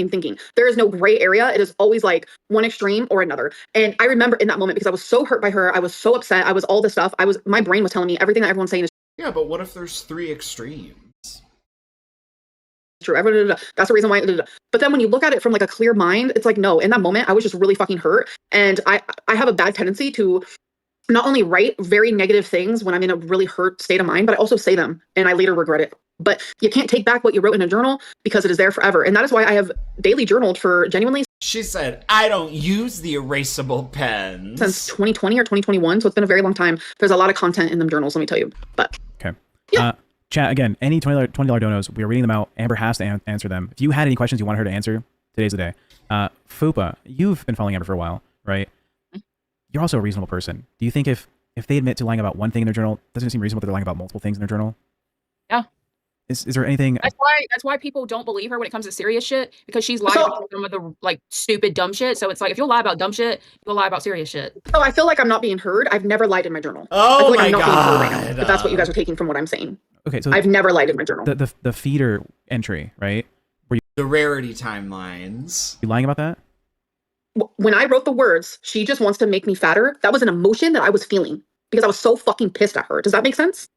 thinking. There is no gray area. It is always like one extreme or another. And I remember in that moment because I was so hurt by her. I was so upset. I was all this stuff. My brain was telling me everything that everyone's saying is Yeah, but what if there's 3 extremes? true. That's the reason why. But then when you look at it from like a clear mind, it's like, no, in that moment, I was just really fucking hurt. And I have a bad tendency to not only write very negative things when I'm in a really hurt state of mind, but I also say them and I later regret it. But you can't take back what you wrote in a journal because it is there forever. And that is why I have daily journaled for genuinely She said, I don't use the erasable pens. since 2020 or 2021. So it's been a very long time. There's a lot of content in them journals, let me tell you. But Okay. Yeah. Chat, again, any $20 donos, we are reading them out. Amber has to answer them. If you had any questions you wanted her to answer, today's the day. Fupa, you've been following Amber for a while, right? You're also a reasonable person. Do you think if they admit to lying about one thing in their journal, doesn't it seem reasonable that they're lying about multiple things in their journal? Yeah. Is there anything? That's why people don't believe her when it comes to serious shit, because she's lied about some of the like stupid dumb shit. So it's like, if you'll lie about dumb shit, you'll lie about serious shit. so I feel like I'm not being heard. I've never lied in my journal. I Oh feel like my I'm not being heard right god. now, if that's what you guys are taking from what I'm saying. Okay, so I've never lied in my journal. the feeder entry, right? The rarity timelines. You lying about that? When I wrote the words, she just wants to make me fatter, that was an emotion that I was feeling because I was so fucking pissed at her. Does that make sense?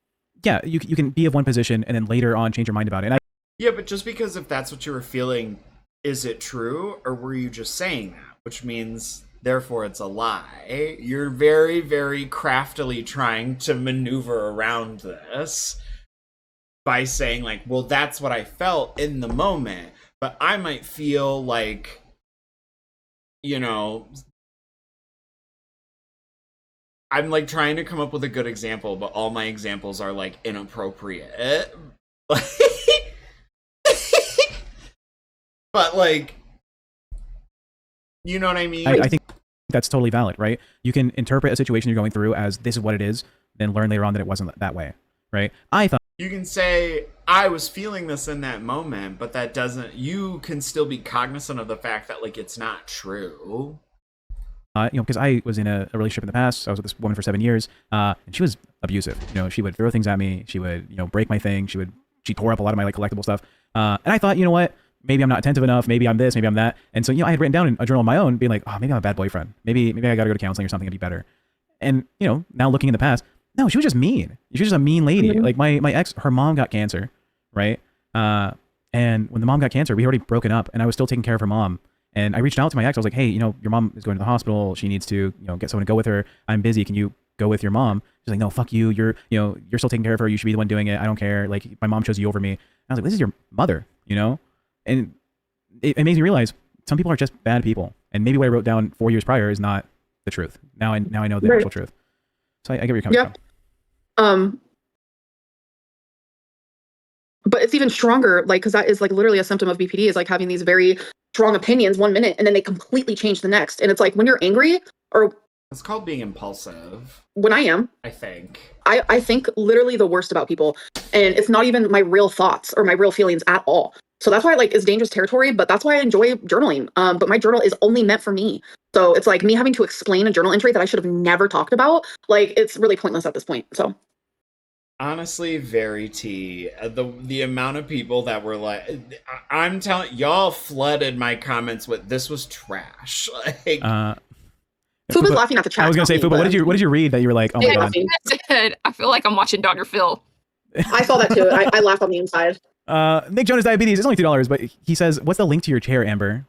Yeah, you can be of one position and then later on change your mind about it. And Yeah, but just because if that's what you were feeling, is it true? Or were you just saying that? Which means, therefore, it's a lie. You're very, very craftily trying to maneuver around this by saying, like, well, that's what I felt in the moment. But I might feel like, you know, I'm like trying to come up with a good example, but all my examples are like inappropriate. But like, you know what I mean? I think that's totally valid, right? You can interpret a situation you're going through as this is what it is, then learn later on that it wasn't that way, right? I thought You can say, I was feeling this in that moment, but that doesn't, you can still be cognizant of the fact that like it's not true. because I was in a relationship in the past. I was with this woman for 7 years, and she was abusive. She would throw things at me. She would, break my thing. She tore up a lot of my like collectible stuff. And I thought, you know what? Maybe I'm not attentive enough. Maybe I'm this. Maybe I'm that. And so, I had written down in a journal of my own, being like, oh, maybe I'm a bad boyfriend. Maybe I got to go to counseling or something and be better. And now looking in the past, no, she was just mean. She was just a mean lady. Mm-hmm. Like my ex, her mom got cancer, right? And when the mom got cancer, we already broken up, and I was still taking care of her mom. And I reached out to my ex. I was like, hey, your mom is going to the hospital. She needs to, get someone to go with her. I'm busy. Can you go with your mom? She's like, no, fuck you. You're still taking care of her. You should be the one doing it. I don't care. Like, my mom chose you over me. And I was like, this is your mother, And it makes me realize some people are just bad people. And maybe what I wrote down 4 years prior is not the truth. Now I know the actual truth. So I get where you're coming from. But it's even stronger, like, because that is like literally a symptom of BPD, is like having these very strong opinions 1 minute and then they completely change the next. And it's like when you're angry, or It's called being impulsive, when I am, I think. I think literally the worst about people, and it's not even my real thoughts or my real feelings at all. So that's why it's dangerous territory, but that's why I enjoy journaling. But my journal is only meant for me. So it's like me having to explain a journal entry that I should have never talked about. Like, it's really pointless at this point. So Honestly, very tea. The amount of people that were like, I'm telling y'all, flooded my comments with this was trash. Like, Fuba's laughing at the chat. I was gonna say, Fuba, what did you read that you were like, oh my god? I said, I feel like I'm watching Dr. Phil. I saw that too. I laugh on the inside. Nick Jonas Diabetes, it's only $2, but he says, what's the link to your chair, Amber?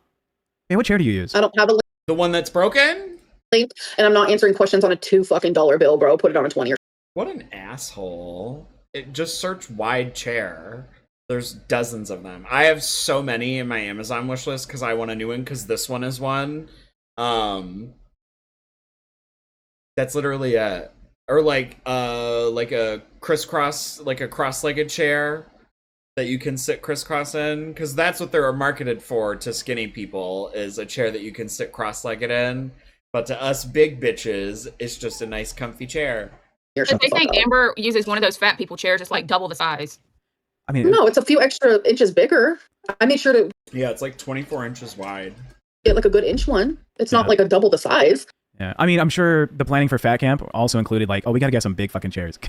Hey, what chair do you use? I don't have a the one that's broken? link, and I'm not answering questions on a $2 bill, bro. Put it on a 20 or. What an asshole. Just search wide chair. There's dozens of them. I have so many in my Amazon wish list because I want a new one, because this one is one. That's literally it. Or like a crisscross, like a cross-legged chair that you can sit crisscross in, because that's what they're marketed for to skinny people, is a chair that you can sit cross-legged in. But to us big bitches, it's just a nice comfy chair. But they think Amber uses one of those fat people chairs, it's like double the size. I mean, No, it's a few extra inches bigger. I made sure to Yeah, it's like 24 inches wide. get like a good inch one. It's not Yeah. like a double the size. yeah. I mean, I'm sure the planning for Fat Camp also included like, oh, we gotta get some big fucking chairs.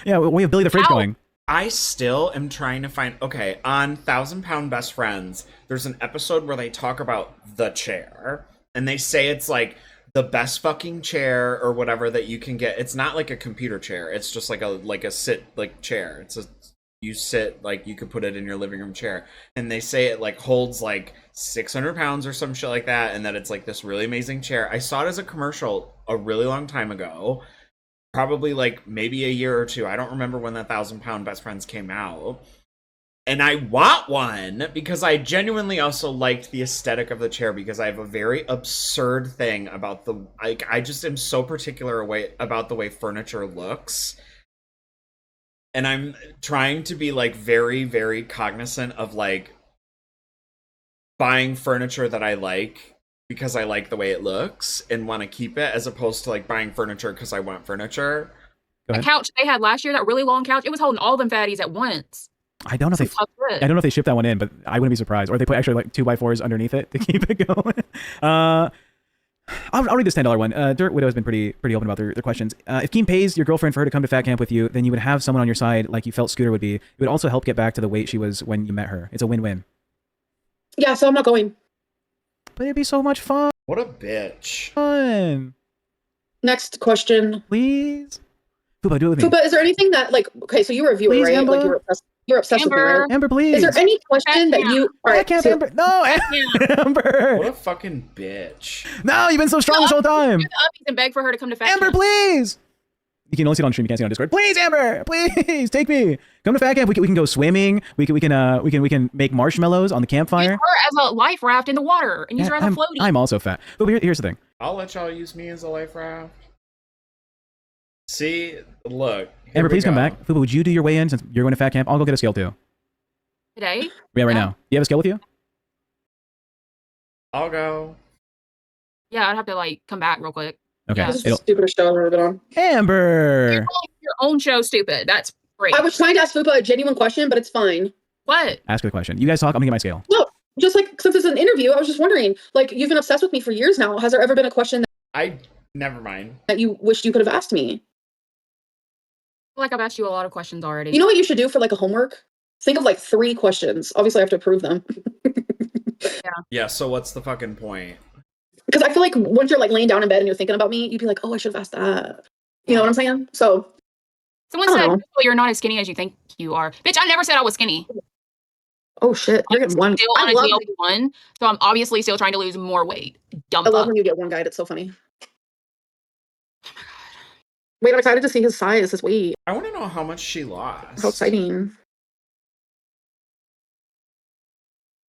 Yeah, we have Billy the Fridge How? going. I still am trying to find, okay, on 1,000-Pound Best Friends, there's an episode where they talk about the chair, and they say it's like the best fucking chair or whatever that you can get. It's not like a computer chair. It's just like a sit like chair. It's a you sit, like, you could put it in your living room chair, and they say it like holds like 600 pounds or some shit like that, and that it's like this really amazing chair. I saw it as a commercial a really long time ago, probably like maybe a year or two. I don't remember when that 1,000-pound best friends came out. And I want one because I genuinely also liked the aesthetic of the chair, because I have a very absurd thing about the, like, I just am so particular about the way furniture looks. And I'm trying to be like very, very cognizant of like buying furniture that I like because I like the way it looks and want to keep it, as opposed to like buying furniture because I want furniture. Go The ahead. couch they had last year, that really long couch, it was holding all them fatties at once. I don't know if they. Some tough shit. I don't know if they shipped that one in, but I wouldn't be surprised. Or they put extra like 2x4s underneath it to keep it going. I'll read this $10 one. Dirt Widow has been pretty open about their questions. If Keem pays your girlfriend for her to come to fat camp with you, then you would have someone on your side like you felt Scooter would be. It would also help get back to the weight she was when you met her. It's a win-win. Yeah, so I'm not going. But it'd be so much fun. What a bitch. Next question. Please. Fupa, do it with me. Fupa, is there anything that, like, okay, so you were a viewer, Please, right? Amber. Like, you're obsessed with me, right? Amber, please. Is there any question that you... All I right, can't, so- Amber. No, Amber. What a fucking bitch. No, you've been so strong this whole time. The uppies and beg for her to come to fat Amber, camp. please. You can only see it on stream. You can't see it on Discord. Please, Amber, please take me. Come to fat camp. We can go swimming. We can make marshmallows on the Use campfire. her as a life raft in the water and use her as a I'm, floaty. I'm also fat. But here's the thing. I'll let y'all use me as a life raft. See, look. here Amber, we please come go. back. Fupa, would you do your weigh-in since you're going to fat camp? I'll go get a scale too. Today? Yeah, right Yeah. now. You have a scale with you? I'll go. Yeah, I'd have to like come back real quick. Okay. Yeah. This is the stupidest show I've ever been on. Amber. You're calling your own show stupid. That's great. I was trying to ask Fupa a genuine question, but it's fine. What? Ask her the question. You guys talk. I'm going to get my scale. No, just like, since it's an interview, I was just wondering, like, you've been obsessed with me for years now. Has there ever been a question Never mind. that you wished you could have asked me? I feel like I've asked you a lot of questions already. You know what you should do for like a homework? Think of like 3 questions. Obviously, I have to approve them. Yeah, so what's the fucking point? Because I feel like once you're like laying down in bed and you're thinking about me, you'd be like, oh, I should have asked that. You know what I'm saying? So, Someone I said, don't know. "Oh, you're not as skinny as you think you are." Bitch, I never said I was skinny. oh shit, you're I'm getting one. still on I a love, GLP-1, so I'm obviously still trying to lose more weight. Dumb I love fuck. when you get one guide. It's so funny. Wait, I'm excited to see his size, his weight. I want to know how much she lost. How exciting.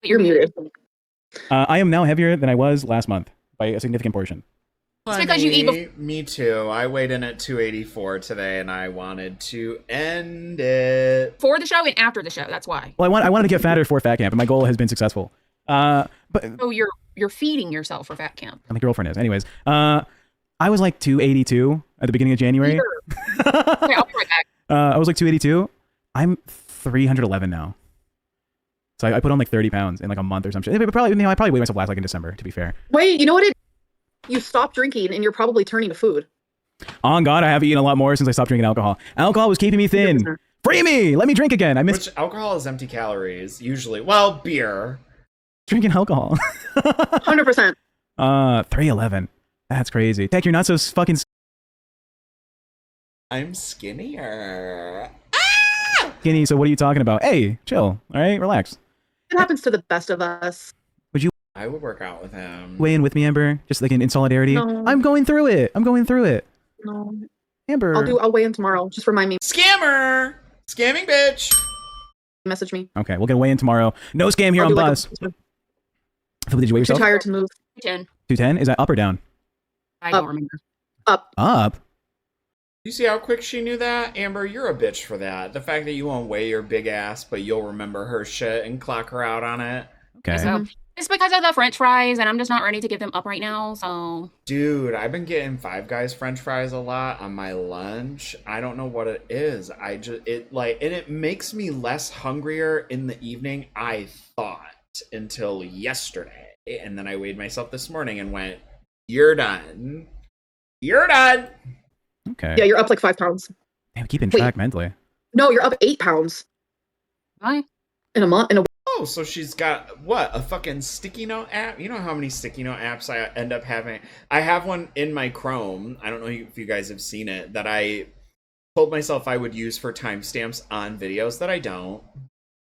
But You're muted. I am now heavier than I was last month by a significant portion. It's because you eat Funny. Me too. I weighed in at 284 today, and I wanted to end it. For the show and after the show. That's why. Well, I wanted to get fatter for fat camp, and my goal has been successful. But So you're feeding yourself for fat camp. my girlfriend is. Anyways, I was like 282 at the beginning of January. Okay, I'll be right back. I was like 282. I'm 311 now. So I put on like 30 pounds in like a month or something. I probably weighed myself last like in December, to be fair. Wait, you know what? You stopped drinking and you're probably turning to food. On God, I have eaten a lot more since I stopped drinking alcohol. Alcohol was keeping me thin. Free me! Let me drink again. I miss Which alcohol is empty calories, usually. Well, beer. drinking alcohol. 100%. 311. That's crazy. Tech, you're not so fucking I'm skinnier. skinny, so what are you talking about? Hey, chill. All right, relax. It happens to the best of us. I would work out with him. Weigh in with me, Amber. Just like in solidarity. No. I'm going through it. No. Amber. I'll weigh in tomorrow. Just remind me. Scammer! Scamming bitch! Message me. Okay, we'll get weigh in tomorrow. No scam here I'll on do like bus. Did you weigh too yourself? tired to move. 10. 210? Is that up or down? I Up. don't remember. Up. Up. You see how quick she knew that? Amber, you're a bitch for that. The fact that you won't weigh your big ass, but you'll remember her shit and clock her out on it. Okay. So it's because of the French fries, and I'm just not ready to give them up right now. So Dude, I've been getting Five Guys French fries a lot on my lunch. I don't know what it is. And it makes me less hungrier in the evening, I thought, until yesterday. And then I weighed myself this morning and went, "You're done. You're done." Okay. Yeah, you're up like 5 pounds. Damn, keeping Wait. track mentally. No, you're up 8 pounds bye. in a month. Oh, so she's got what? A fucking sticky note app? You know how many sticky note apps I end up having? I have one in my Chrome. I don't know if you guys have seen it, that I told myself I would use for timestamps on videos that I don't.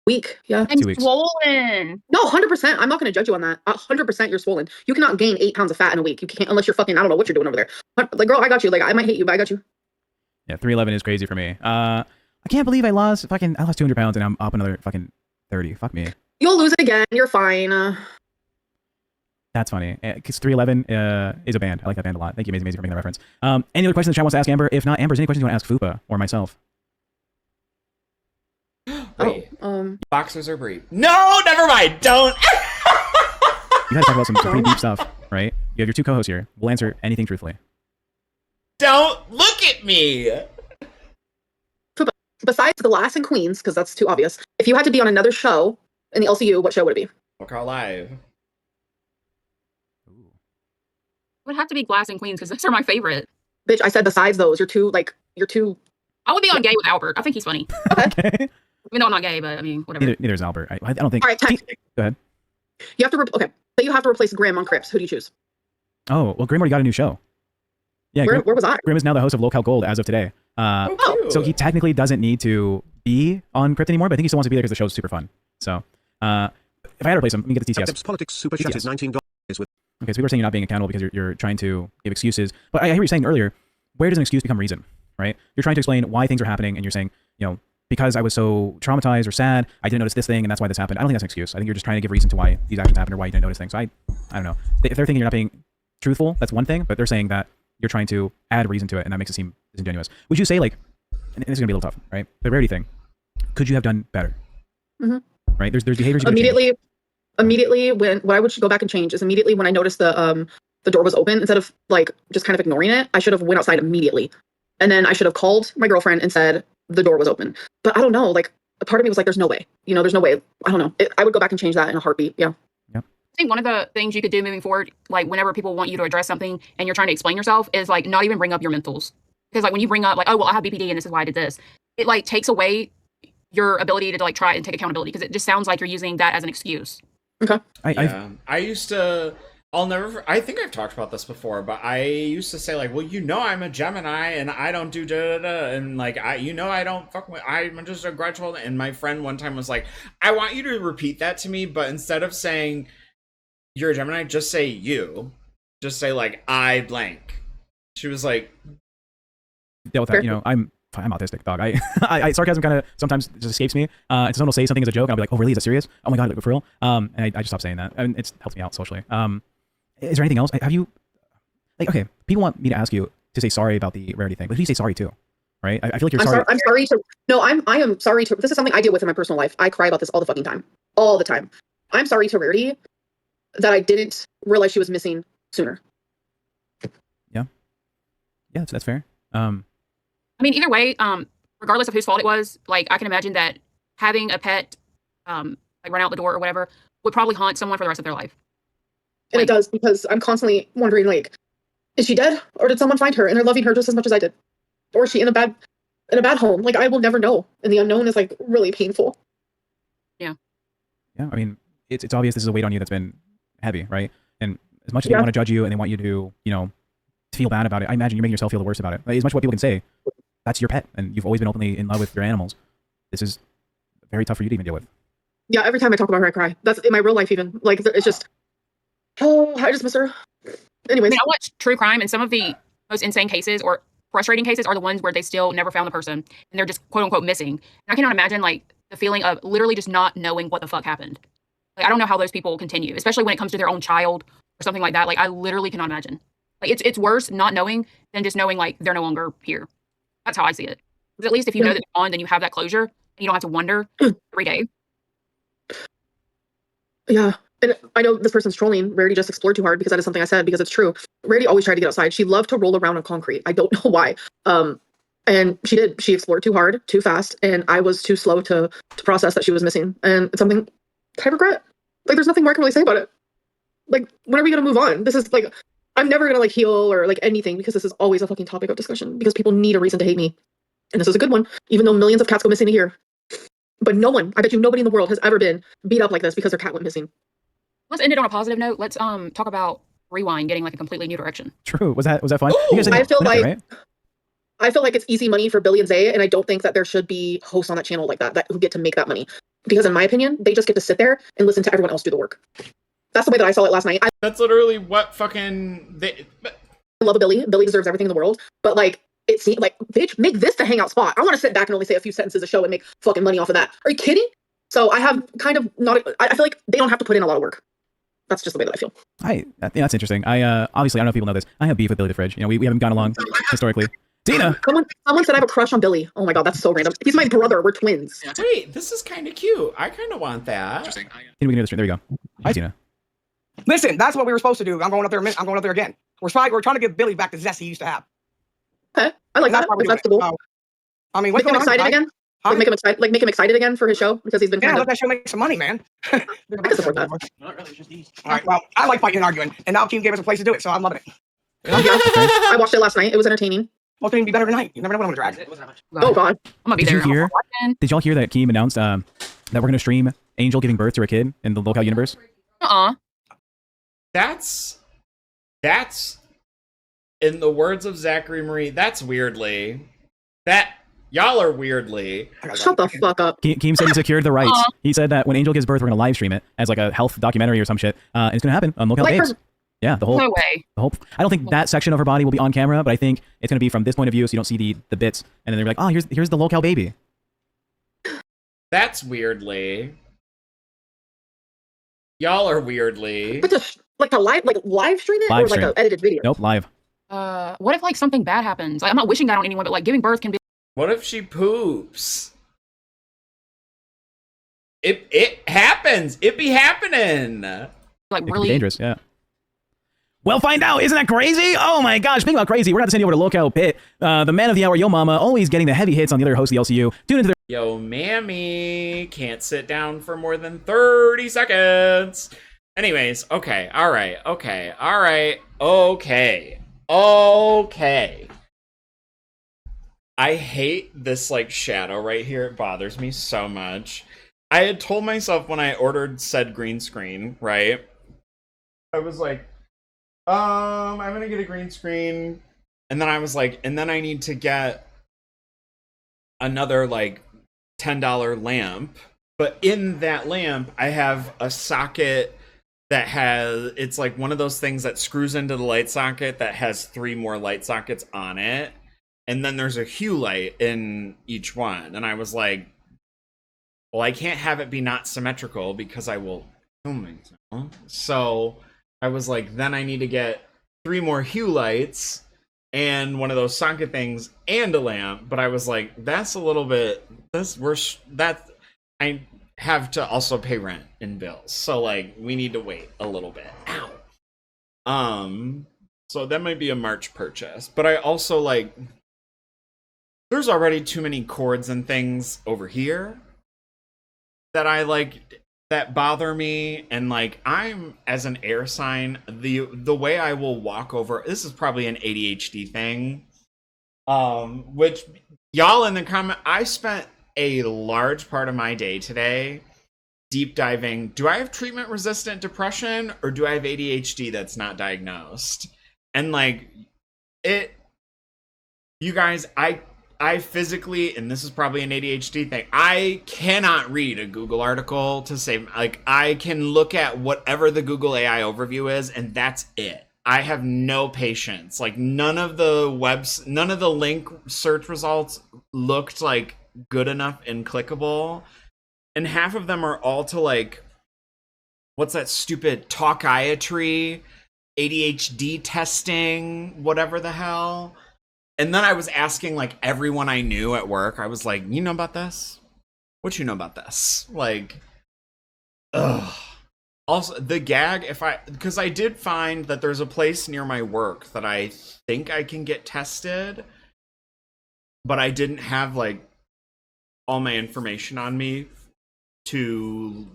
Week, yeah. I'm 2 weeks. swollen. No, 100%. I'm not going to judge you on that. 100% you're swollen. You cannot gain 8 pounds of fat in a week. You can't unless you're fucking, I don't know what you're doing over there. Like, girl, I got you. Like, I might hate you, but I got you. Yeah, 311 is crazy for me. I can't believe I lost 200 pounds and I'm up another fucking 30. Fuck me. You'll lose it again. You're fine. That's funny. Because 311 is a band. I like that band a lot. Thank you, Amazing, for making that reference. Any other questions the chat wants to ask Amber? If not, Amber, is any questions you want to ask Fupa or myself? Wait, boxers are breed. No, never mind. Don't. You guys talk about some pretty deep stuff, right? You have your 2 co-hosts here. We'll answer anything truthfully. Don't look at me. Besides Glass and Queens, because that's too obvious, if you had to be on another show in the LCU, what show would it be? Look how live. It would have to be Glass and Queens because those are my favorite. Bitch, I said besides those. You're too. I would be on Gay with Albert. I think he's funny. Okay. Even though I'm not gay, but I mean, whatever. Neither is Albert. I don't think. All right, time. Go ahead. You have to. Okay, so you have to replace Grimm on Crips. Who do you choose? Oh, well, Grim already got a new show. Yeah, Where was I? Grim is now the host of Local Gold as of today. Oh, So he technically doesn't need to be on Crypt anymore, but I think he still wants to be there because the show's super fun. So, if I had to replace him, let me get the TTS. Tips Politics Super Chat is $19 with Okay, so people are saying you're not being accountable because you're trying to give excuses. But I hear you saying earlier, where does an excuse become reason, right? You're trying to explain why things are happening, and you're saying, because I was so traumatized or sad, I didn't notice this thing, and that's why this happened. I don't think that's an excuse. I think you're just trying to give reason to why these actions happened or why you didn't notice things. So I don't know. If they're thinking you're not being truthful, that's one thing, but they're saying that you're trying to add reason to it, and that makes it seem disingenuous. Would you say, like, and this is going to be a little tough, right? The rarity thing, could you have done better? Mm-hmm. Right? There's behaviors you could change. Immediately when what I would go back and change is immediately when I noticed the door was open, instead of like just kind of ignoring it, I should have went outside immediately. And then I should have called my girlfriend and said the door was open. But I don't know, like a part of me was like, there's no way, there's no way. I don't know. I would go back and change that in a heartbeat. Yeah. I think one of the things you could do moving forward, like whenever people want you to address something and you're trying to explain yourself, is like not even bring up your mentals. Because like when you bring up like, oh, well, I have BPD and this is why I did this, it like takes away your ability to like try and take accountability, because it just sounds like you're using that as an excuse. Okay. I used to. I think I've talked about this before, but I used to say like, well, I'm a Gemini and I don't do da da da, and like I don't fuck with. I'm just a grudgeful. And my friend one time was like, I want you to repeat that to me, but instead of saying you're a Gemini, just say you. Just say like I blank. She was like, deal with that. I'm autistic, dog. I sarcasm kind of sometimes just escapes me. And someone will say something as a joke, and I'll be like, oh, really? Is that serious? Oh my god, for real? And I just stop saying that. And it helps me out socially. Is there anything else? Have you, like, okay, people want me to ask you to say sorry about the rarity thing, but who do you say sorry to? Right? I feel like you're sorry. I'm sorry to. No, I am sorry to. This is something I deal with in my personal life. I cry about this all the fucking time. All the time. I'm sorry to Rarity that I didn't realize she was missing sooner. Yeah, that's fair. I mean, either way, regardless of whose fault it was, like I can imagine that having a pet, like run out the door or whatever, would probably haunt someone for the rest of their life. And it does, because I'm constantly wondering, like, is she dead, or did someone find her and they're loving her just as much as I did, or is she in a bad home? Like, I will never know, and the unknown is like really painful. Yeah. I mean, it's obvious this is a weight on you that's been heavy, right? And as much as they want to judge you and they want you to, feel bad about it, I imagine you're making yourself feel the worst about it. Like, as much as what people can say, that's your pet, and you've always been openly in love with your animals. This is very tough for you to even deal with. Yeah, every time I talk about her, I cry. That's in my real life, even. Like, it's just, oh, I just miss her. Anyways. I mean, I watch true crime, and some of the most insane cases or frustrating cases are the ones where they still never found the person, and they're just quote unquote missing. And I cannot imagine like the feeling of literally just not knowing what the fuck happened. Like, I don't know how those people continue, especially when it comes to their own child or something like that. Like, I literally cannot imagine. Like, it's worse not knowing than just knowing like they're no longer here. That's how I see it. Because at least if you know that they're on, then you have that closure, and you don't have to wonder every day. Yeah. And I know this person's trolling. Rarity just explored too hard, because that is something I said, because it's true. Rarity always tried to get outside. She loved to roll around on concrete. I don't know why. And she did. She explored too hard, too fast, and I was too slow to process that she was missing. And it's something I regret. Like, there's nothing more I can really say about it. Like, when are we gonna move on? This is like, I'm never gonna like heal or like anything, because this is always a fucking topic of discussion, because people need a reason to hate me. And this is a good one, even though millions of cats go missing a year. But no one, I bet you nobody in the world has ever been beat up like this because their cat went missing. Let's end it on a positive note. Let's talk about Rewind getting like a completely new direction. True. Was that fun? You guys I feel like, right? I feel like it's easy money for Billy and Zay, and I don't think that there should be hosts on that channel like that who get to make that money. Because in my opinion, they just get to sit there and listen to everyone else do the work. That's the way that I saw it last night. That's literally what fucking I love Billy. Billy deserves everything in the world. But like, it seems like, bitch, make this the hangout spot. I want to sit back and only say a few sentences a show and make fucking money off of that. Are you kidding? So I have kind of not. I feel like they don't have to put in a lot of work. That's just the way that I feel. That's interesting. Obviously I don't know if people know this. I have beef with Billy the Fridge. You know, we haven't gone along historically. Dina. Someone said I have a crush on Billy. Oh my god, that's so random. He's my brother. We're twins. Wait, this is kind of cute. I kind of want that. Tina, we can hear the stream. There you go. Hi, Tina. Listen, that's what we were supposed to do. I'm going up there. I'm going up there again. We're trying to give Billy back the zest he used to have. Okay, I like that. That's the goal. I mean, what's Make him going on, excited again. Like, make him excited. Like, make him excited again for his show because he's been Yeah, kind let of. that show make some money, man. I can support that. Not really, it's just these. All right, well, I like fighting and arguing, and now Team gave us a place to do it, so I'm loving it. I watched it last night. It was entertaining. Well, it's going to be better tonight. You never know what I'm going to drag. It wasn't that Oh god. I'm gonna be Did you there. hear? Did y'all hear that Keem announced that we're going to stream Angel giving birth to a kid in the local universe? That's in the words of Zachary Marie, that's weirdly. Y'all are weirdly. Shut the fuck up. Keem said he secured the rights. He said that when Angel gives birth, we're going to live stream it as like a health documentary or some shit. And it's going to happen on Local Like Babes. her- Yeah, the whole. No way. The whole. I don't think that section of her body will be on camera, but I think it's going to be from this point of view, so you don't see the bits, and then they're like, oh, here's the locale baby. That's weirdly. Y'all are weirdly. But like to live stream it Live or like stream. an edited video. Nope, live. What if like something bad happens? Like I'm not wishing that on anyone, but like giving birth can be What if she poops? It happens. It be happening. like It can be really dangerous. Yeah. Well, find out. Isn't that crazy? Oh my gosh. Speaking about crazy, we're going to send you over to Locale Pit. The man of the hour, Yo Mama, always getting the heavy hits on the other host of the LCU. Tune into their Yo, mammy, can't sit down for more than 30 seconds. Anyways, okay, all right. I hate this, like, shadow right here. It bothers me so much. I had told myself when I ordered said green screen, right? I was like, I'm gonna get a green screen. And then I was like, and then I need to get another, like, $10 lamp. But in that lamp, I have a socket that has, it's like one of those things that screws into the light socket that has 3 more light sockets on it. And then there's a hue light in each one. And I was like, well, I can't have it be not symmetrical because I will kill myself. So I was like, then I need to get 3 more hue lights and one of those socket things and a lamp. But I was like, that's a little bit, I have to also pay rent and bills. So like, we need to wait a little bit. Ow. So that might be a March purchase. But I also like, there's already too many cords and things over here that I like that bother me. And like, I'm as an air sign, the way I will walk over, this is probably an ADHD thing. Which y'all in the comment, I spent a large part of my day today deep diving. Do I have treatment resistant depression or do I have ADHD that's not diagnosed? And like you guys, I physically, and this is probably an ADHD thing, I cannot read a Google article to say, like, I can look at whatever the Google AI overview is, and that's it. I have no patience. Like, none of the link search results looked, like, good enough and clickable. And half of them are all to, like, what's that stupid talkiatry, ADHD testing, whatever the hell. And then I was asking, like, everyone I knew at work. I was like, you know about this? What you know about this? Like, ugh. Also, the gag, because I did find that there's a place near my work that I think I can get tested, but I didn't have, like, all my information on me to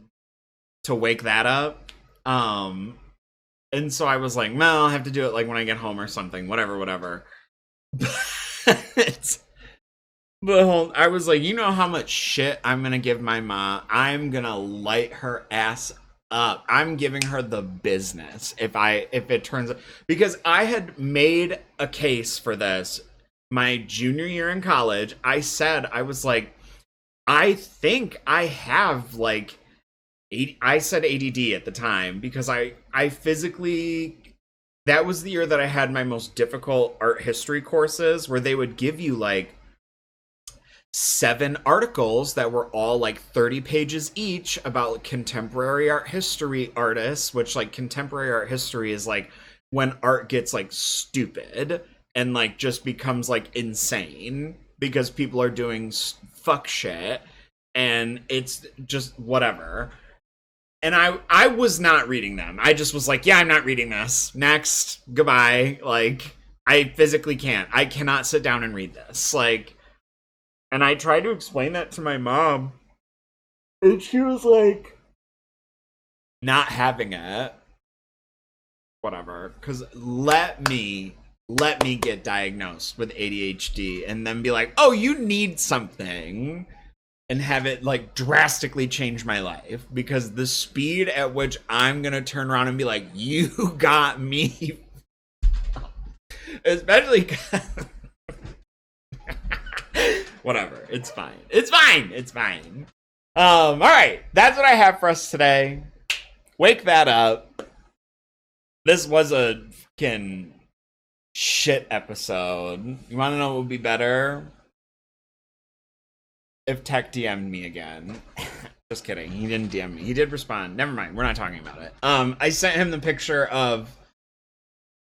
wake that up. And so I was like, well, I'll have to do it, like, when I get home or something, whatever. I was like, you know how much shit I'm gonna give my mom? I'm gonna light her ass up. I'm giving her the business if it turns out, because I had made a case for this my junior year in college, I was like, I think I have like I said ADD at the time because I physically, that was the year that I had my most difficult art history courses where they would give you like 7 articles that were all like 30 pages each about contemporary art history artists, which like contemporary art history is like when art gets like stupid and like just becomes like insane because people are doing fuck shit and it's just whatever. And I was not reading them. I just was like, yeah, I'm not reading this. Next, goodbye. Like, I physically can't. I cannot sit down and read this. Like, and I tried to explain that to my mom. And she was like, not having it. Whatever. Because let me get diagnosed with ADHD and then be like, oh, you need something. And have it like drastically change my life because the speed at which I'm gonna turn around and be like, you got me, especially whatever, it's fine. All right, that's what I have for us today. Wake that up. This was a fucking shit episode. You want to know what would be better? If Tech DM'd me again. Just kidding. He didn't DM me. He did respond. Never mind. We're not talking about it. I sent him the picture of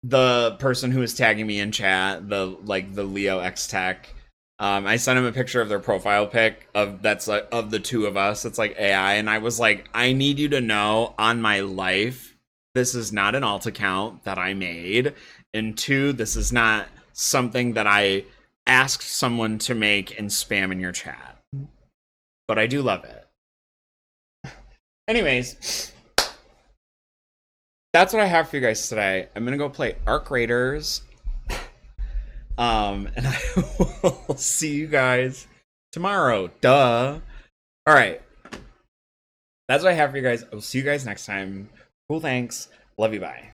the person who was tagging me in chat, the Leo X Tech. I sent him a picture of their profile pic of the two of us. It's like AI, and I was like, I need you to know on my life, this is not an alt account that I made, and 2, this is not something that I asked someone to make and spam in your chat. But I do love it. Anyways, that's what I have for you guys today. I'm gonna go play Arc Raiders. And I will see you guys tomorrow. Duh. Alright. That's what I have for you guys. I will see you guys next time. Cool, thanks. Love you, bye.